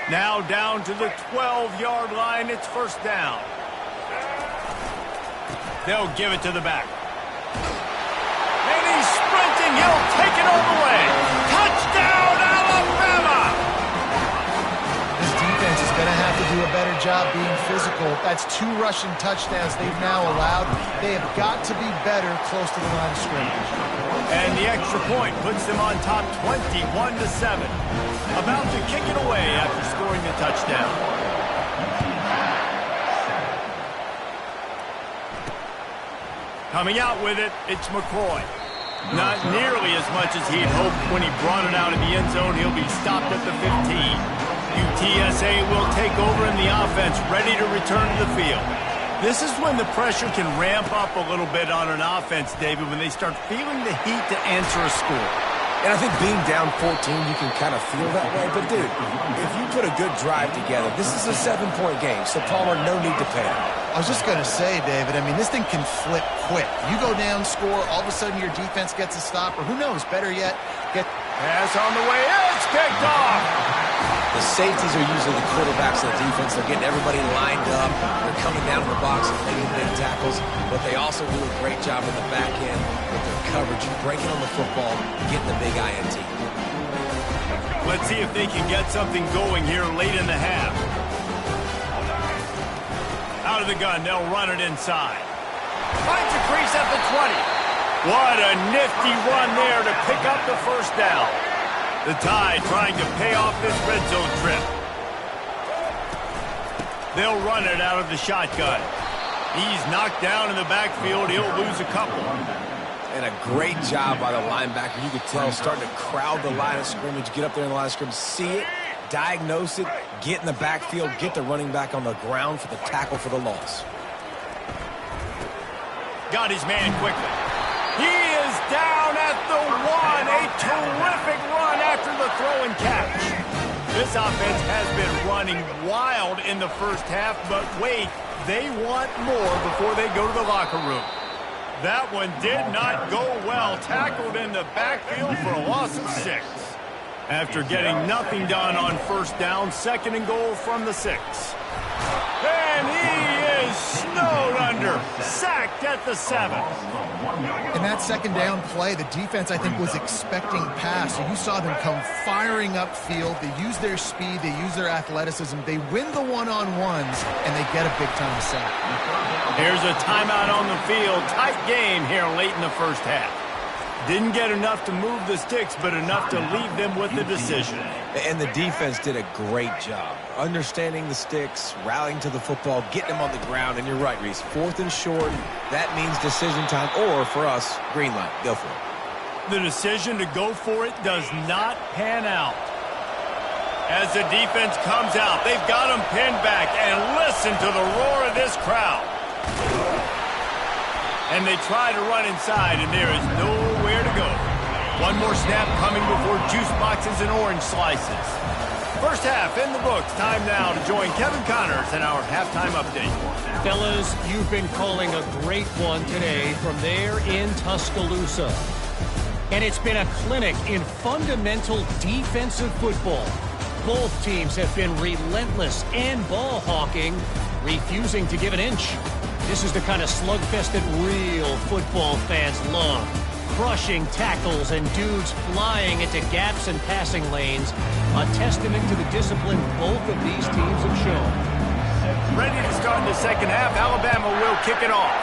Now down to the 12-yard line. It's first down. They'll give it to the back. And he's sprinting. He'll take it all the way. Touchdown, Alabama! This defense is going to have to do a better job being physical. That's 2 rushing touchdowns they've now allowed. They have got to be better close to the line of scrimmage. And the extra point puts them on top 21-7. About to kick it away after scoring the touchdown. Coming out with it, it's McCoy. Not nearly as much as he'd hoped when he brought it out of the end zone. He'll be stopped at the 15. UTSA will take over in the offense, ready to return to the field. This is when the pressure can ramp up a little bit on an offense, David, when they start feeling the heat to answer a score. And I think being down 14, you can kind of feel that way. But, dude, if you put a good drive together, this is a 7-point game, so Palmer, no need to panic. I was just going to say, David, I mean, this thing can flip quick. You go down, score, all of a sudden your defense gets a stop, or who knows, better yet, get... Pass on the way, it's picked off! The safeties are usually the quarterbacks of the defense. They're getting everybody lined up. They're coming down to the box and making big tackles, but they also do a great job in the back end with their coverage, breaking on the football, getting the big INT. Let's see if they can get something going here late in the half. Out of the gun, they'll run it inside. Finds a crease at the 20. What a nifty run there to pick up the first down. The Tide trying to pay off this red zone trip. They'll run it out of the shotgun. He's knocked down in the backfield. He'll lose a couple. And a great job by the linebacker. You could tell, starting to crowd the line of scrimmage, get up there in the line of scrimmage, see it, diagnose it, get in the backfield, get the running back on the ground for the tackle for the loss. Got his man quickly. He is down at the 1. A terrific run after the throw and catch. This offense has been running wild in the first half, but wait, they want more before they go to the locker room. That one did not go well. Tackled in the backfield for a loss of 6. After getting nothing done on first down, 2nd and goal from the 6. And he is snowed under. Sacked at the 7. In that 2nd down play, the defense, I think, was expecting pass. So you saw them come firing upfield. They use their speed. They use their athleticism. They win the one-on-ones, and they get a big-time sack. Here's a timeout on the field. Tight game here late in the first half. Didn't get enough to move the sticks, but enough to leave them with the decision. And the defense did a great job. Understanding the sticks, rallying to the football, getting them on the ground. And you're right, Reese. 4th and short, that means decision time. Or, for us, green light. Go for it. The decision to go for it does not pan out. As the defense comes out, they've got them pinned back. And listen to the roar of this crowd. And they try to run inside, and there is nowhere to go. One more snap coming before juice boxes and orange slices. First half in the books. Time now to join Kevin Connors in our halftime update. Fellas, you've been calling a great one today from there in Tuscaloosa. And it's been a clinic in fundamental defensive football. Both teams have been relentless and ball hawking, refusing to give an inch. This is the kind of slugfest that real football fans love. Crushing tackles and dudes flying into gaps and passing lanes. A testament to the discipline both of these teams have shown. Ready to start in the second half. Alabama will kick it off.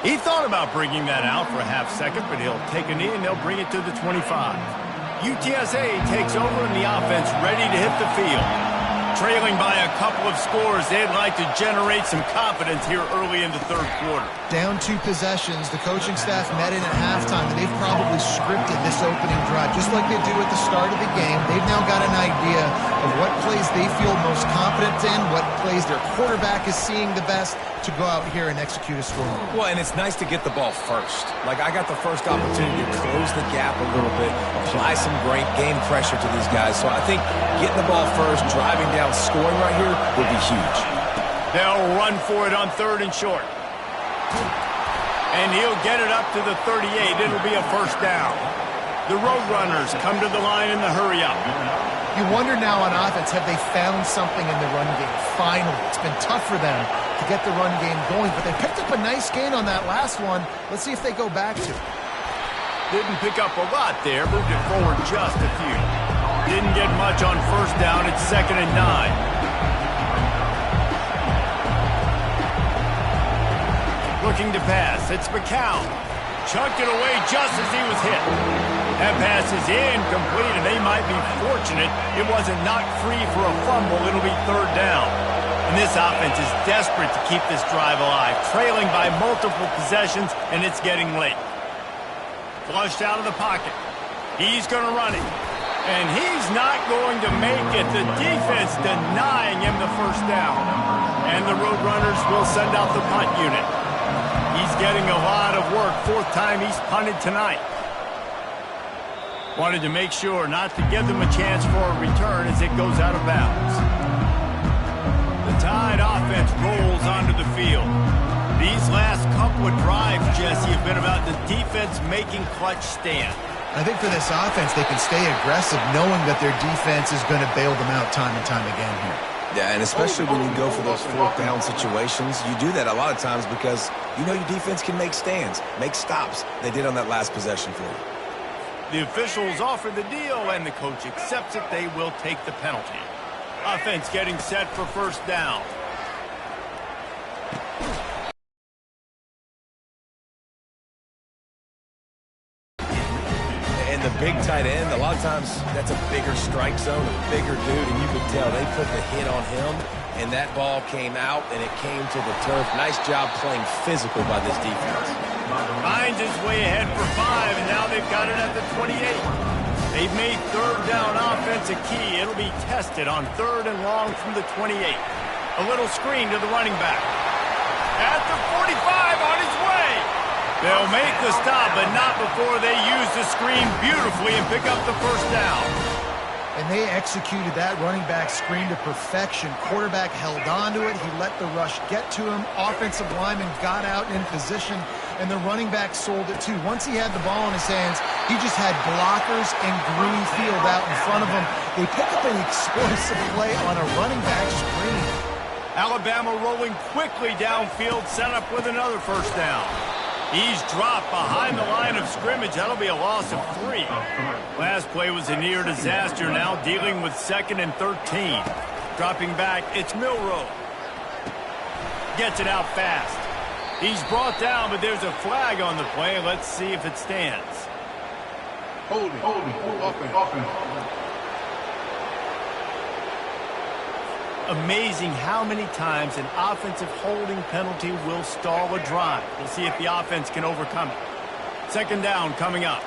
He thought about bringing that out for a half second, but he'll take a knee and they'll bring it to the 25. UTSA takes over and the offense ready to hit the field. Trailing by a couple of scores, they'd like to generate some confidence here early in the third quarter. Down 2 possessions, the coaching staff met in at halftime, and they've probably scripted this opening drive. Just like they do at the start of the game, they've now got an idea of what plays they feel most confident in, what plays their quarterback is seeing the best to go out here and execute a score. Well, and it's nice to get the ball first. Like, I got the first opportunity to close the gap a little bit, apply some great game pressure to these guys. So I think getting the ball first, driving down, scoring right here would be huge. They'll run for it on 3rd and short. And he'll get it up to the 38. It'll be a first down. The Roadrunners come to the line in the hurry-up. You wonder now on offense, have they found something in the run game? Finally, it's been tough for them to get the run game going, but they picked up a nice gain on that last one. Let's see if they go back to it. Didn't pick up a lot there, moved it forward just a few. Didn't get much on first down. It's 2nd and 9. Looking to pass. It's McCown. Chucked it away just as he was hit. That pass is incomplete, and they might be fortunate it wasn't knocked free for a fumble. It'll be 3rd down. And this offense is desperate to keep this drive alive, trailing by multiple possessions, and it's getting late. Flushed out of the pocket. He's going to run it. And he's not going to make it. The defense denying him the first down. And the Roadrunners will send out the punt unit. He's getting a lot of work. 4th time he's punted tonight. Wanted to make sure not to give them a chance for a return as it goes out of bounds. The Tide offense rolls onto the field. These last couple of drives, Jesse, have been about the defense making clutch stand. I think for this offense, they can stay aggressive knowing that their defense is going to bail them out time and time again here. Yeah, and especially when you go for those 4th down situations, you do that a lot of times because you know your defense can make stands, make stops. They did on that last possession for you. The officials offer the deal, and the coach accepts it. They will take the penalty. Offense getting set for first down. And the big tight end, a lot of times that's a bigger strike zone, a bigger dude, and you could tell they put the hit on him, and that ball came out, and it came to the turf. Nice job playing physical by this defense. Finds his way ahead for 5, and now they've got it at the 28. They've made 3rd down offense a key. It'll be tested on 3rd and long from the 28. A little screen to the running back. At the 45, on his way. They'll make the stop, but not before they use the screen beautifully and pick up the first down. And they executed that running back screen to perfection. Quarterback held on to it. He let the rush get to him. Offensive lineman got out in position, and the running back sold it too. Once he had the ball in his hands, he just had blockers and green field out in front of him. They picked up an explosive play on a running back screen. Alabama rolling quickly downfield, set up with another first down. He's dropped behind the line of scrimmage. That'll be a loss of 3. Last play was a near disaster, now dealing with 2nd and 13. Dropping back, it's Milroe. Gets it out fast. He's brought down, but there's a flag on the play. Let's see if it stands. Holding, offense. Amazing how many times an offensive holding penalty will stall a drive. We'll see if the offense can overcome it. 2nd down coming up.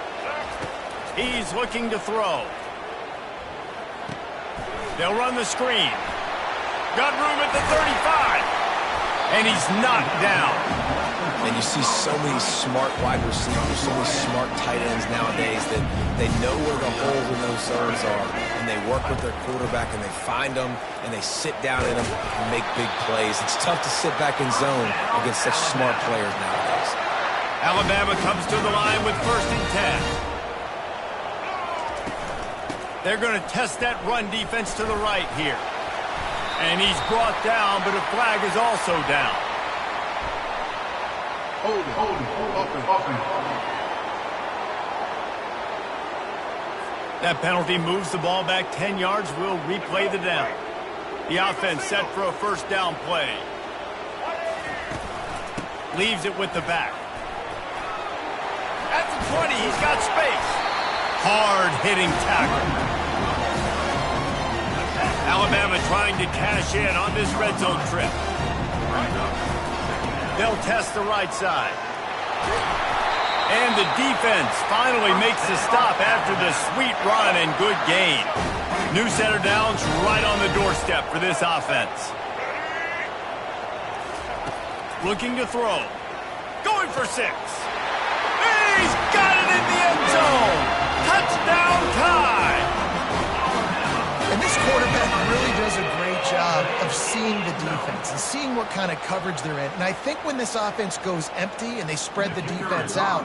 He's looking to throw. They'll run the screen. Got room at the 35. And he's knocked down. And you see so many smart wide receivers, so many smart tight ends nowadays that they know where the holes in those zones are, and they work with their quarterback, and they find them, and they sit down in them and make big plays. It's tough to sit back in zone against such smart players nowadays. Alabama comes to the line with 1st and 10. They're going to test that run defense to the right here. And he's brought down, but a flag is also down. Hold it. Offense. That penalty moves the ball back 10 yards. We'll replay the down. The offense set for a 1st down play. Leaves it with the back. At the 20, he's got space. Hard-hitting tackle. Alabama trying to cash in on this red zone trip. They'll test the right side. And the defense finally makes the stop after the sweet run and good gain. New set of downs right on the doorstep for this offense. Looking to throw. Going for 6. He's got it in the end zone. Touchdown Tide. And this quarterback really does a great job of seeing the defense and seeing what kind of coverage they're in. And I think when this offense goes empty and they spread the defense out,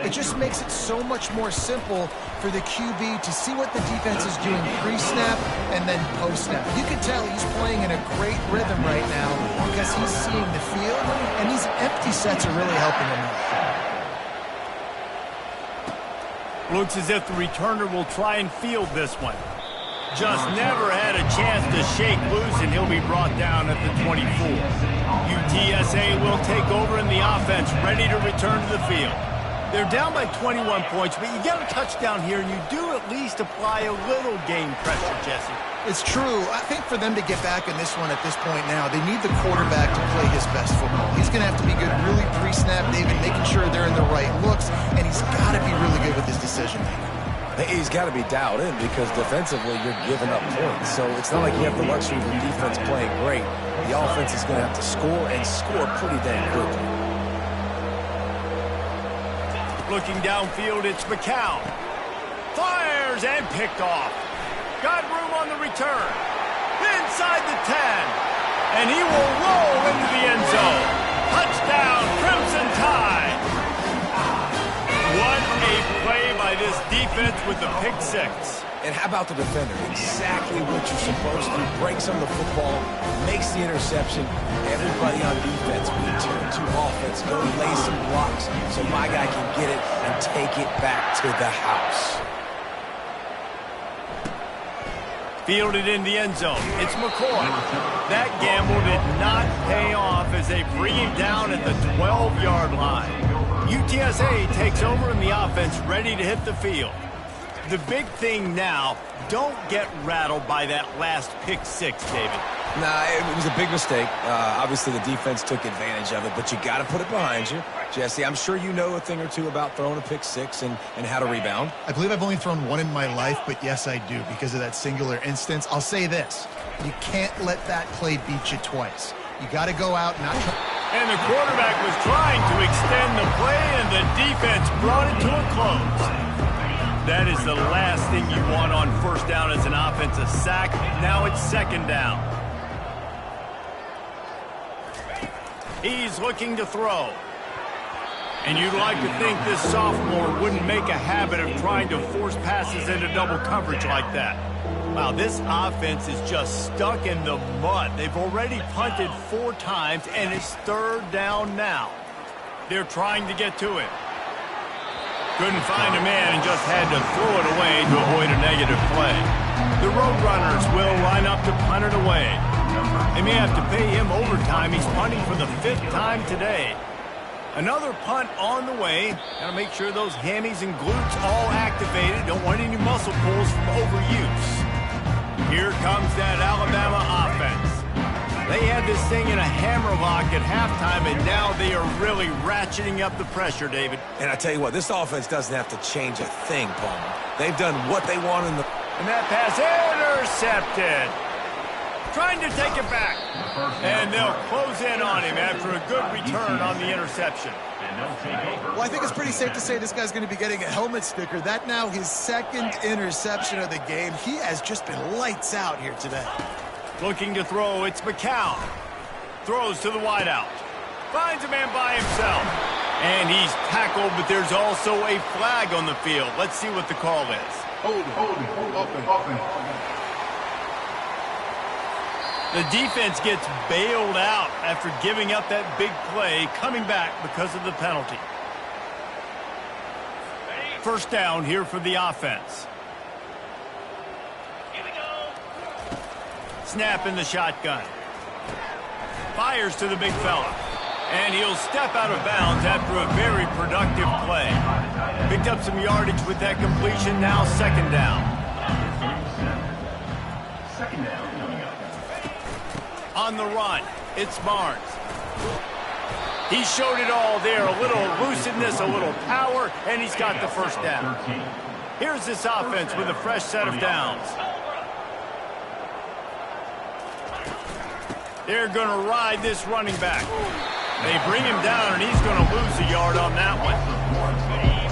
it just makes it so much more simple for the QB to see what the defense is doing pre-snap and then post-snap. You can tell he's playing in a great rhythm right now because he's seeing the field, and these empty sets are really helping him out. Looks as if the returner will try and field this one. Just never had a chance to shake loose, and he'll be brought down at the 24. UTSA will take over in the offense, ready to return to the field. They're down by 21 points, but you get a touchdown here, and you do at least apply a little game pressure, Jesse. It's true. I think for them to get back in this one at this point now, they need the quarterback to play his best football. He's going to have to be good really pre-snap, David, making sure they're in the right looks, and he's got to be really good with his decision-making. He's got to be dialed in because defensively you're giving up points. So it's not like you have the luxury of the defense playing great. The offense is going to have to score and score pretty damn quickly. Looking downfield, it's McCown. Fires and picked off. Got room on the return. Inside the 10. And he will roll into the end zone. Touchdown, Crimson Tide. What a play by this defense with the pick 6. And how about the defender? Exactly what you're supposed to. Breaks on the football, makes the interception. Everybody on defense, return to offense. Go lay some blocks so my guy can get it and take it back to the house. Fielded in the end zone. It's McCoy. That gamble did not pay off as they bring him down at the 12-yard line. UTSA takes over in the offense, ready to hit the field. The big thing now, don't get rattled by that last pick 6, David. Nah, it was a big mistake. Obviously, the defense took advantage of it, but you got to put it behind you. Jesse, I'm sure you know a thing or two about throwing a pick 6 and how to rebound. I believe I've only thrown one in my life, but yes, I do because of that singular instance. I'll say this. You can't let that play beat you twice. You got to go out and not try. And the quarterback was trying to extend the play, and the defense brought it to a close. That is the last thing you want on 1st down as an offensive sack. Now it's 2nd down. He's looking to throw. And you'd like to think this sophomore wouldn't make a habit of trying to force passes into double coverage like that. Wow, this offense is just stuck in the mud. They've already punted 4 times, and it's 3rd down now. They're trying to get to it. Couldn't find a man and just had to throw it away to avoid a negative play. The Roadrunners will line up to punt it away. They may have to pay him overtime. He's punting for the 5th time today. Another punt on the way. Got to make sure those hammies and glutes all activated. Don't want any muscle pulls from overuse. Here comes that Alabama offense. They had this thing in a hammerlock at halftime, and now they are really ratcheting up the pressure, David. And I tell you what, this offense doesn't have to change a thing, Palmer. They've done what they want in the... And that pass intercepted. trying to take it back. And they'll close in on him after a good return on the interception. Well, I think it's pretty safe to say this guy's going to be getting a helmet sticker. That now his second interception of the game. He has just been lights out here today. Looking to throw, it's McCown. Throws to the wideout. Finds a man by himself. And he's tackled, but there's also a flag on the field. Let's see what the call is. Hold it, offense. The defense gets bailed out after giving up that big play, coming back because of the penalty. First down here for the offense. Here we go. Snap in the shotgun. Fires to the big fella. And he'll step out of bounds after a very productive play. Picked up some yardage with that completion, now second down. Second down coming up. On the run, it's Barnes. He showed it all there, a little elusiveness, a little power, and he's got the first down. Here's this offense with a fresh set of downs. They're going to ride this running back. They bring him down, and he's going to lose a yard on that one.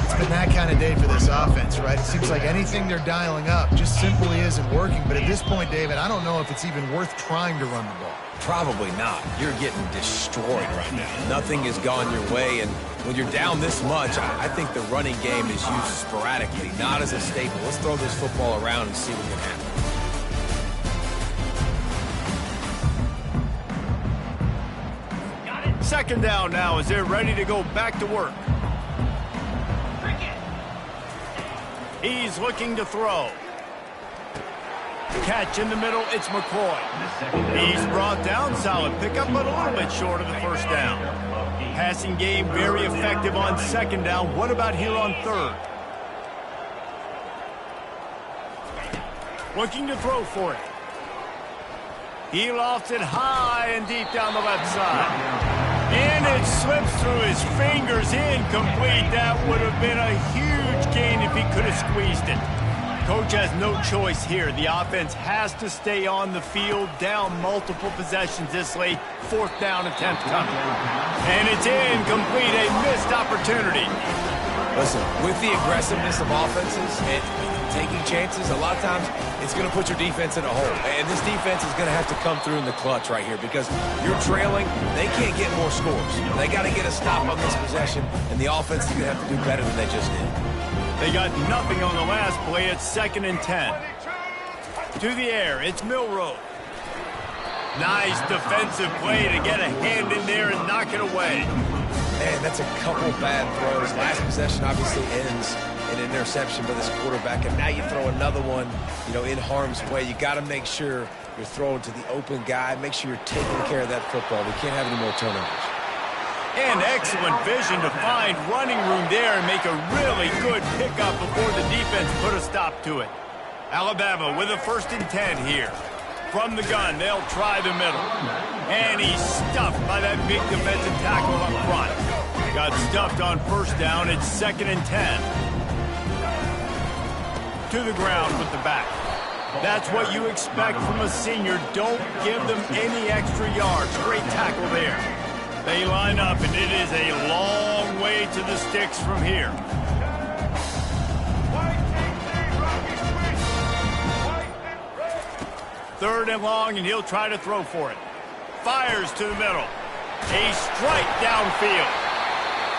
It's been that kind of day for this offense, right? It seems like anything they're dialing up just simply isn't working. But at this point, David, I don't know if it's even worth trying to run the ball. Probably not. You're getting destroyed right now. Nothing has gone your way, and when you're down this much, I think the running game is used sporadically, not as a staple. Let's throw this football around and see what can happen. Second down now as they're ready to go back to work. He's looking to throw. Catch in the middle, it's McCoy. He's brought down, solid pickup, but a little bit short of the first down. Passing game very effective on second down. What about here on third? Looking to throw for it. He lofts it high and deep down the left side. And it slips through his fingers, incomplete. That would have been a huge gain if he could have squeezed it. Coach has no choice here. The offense has to stay on the field, down multiple possessions this late. Fourth down attempt coming. And it's incomplete, a missed opportunity. Listen, with the aggressiveness of offenses and taking chances, a lot of times it's going to put your defense in a hole. And this defense is going to have to come through in the clutch right here because you're trailing. They can't get more scores. They got to get a stop on this possession, and the offense is going to have to do better than they just did. They got nothing on the last play. It's 2nd and 10. To the air, it's Milroe. Nice defensive play to get a hand in there and knock it away. Man, that's a couple bad throws. Last possession obviously ends in an interception by this quarterback, and now you throw another one, in harm's way. You got to make sure you're throwing to the open guy. Make sure you're taking care of that football. We can't have any more turnovers. And excellent vision to find running room there and make a really good pickup before the defense put a stop to it. Alabama with a 1st and 10 here. From the gun, they'll try the middle. And he's stuffed by that big defensive tackle up front. Got stuffed on first down. It's 2nd and 10. To the ground with the back. That's what you expect from a senior. Don't give them any extra yards. Great tackle there. They line up, and it is a long way to the sticks from here. Third and long, and he'll try to throw for it. Fires to the middle. A strike downfield.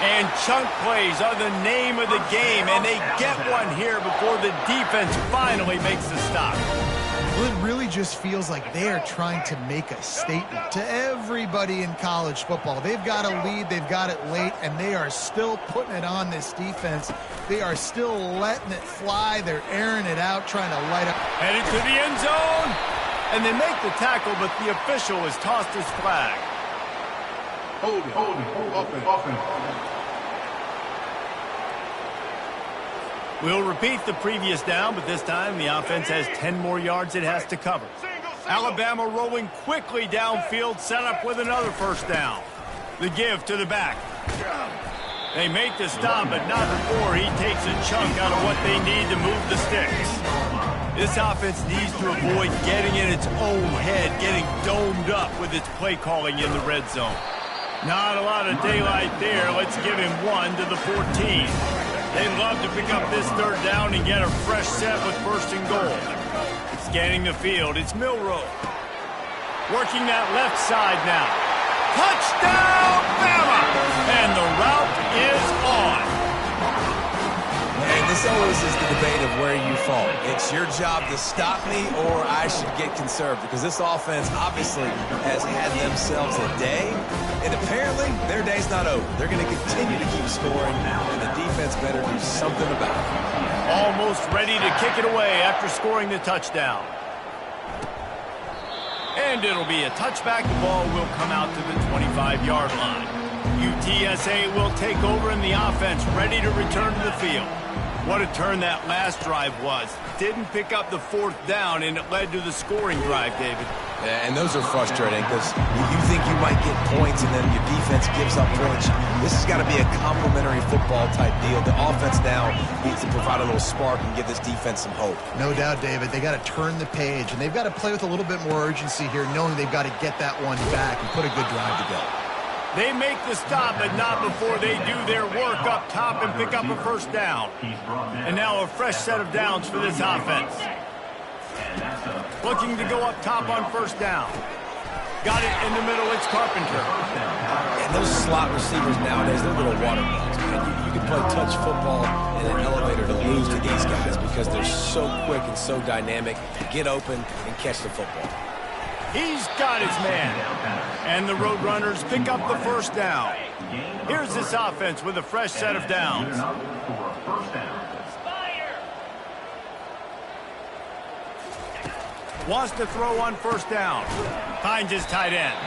And chunk plays are the name of the game, and they get one here before the defense finally makes the stop. Well, it really just feels like they are trying to make a statement to everybody in college football. They've got a lead, they've got it late, and they are still putting it on this defense. They are still letting it fly. They're airing it out, trying to light up. Headed to the end zone. And they make the tackle, but the official has tossed his flag. Hold it, offense. We'll repeat the previous down, but this time the offense has 10 more yards it has to cover. Alabama rolling quickly downfield, set up with another first down. The give to the back. They make the stop, but not before he takes a chunk out of what they need to move the sticks. This offense needs to avoid getting in its own head, getting domed up with its play calling in the red zone. Not a lot of daylight there. Let's give him 1 to the 14. They'd love to pick up this third down and get a fresh set with first and goal. Scanning the field, it's Milroe. Working that left side now. Touchdown, Bama! And the route is on. And this always is the debate of where you fall. It's your job to stop me or I should get conservative, because this offense obviously has had themselves a day, and apparently their day's not over. They're going to continue to keep scoring, and the defense better do something about it. Almost ready to kick it away after scoring the touchdown. And it'll be a touchback. The ball will come out to the 25-yard line. UTSA will take over in the offense, ready to return to the field. What a turn that last drive was. Didn't pick up the fourth down, and it led to the scoring drive, David. Yeah, and those are frustrating because you think you might get points and then your defense gives up points. This has got to be a complementary football type deal. The offense now needs to provide a little spark and give this defense some hope. No doubt, David. They got to turn the page, and they've got to play with a little bit more urgency here, knowing they've got to get that one back and put a good drive together. They make the stop, but not before they do their work up top and pick up a first down. And now a fresh set of downs for this offense. Looking to go up top on first down. Got it in the middle, it's Carpenter. And those slot receivers nowadays, they're little water bugs. You can play touch football in an elevator to lose to these guys because they're so quick and so dynamic. Get open and catch the football. He's got his man. And the Roadrunners pick up the first down. Here's this offense with a fresh set of downs. Wants to throw on first down. Finds his tight end.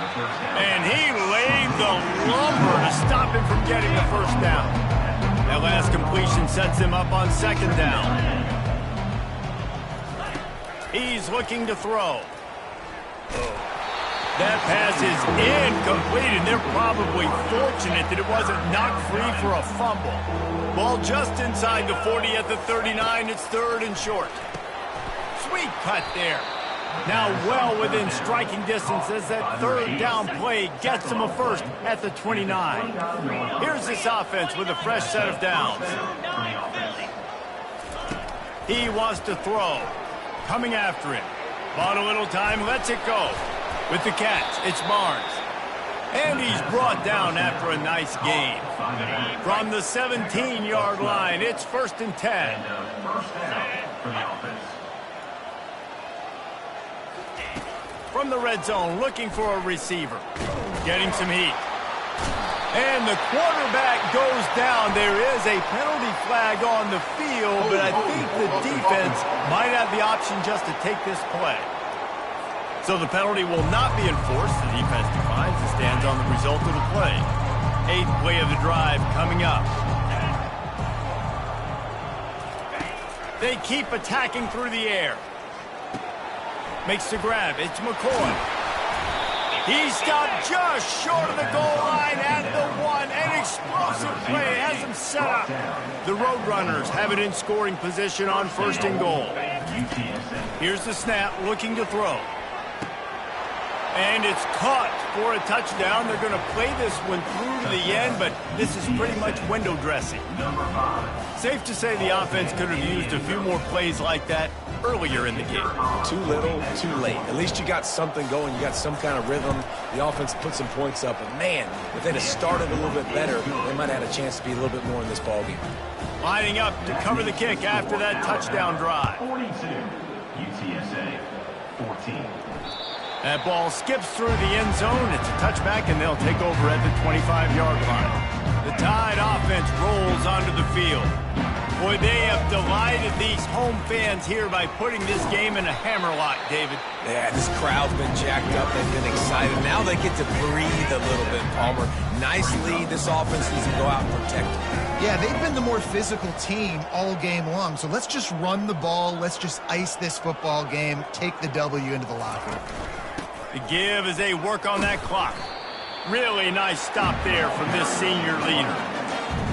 And he laid the lumber to stop him from getting the first down. That last completion sets him up on second down. He's looking to throw. That pass is incomplete, and they're probably fortunate that it wasn't knocked free for a fumble. Ball just inside the 40 at the 39. It's third and short. Sweet cut there. Now well within striking distance as that third down play gets him a first at the 29. Here's this offense with a fresh set of downs. He wants to throw. Coming after him. Bought a little time, lets it go. With the catch, it's Barnes. And he's brought down after a nice gain. From the 17-yard line, it's first and 10. From the red zone, looking for a receiver. Getting some heat. And the quarterback goes down. There is a penalty flag on the field, but I think the defense might have the option just to take this play. So the penalty will not be enforced. The defense declines and stands on the result of the play. 8th play of the drive coming up. They keep attacking through the air. Makes the grab. It's McCoy. He stopped just short of the goal line at the 1. An explosive play has him set up. The Roadrunners have it in scoring position on first and goal. Here's the snap, looking to throw. And it's caught for a touchdown. They're going to play this one through to the end, but this is pretty much window dressing. Safe to say the offense could have used a few more plays like that earlier in the game. Too little, too late. At least you got something going. You got some kind of rhythm. The offense put some points up. But, man, if they'd have started a little bit better, they might have had a chance to be a little bit more in this ballgame. Lining up to cover the kick after that touchdown drive. 42, UTSA, 14. That ball skips through the end zone. It's a touchback, and they'll take over at the 25-yard line. The Tide offense rolls onto the field. Boy, they have delighted these home fans here by putting this game in a hammerlock, David. Yeah, this crowd's been jacked up. They've been excited. Now they get to breathe a little bit, Palmer. Nice lead. This offense needs to go out and protect them. Yeah, they've been the more physical team all game long. So let's just run the ball. Let's just ice this football game. Take the W into the locker room. The give as they work on that clock. Really nice stop there from this senior leader.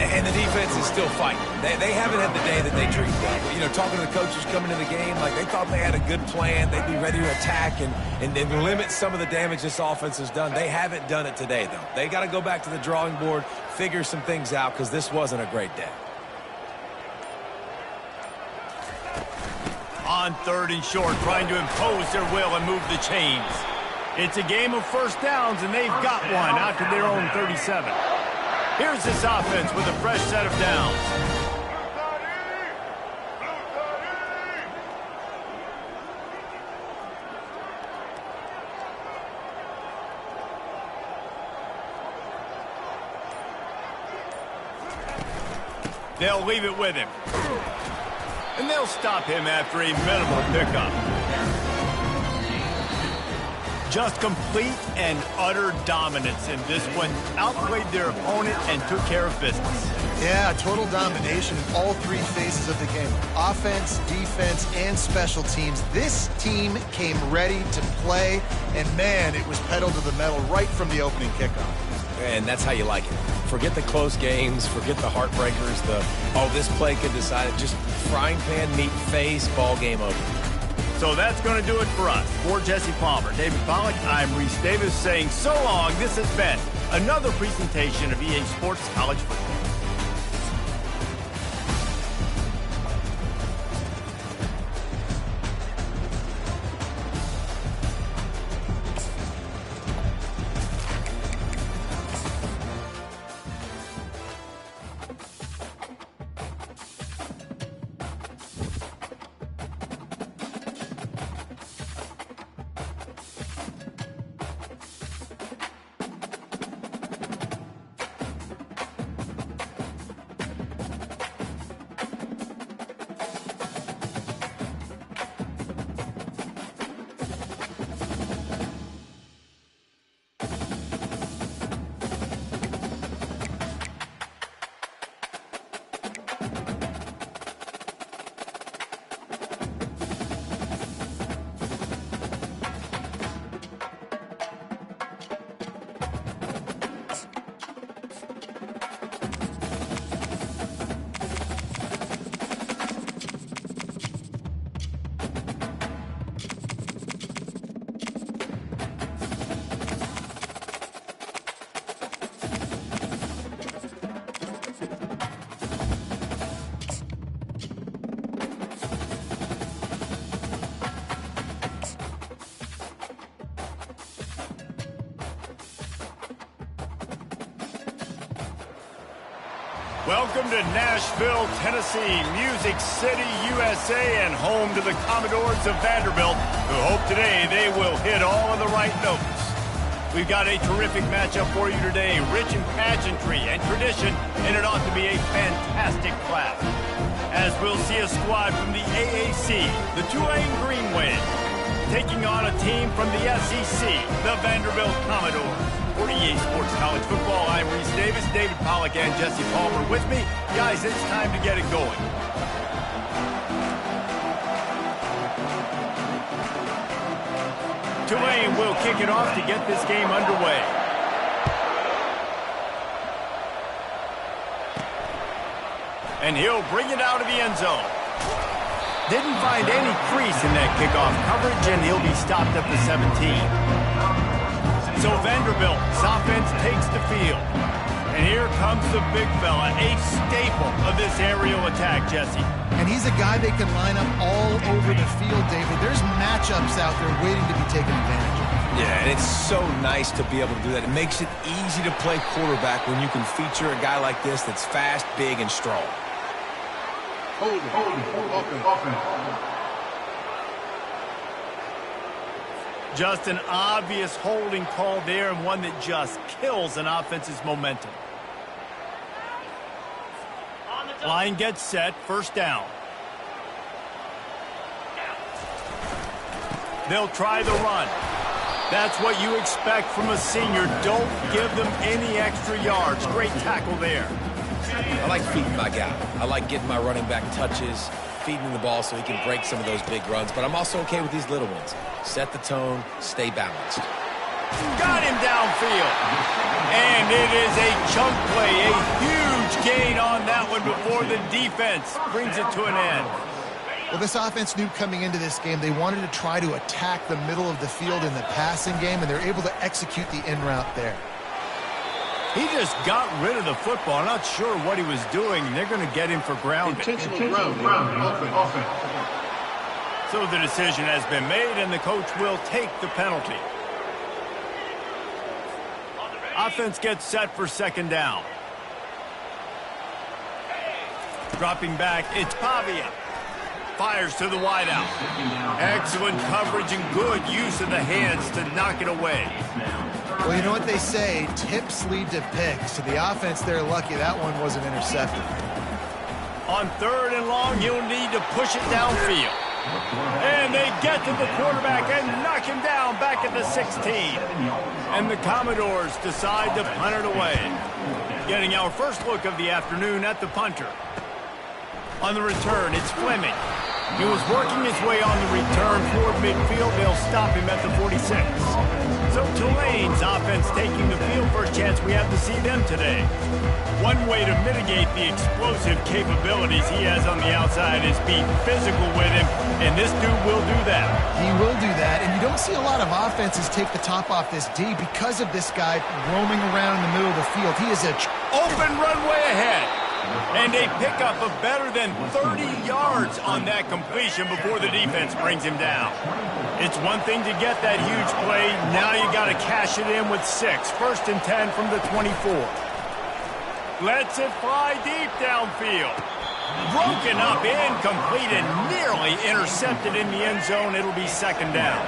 And the defense is still fighting. They haven't had the day that they dreamed of. You know, talking to the coaches coming into the game, like they thought they had a good plan. They'd be ready to attack and limit some of the damage this offense has done. They haven't done it today, though. They got to go back to the drawing board, figure some things out, because this wasn't a great day. On 3rd and short, trying to impose their will and move the chains. It's a game of first downs, and they've got one out to their own 37. Here's this offense with a fresh set of downs. They'll leave it with him. And they'll stop him after a minimal pickup. Just complete and utter dominance in this one. Outplayed their opponent and took care of business. Yeah, total domination in all three phases of the game. Offense, defense, and special teams. This team came ready to play, and man, it was pedal to the metal right from the opening kickoff. And that's how you like it. Forget the close games, forget the heartbreakers, this play could decide it. Just frying pan, meat face, ball game over. So that's going to do it for us. For Jesse Palmer, David Pollack, I'm Reese Davis saying so long. This has been another presentation of EA Sports College Football. Welcome to Nashville, Tennessee, Music City, USA, and home to the Commodores of Vanderbilt, who hope today they will hit all of the right notes. We've got a terrific matchup for you today, rich in pageantry and tradition, and it ought to be a fantastic clash. As we'll see a squad from the AAC, the Tulane Green Wave, taking on a team from the SEC, the Vanderbilt Commodores. For EA Sports College Football, I'm Reese Davis, David Pollack, and Jesse Palmer with me. Guys, it's time to get it going. Tulane will kick it off to get this game underway. And he'll bring it out of the end zone. Didn't find any crease in that kickoff coverage, and he'll be stopped at the 17. So Vanderbilt's offense takes the field. And here comes the big fella, a staple of this aerial attack, Jesse. And he's a guy they can line up all over the field, David. There's matchups out there waiting to be taken advantage of. Yeah, and it's so nice to be able to do that. It makes it easy to play quarterback when you can feature a guy like this that's fast, big, and strong. Hold it, offense. Just an obvious holding call there, and one that just kills an offense's momentum. Line gets set, first down. They'll try the run. That's what you expect from a senior. Don't give them any extra yards. Great tackle there. I like feeding my guy. I like getting my running back touches, feeding him the ball so he can break some of those big runs, but I'm also okay with these little ones. Set the tone, stay balanced. Got him downfield. And it is a chunk play, a huge gain on that one before the defense brings it to an end. Well, this offense knew coming into this game they wanted to try to attack the middle of the field in the passing game, and they're able to execute the in route there. He just got rid of the football. I'm not sure what he was doing. They're going to get him for grounding. Intentional grounding. Offense. So the decision has been made, and the coach will take the penalty. Offense gets set for second down. Dropping back, it's Pavia. Fires to the wideout. Excellent coverage and good use of the hands to knock it away. Well, you know what they say, tips lead to picks. To the offense, they're lucky that one wasn't intercepted. On third and long, he'll need to push it downfield. And they get to the quarterback and knock him down back at the 16. And the Commodores decide to punt it away. Getting our first look of the afternoon at the punter. On the return, it's Fleming. He was working his way on the return toward midfield. They'll stop him at the 46. So Tulane's offense taking the field for a chance we have to see them today. One way to mitigate the explosive capabilities he has on the outside is be physical with him, and this dude will do that. He will do that, and you don't see a lot of offenses take the top off this D because of this guy roaming around in the middle of the field. He is a open runway ahead. And a pickup of better than 30 yards on that completion before the defense brings him down. It's one thing to get that huge play. Now you got to cash it in with 6. First and 10 from the 24. Lets it fly deep downfield. Broken up, incomplete, and nearly intercepted in the end zone. It'll be second down.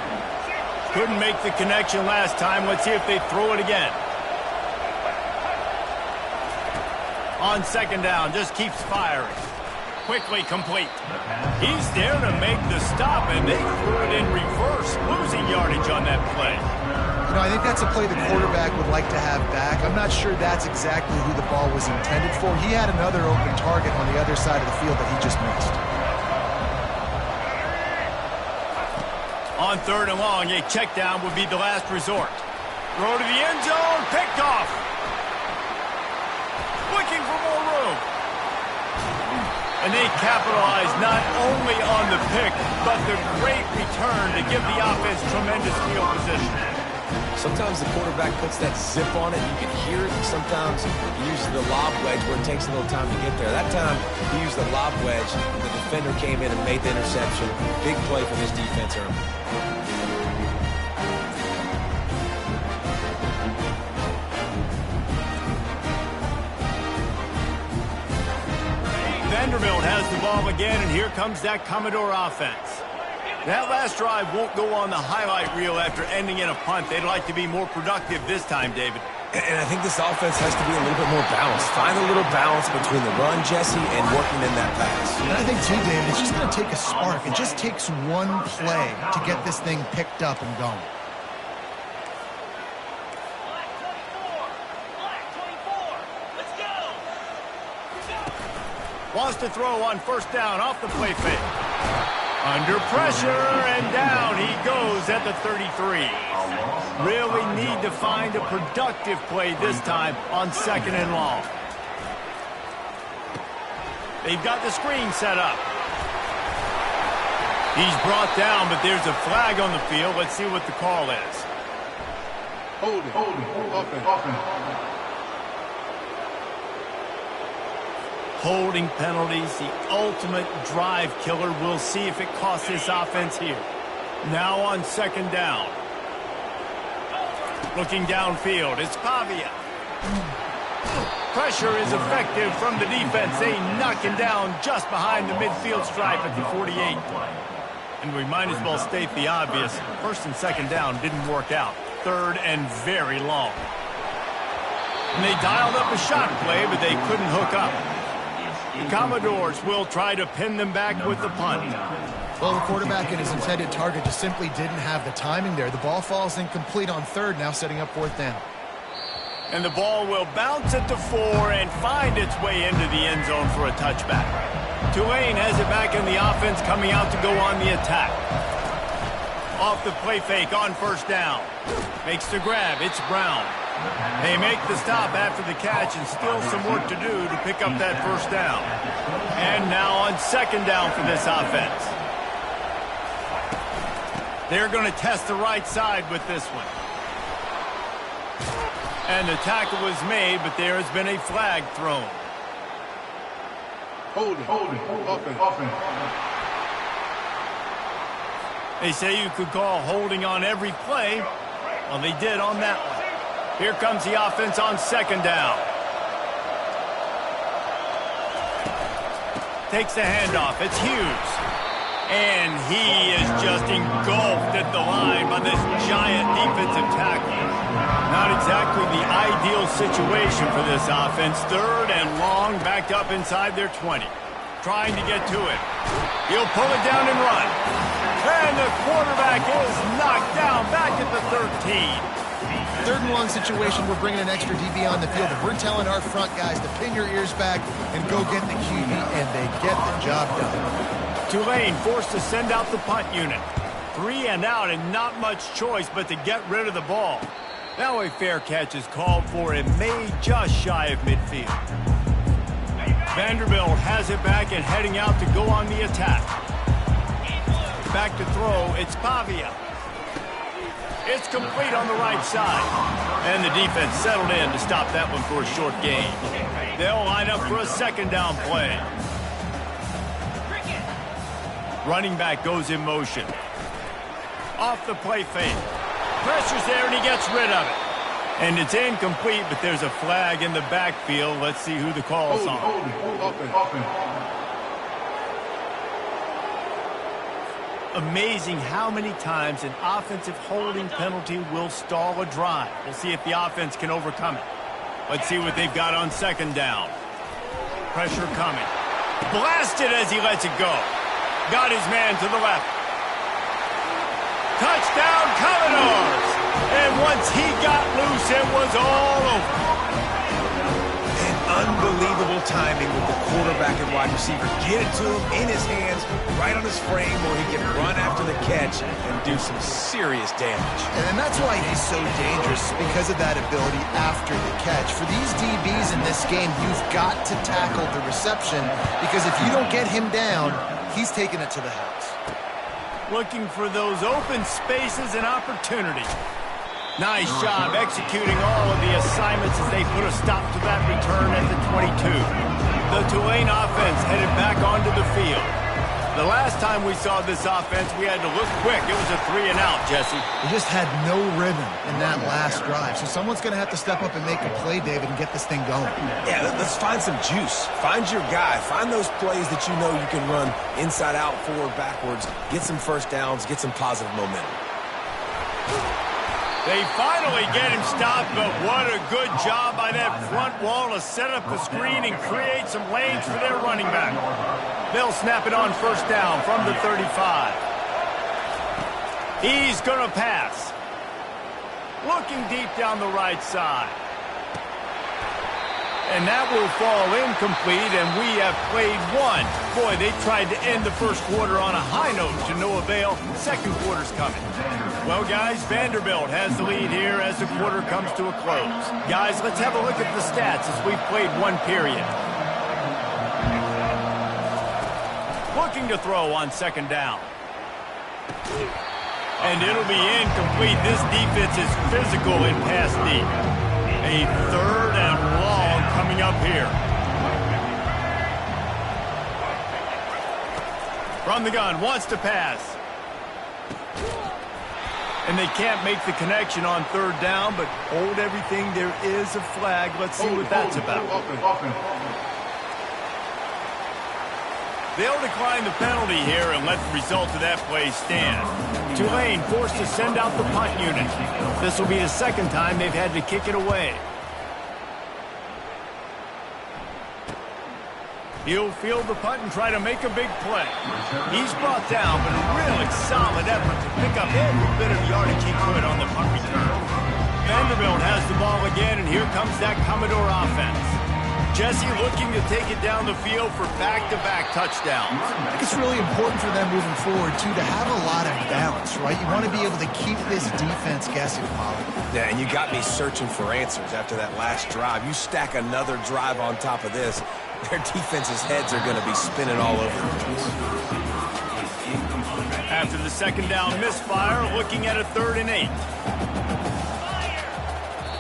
Couldn't make the connection last time. Let's see if they throw it again. On second down, just keeps firing. Quickly complete. He's there to make the stop, and they threw it in reverse, losing yardage on that play. You know, I think that's a play the quarterback would like to have back. I'm not sure that's exactly who the ball was intended for. He had another open target on the other side of the field that he just missed. On third and long, a check down would be the last resort. Throw to the end zone, picked off. Looking for more room. And they capitalize not only on the pick, but the great return to give the offense tremendous field position. Sometimes the quarterback puts that zip on it. You can hear it. Sometimes he uses the lob wedge where it takes a little time to get there. That time, he used the lob wedge. The defender came in and made the interception. Big play for this defense early. Vanderbilt has the ball again, and here comes that Commodore offense. That last drive won't go on the highlight reel after ending in a punt. They'd like to be more productive this time, David. And I think this offense has to be a little bit more balanced. Find a little balance between the run, Jesse, and working in that pass. And I think, too, David, it's just going to take a spark. It just takes one play to get this thing picked up and going. Wants to throw on first down off the play fake. Under pressure, and down he goes at the 33. Really need to find a productive play this time on second and long. They've got the screen set up. He's brought down, but there's a flag on the field. Let's see what the call is. Holding. Offense. Holding penalties, the ultimate drive killer. We'll see if it costs this offense here. Now on second down. Looking downfield, it's Pavia. Pressure is effective from the defense. They knock him down just behind the midfield stripe at the 48. And we might as well state the obvious. First and second down didn't work out. Third and very long. And they dialed up a shot play, but they couldn't hook up. The Commodores will try to pin them back with the punt. Well, the quarterback and his intended target just simply didn't have the timing there. The ball falls incomplete on third, now setting up fourth down. And the ball will bounce at the 4 and find its way into the end zone for a touchback. Tulane has it back in the offense, coming out to go on the attack. Off the play fake on first down. Makes the grab. It's Brown. They make the stop after the catch and still some work to do to pick up that first down. And now on second down for this offense. They're going to test the right side with this one. And the tackle was made, but there has been a flag thrown. Holding. Offense. They say you could call holding on every play. Well, they did on that one. Here comes the offense on second down. Takes the handoff. It's Hughes. And he is just engulfed at the line by this giant defensive tackle. Not exactly the ideal situation for this offense. Third and long, backed up inside their 20. Trying to get to it. He'll pull it down and run. And the quarterback is knocked down back at the 13. Third and long situation, we're bringing an extra DB on the field. If we're telling our front guys to pin your ears back and go get the QB, and they get the job done. Tulane forced to send out the punt unit. 3 and out and not much choice but to get rid of the ball. Now a fair catch is called for and made just shy of midfield. Vanderbilt has it back and heading out to go on the attack. Back to throw, it's Pavia. It's complete on the right side. And the defense settled in to stop that one for a short gain. They'll line up for a second down play. Running back goes in motion. Off the play fake. Pressure's there and he gets rid of it. And it's incomplete, but there's a flag in the backfield. Let's see who the call is on. Offense. Amazing how many times an offensive holding penalty will stall a drive. We'll see if the offense can overcome it. Let's see what they've got on second down. Pressure coming. Blasted as he lets it go. Got his man to the left. Touchdown, Commodores! And once he got loose, it was all over. Unbelievable timing with the quarterback and wide receiver. Get it to him in his hands, right on his frame where he can run after the catch and do some serious damage. And that's why he's so dangerous, because of that ability after the catch. For these DBs in this game, you've got to tackle the reception, because if you don't get him down, he's taking it to the house. Looking for those open spaces and opportunity. Nice job executing all of the assignments as they put a stop to that return at the 22. The Tulane offense headed back onto the field. The last time we saw this offense, we had to look quick. It was a 3 and out, Jesse. They just had no rhythm in that last drive. So someone's going to have to step up and make a play, David, and get this thing going. Yeah, let's find some juice. Find your guy. Find those plays that you know you can run inside out, forward, backwards. Get some first downs. Get some positive momentum. They finally get him stopped, but what a good job by that front wall to set up the screen and create some lanes for their running back. They'll snap it on first down from the 35. He's going to pass. Looking deep down the right side. And that will fall incomplete, and we have played one. Boy, they tried to end the first quarter on a high note to no avail. Second quarter's coming. Well, guys, Vanderbilt has the lead here as the quarter comes to a close. Guys, let's have a look at the stats as we've played one period. Looking to throw on second down. And it'll be incomplete. This defense is physical in pass deep. A third and long coming up here. From the gun, wants to pass. And they can't make the connection on third down, but hold everything. There is a flag. Let's see what that's about. They'll decline the penalty here and let the result of that play stand. Tulane forced to send out the punt unit. This will be the second time they've had to kick it away. He'll field the punt and try to make a big play. He's brought down, but a really solid effort to pick up every bit of yardage he could on the punt return. Vanderbilt has the ball again, and here comes that Commodore offense. Jesse looking to take it down the field for back-to-back touchdowns. I think it's really important for them moving forward, too, to have a lot of balance, right? You want to be able to keep this defense guessing, Pollard. Yeah, and you got me searching for answers after that last drive. You stack another drive on top of this, their defense's heads are going to be spinning all over the place. After the second down misfire, looking at a 3rd and 8.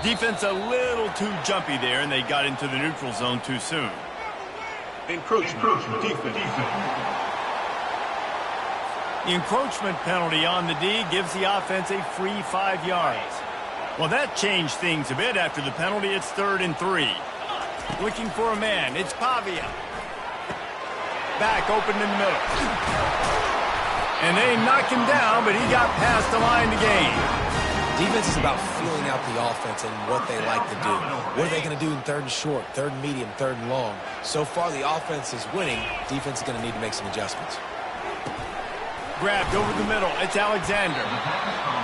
Defense a little too jumpy there, and they got into the neutral zone too soon. Encroachment. Defense. The encroachment penalty on the D gives the offense a free 5 yards. Well, that changed things a bit after the penalty. It's 3rd and 3. Looking for a man. It's Pavia. Back open in the middle. And they knock him down, but he got past the line to gain. Defense is about feeling out the offense and what they like to do. What are they going to do in 3rd and short, 3rd and medium, 3rd and long? So far, the offense is winning. Defense is going to need to make some adjustments. Grabbed over the middle. It's Alexander.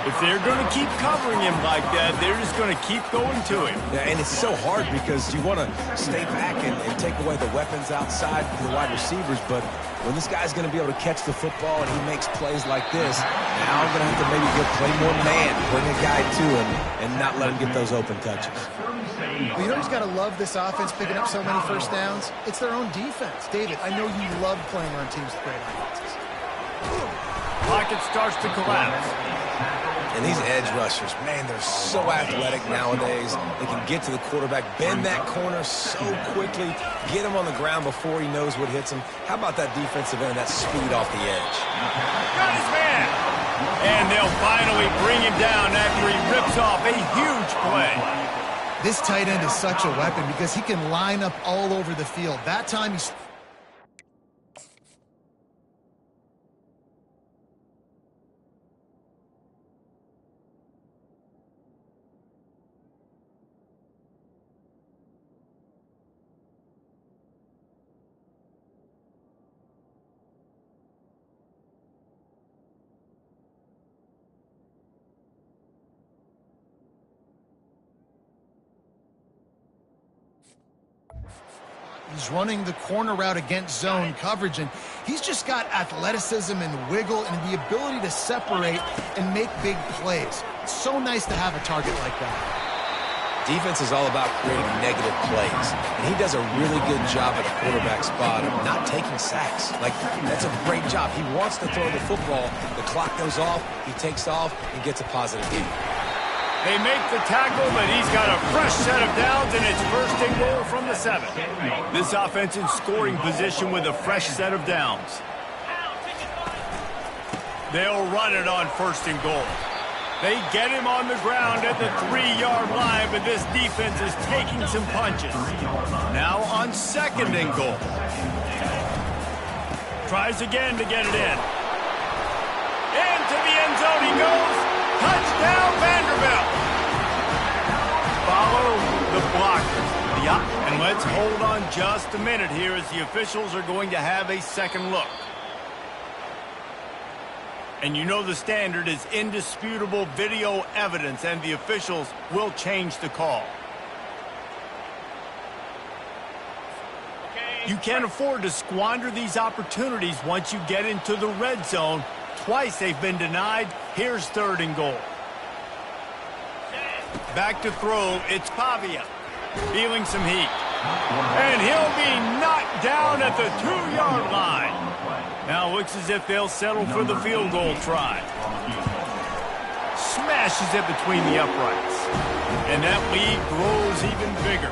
If they're going to keep covering him like that, they're just going to keep going to him. Yeah, and it's so hard because you want to stay back and take away the weapons outside for the wide receivers, but when this guy's going to be able to catch the football and he makes plays like this, now I'm going to have to maybe go play more man, bring a guy to him, and not let him get those open touches. Well, you know who's got to love this offense picking up so many first downs? It's their own defense. David, I know you love playing on teams with great offenses. Pocket starts to collapse. And these edge rushers, man, they're so athletic nowadays. They can get to the quarterback, bend that corner so quickly, get him on the ground before he knows what hits him. How about that defensive end, that speed off the edge? Got his man. And they'll finally bring him down after he rips off a huge play. This tight end is such a weapon because he can line up all over the field. That time he's... He's running the corner route against zone coverage, and he's just got athleticism and wiggle and the ability to separate and make big plays. It's so nice to have a target like that. Defense is all about creating negative plays, and he does a really good job at the quarterback spot of not taking sacks. Like, that's a great job. He wants to throw the football. The clock goes off, he takes off, and gets a positive gain. They make the tackle, but he's got a fresh set of downs, and it's 1st and goal from the 7. This offense in scoring position with a fresh set of downs. They'll run it on 1st and goal. They get him on the ground at the 3-yard line, but this defense is taking some punches. Now on 2nd and goal. Tries again to get it in. Into the end zone he goes. Touchdown, Vanderbilt. Follow the blockers. Yep. And let's hold on just a minute here as the officials are going to have a second look. And you know the standard is indisputable video evidence, and the officials will change the call. You can't afford to squander these opportunities once you get into the red zone. Twice they've been denied. Here's 3rd and goal. Back to throw. It's Pavia. Feeling some heat. And he'll be knocked down at the 2-yard line. Now looks as if they'll settle for the field goal try. Smashes it between the uprights. And that lead grows even bigger.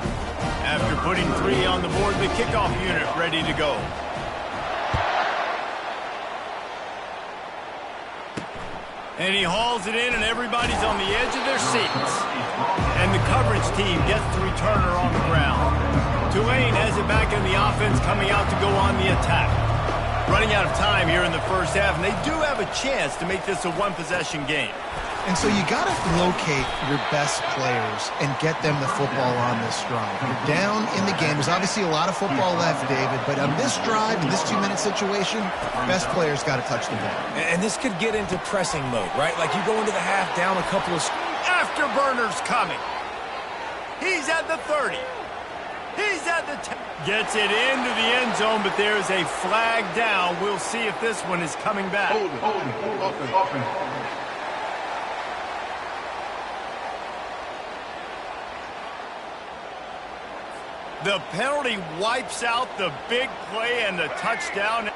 After putting 3 on the board, the kickoff unit ready to go. And he hauls it in, and everybody's on the edge of their seats. And the coverage team gets the returner on the ground. Tulane has it back in the offense, coming out to go on the attack. Running out of time here in the first half, and they do have a chance to make this a one-possession game. And so you got to locate your best players and get them the football on this drive. You're down in the game. There's obviously a lot of football left, David, but on this drive, in this 2-minute situation, best players got to touch the ball. And this could get into pressing mode, right? Like you go into the half down a couple of... Afterburners coming. He's at the 30. He's at the gets it into the end zone, but there's a flag down. We'll see if this one is coming back. Hold it. Offense. The penalty wipes out the big play and the touchdown.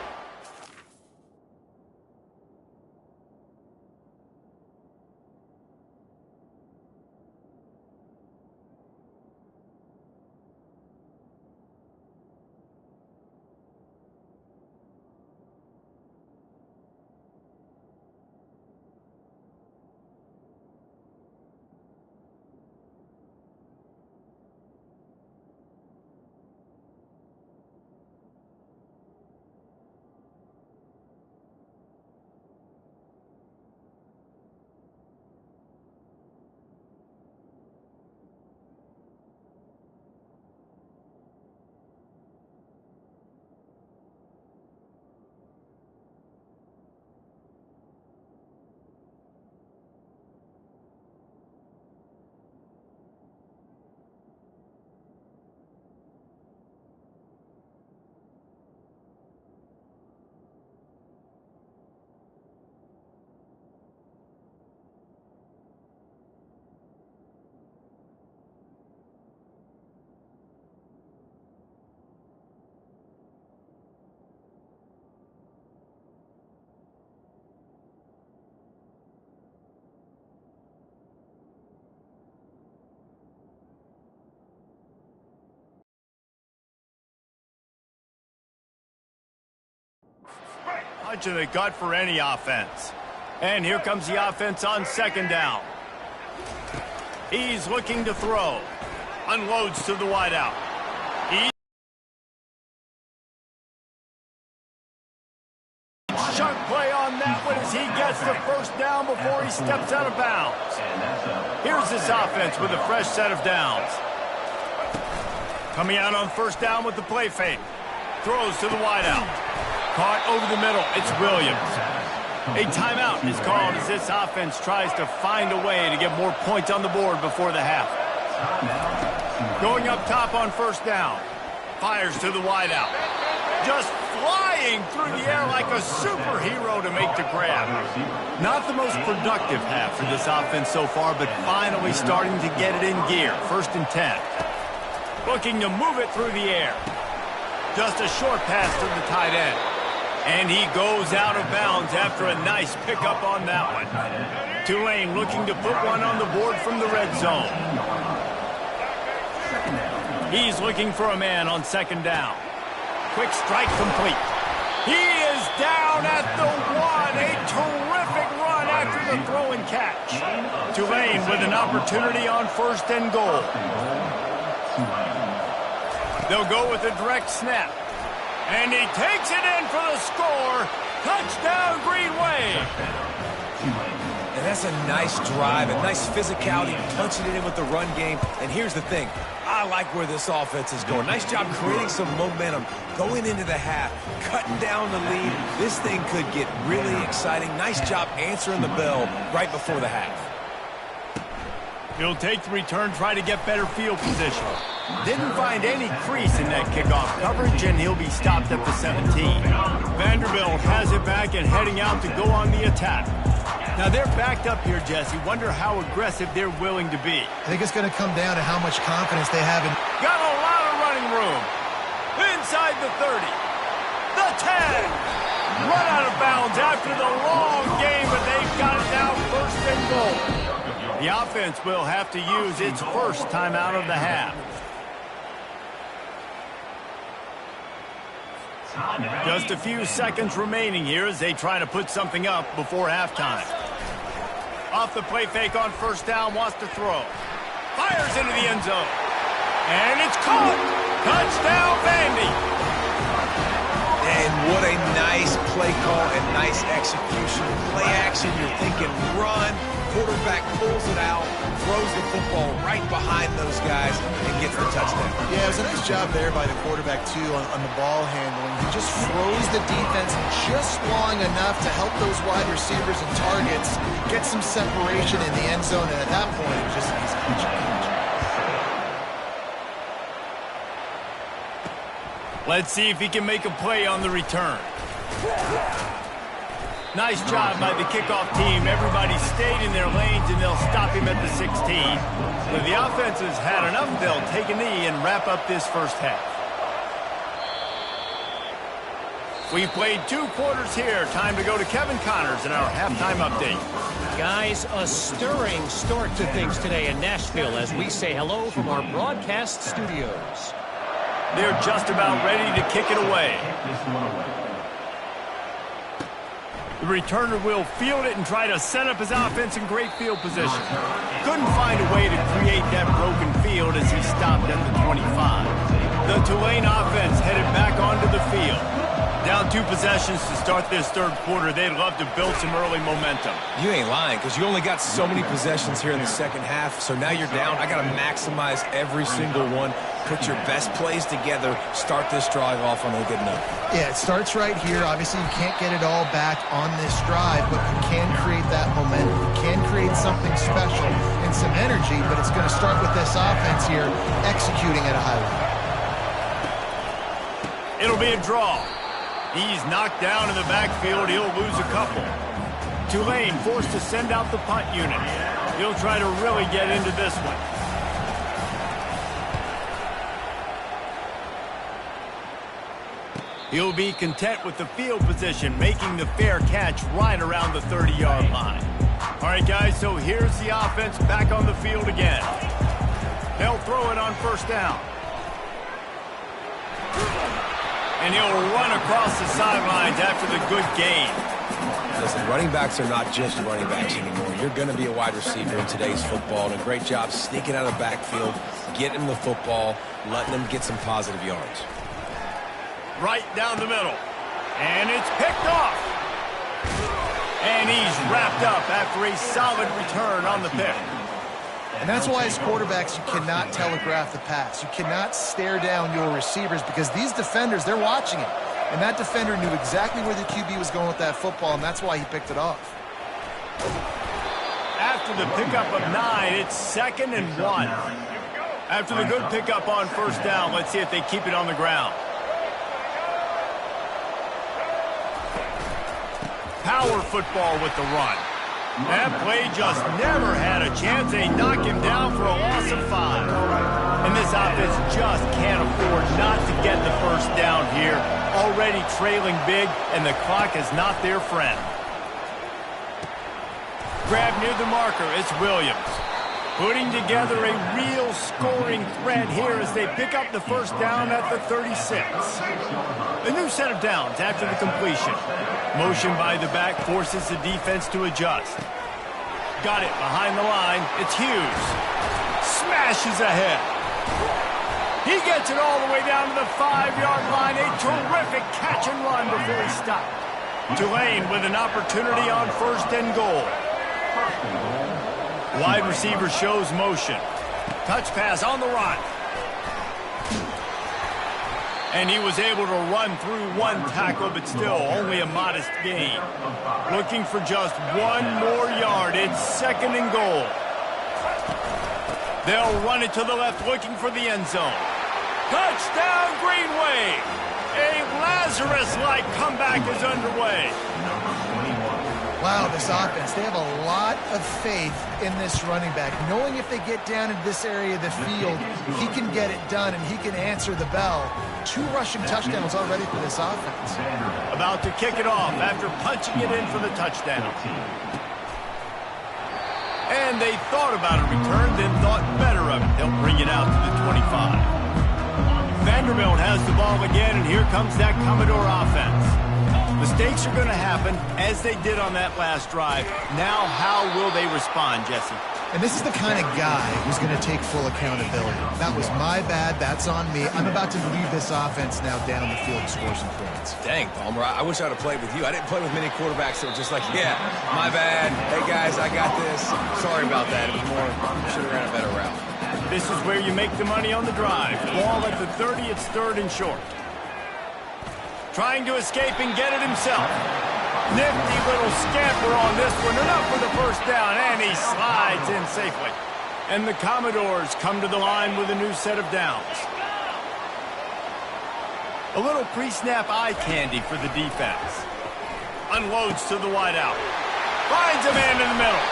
Punch in the gut for any offense. And here comes the offense on second down. He's looking to throw. Unloads to the wideout. Chunk play on that one as he gets the first down before he steps out of bounds. Here's this offense with a fresh set of downs. Coming out on first down with the play fake. Throws to the wideout. Caught over the middle. It's Williams. A timeout is called as this offense tries to find a way to get more points on the board before the half. Going up top on first down. Fires to the wideout. Just flying through the air like a superhero to make the grab. Not the most productive half for this offense so far, but finally starting to get it in gear. 1st and 10. Looking to move it through the air. Just a short pass to the tight end. And he goes out of bounds after a nice pickup on that one. Tulane looking to put one on the board from the red zone. He's looking for a man on second down. Quick strike complete. He is down at the 1. A terrific run after the throw and catch. Tulane with an opportunity on 1st and goal. They'll go with a direct snap. And he takes it in for the score. Touchdown, Green Wave. And that's a nice drive, a nice physicality, punching it in with the run game. And here's the thing. I like where this offense is going. Nice job creating some momentum, going into the half, cutting down the lead. This thing could get really exciting. Nice job answering the bell right before the half. He'll take the return, try to get better field position. Didn't find any crease in that kickoff coverage, and he'll be stopped at the 17. Vanderbilt has it back and heading out to go on the attack. Now they're backed up here, Jesse. Wonder how aggressive they're willing to be. I think it's going to come down to how much confidence they have in... Got a lot of running room. Inside the 30. The 10. Run out of bounds after the long game, but they've got it now 1st and goal. The offense will have to use its first timeout of the half. Just a few seconds remaining here as they try to put something up before halftime. Off the play fake on first down, wants to throw. Fires into the end zone. And it's caught. Touchdown, Vandy. And what a nice play call and nice execution. Play action, you're thinking run. Quarterback pulls it out, throws the football right behind those guys, and gets the touchdown. Yeah, it was a nice job there by the quarterback, too, on the ball handling. He just froze the defense just long enough to help those wide receivers and targets get some separation in the end zone, and at that point, it was just an easy catch. Let's see if he can make a play on the return. Nice job by the kickoff team. Everybody stayed in their lanes, and they'll stop him at the 16. When the offense has had enough, they'll take a knee and wrap up this first half. We've played 2 quarters here. Time to go to Kevin Connors in our halftime update. Guys, a stirring start to things today in Nashville as we say hello from our broadcast studios. They're just about ready to kick it away. The returner will field it and try to set up his offense in great field position. Couldn't find a way to create that broken field as he stopped at the 25. The Tulane offense headed back onto the field. Down 2 possessions to start this third quarter. They'd love to build some early momentum. You ain't lying, because you only got so many possessions here in the second half, so now you're down. I got to maximize every single one. Put your best plays together. Start this drive off on a good note. Yeah, it starts right here. Obviously, you can't get it all back on this drive, but you can create that momentum. You can create something special and some energy, but it's going to start with this offense here executing at a high level. It'll be a draw. He's knocked down in the backfield. He'll lose a couple. Tulane forced to send out the punt unit. He'll try to really get into this one. He'll be content with the field position, making the fair catch right around the 30-yard line. All right, guys, so here's the offense back on the field again. They'll throw it on first down. And he'll run across the sidelines after the good gain. Listen, running backs are not just running backs anymore. You're going to be a wide receiver in today's football, and a great job sneaking out of the backfield, getting him the football, letting him get some positive yards. Right down the middle. And it's picked off. And he's wrapped up after a solid return on the pick. And that's why as quarterbacks, you cannot telegraph the pass. You cannot stare down your receivers because these defenders, they're watching it. And that defender knew exactly where the QB was going with that football, and that's why he picked it off. After the pickup of 9, it's 2nd and 1. After the good pickup on first down, let's see if they keep it on the ground. Power football with the run. That play just never had a chance. They knock him down for a loss of 5. And this offense just can't afford not to get the first down here. Already trailing big, and the clock is not their friend. Grab near the marker, it's Williams. Putting together a real scoring threat here as they pick up the first down at the 36. A new set of downs after the completion. Motion by the back forces the defense to adjust. Got it behind the line. It's Hughes. Smashes ahead. He gets it all the way down to the 5-yard line. A terrific catch and run before he stopped. Tulane with an opportunity on 1st and goal. Wide receiver shows motion. Touch pass on the run. And he was able to run through 1 tackle, but still only a modest gain. Looking for just 1 more yard. It's 2nd and goal. They'll run it to the left, looking for the end zone. Touchdown, Greenway! A Lazarus-like comeback is underway. Wow, this offense, they have a lot of faith in this running back. Knowing if they get down in this area of the field, he can get it done and he can answer the bell. 2 rushing touchdowns already for this offense. About to kick it off after punching it in for the touchdown. And they thought about a return, then thought better of it. They'll bring it out to the 25. Vanderbilt has the ball again, and here comes that Commodore offense. Mistakes are going to happen, as they did on that last drive. Now, how will they respond, Jesse? And this is the kind of guy who's going to take full accountability. That was my bad. That's on me. I'm about to lead this offense now down the field and score some points. Dang, Palmer, I wish I would have played with you. I didn't play with many quarterbacks that were just like, yeah, my bad. Hey, guys, I got this. Sorry about that. It was more, should have ran a better route. This is where you make the money on the drive. Ball at the 30, it's 3rd and short. Trying to escape and get it himself. Nifty little scamper on this one. Enough for the first down, and he slides in safely. And the Commodores come to the line with a new set of downs. A little pre-snap eye candy for the defense. Unloads to the wideout. Finds a man in the middle.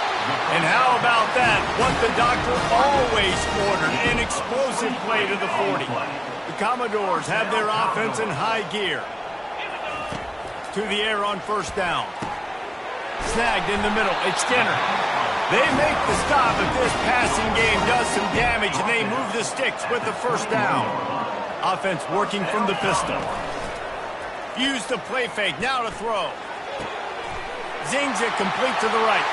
And how about that? What the doctor always ordered, an explosive play to the 40. The Commodores have their offense in high gear. To the air on first down. Snagged in the middle. It's Skinner. They make the stop, but this passing game does some damage, and they move the sticks with the first down. Offense working from the pistol. Use the play fake. Now to throw. Zings it complete to the right.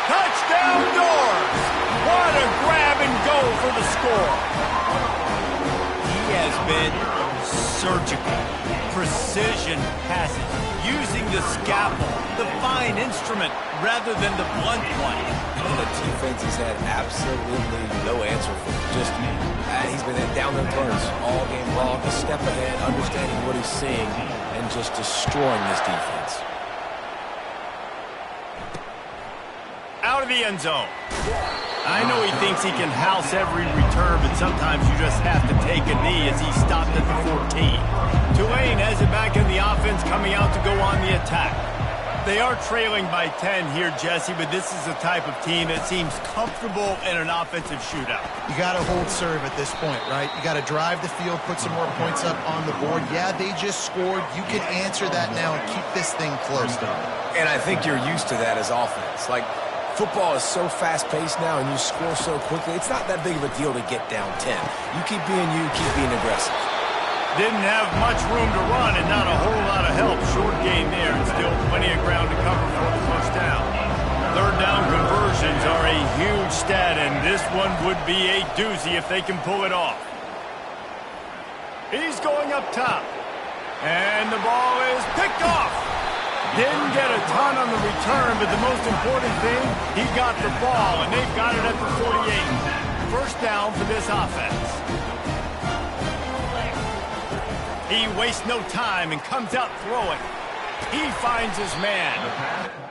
Touchdown Doors! What a grab and go for the score. He has been surgical. Precision passes. Using the scalpel, the fine instrument, rather than the blunt one. And the defense has had absolutely no answer for him. Just, he's been down their throats all game long, a step ahead, understanding what he's seeing, and just destroying this defense. Out of the end zone. I know he thinks he can house every return, but sometimes you just have to take a knee as he stopped at the 14. Tulane has it back in the offense, coming out to go on the attack. They are trailing by 10 here, Jesse, but this is the type of team that seems comfortable in an offensive shootout. You got to hold serve at this point, right? You got to drive the field, put some more points up on the board. Yeah, they just scored. You can answer that now and keep this thing close. And I think you're used to that as offense. Like, football is so fast-paced now and you score so quickly, it's not that big of a deal to get down 10. You keep being you, keep being aggressive. Didn't have much room to run and not a whole lot of help. Short game there and still plenty of ground to cover for the first down. Third down conversions are a huge stat, and this one would be a doozy if they can pull it off. He's going up top. And the ball is picked off. Didn't get a ton on the return, but the most important thing, he got the ball, and they've got it at the 48. First down for this offense. He wastes no time and comes out throwing. He finds his man.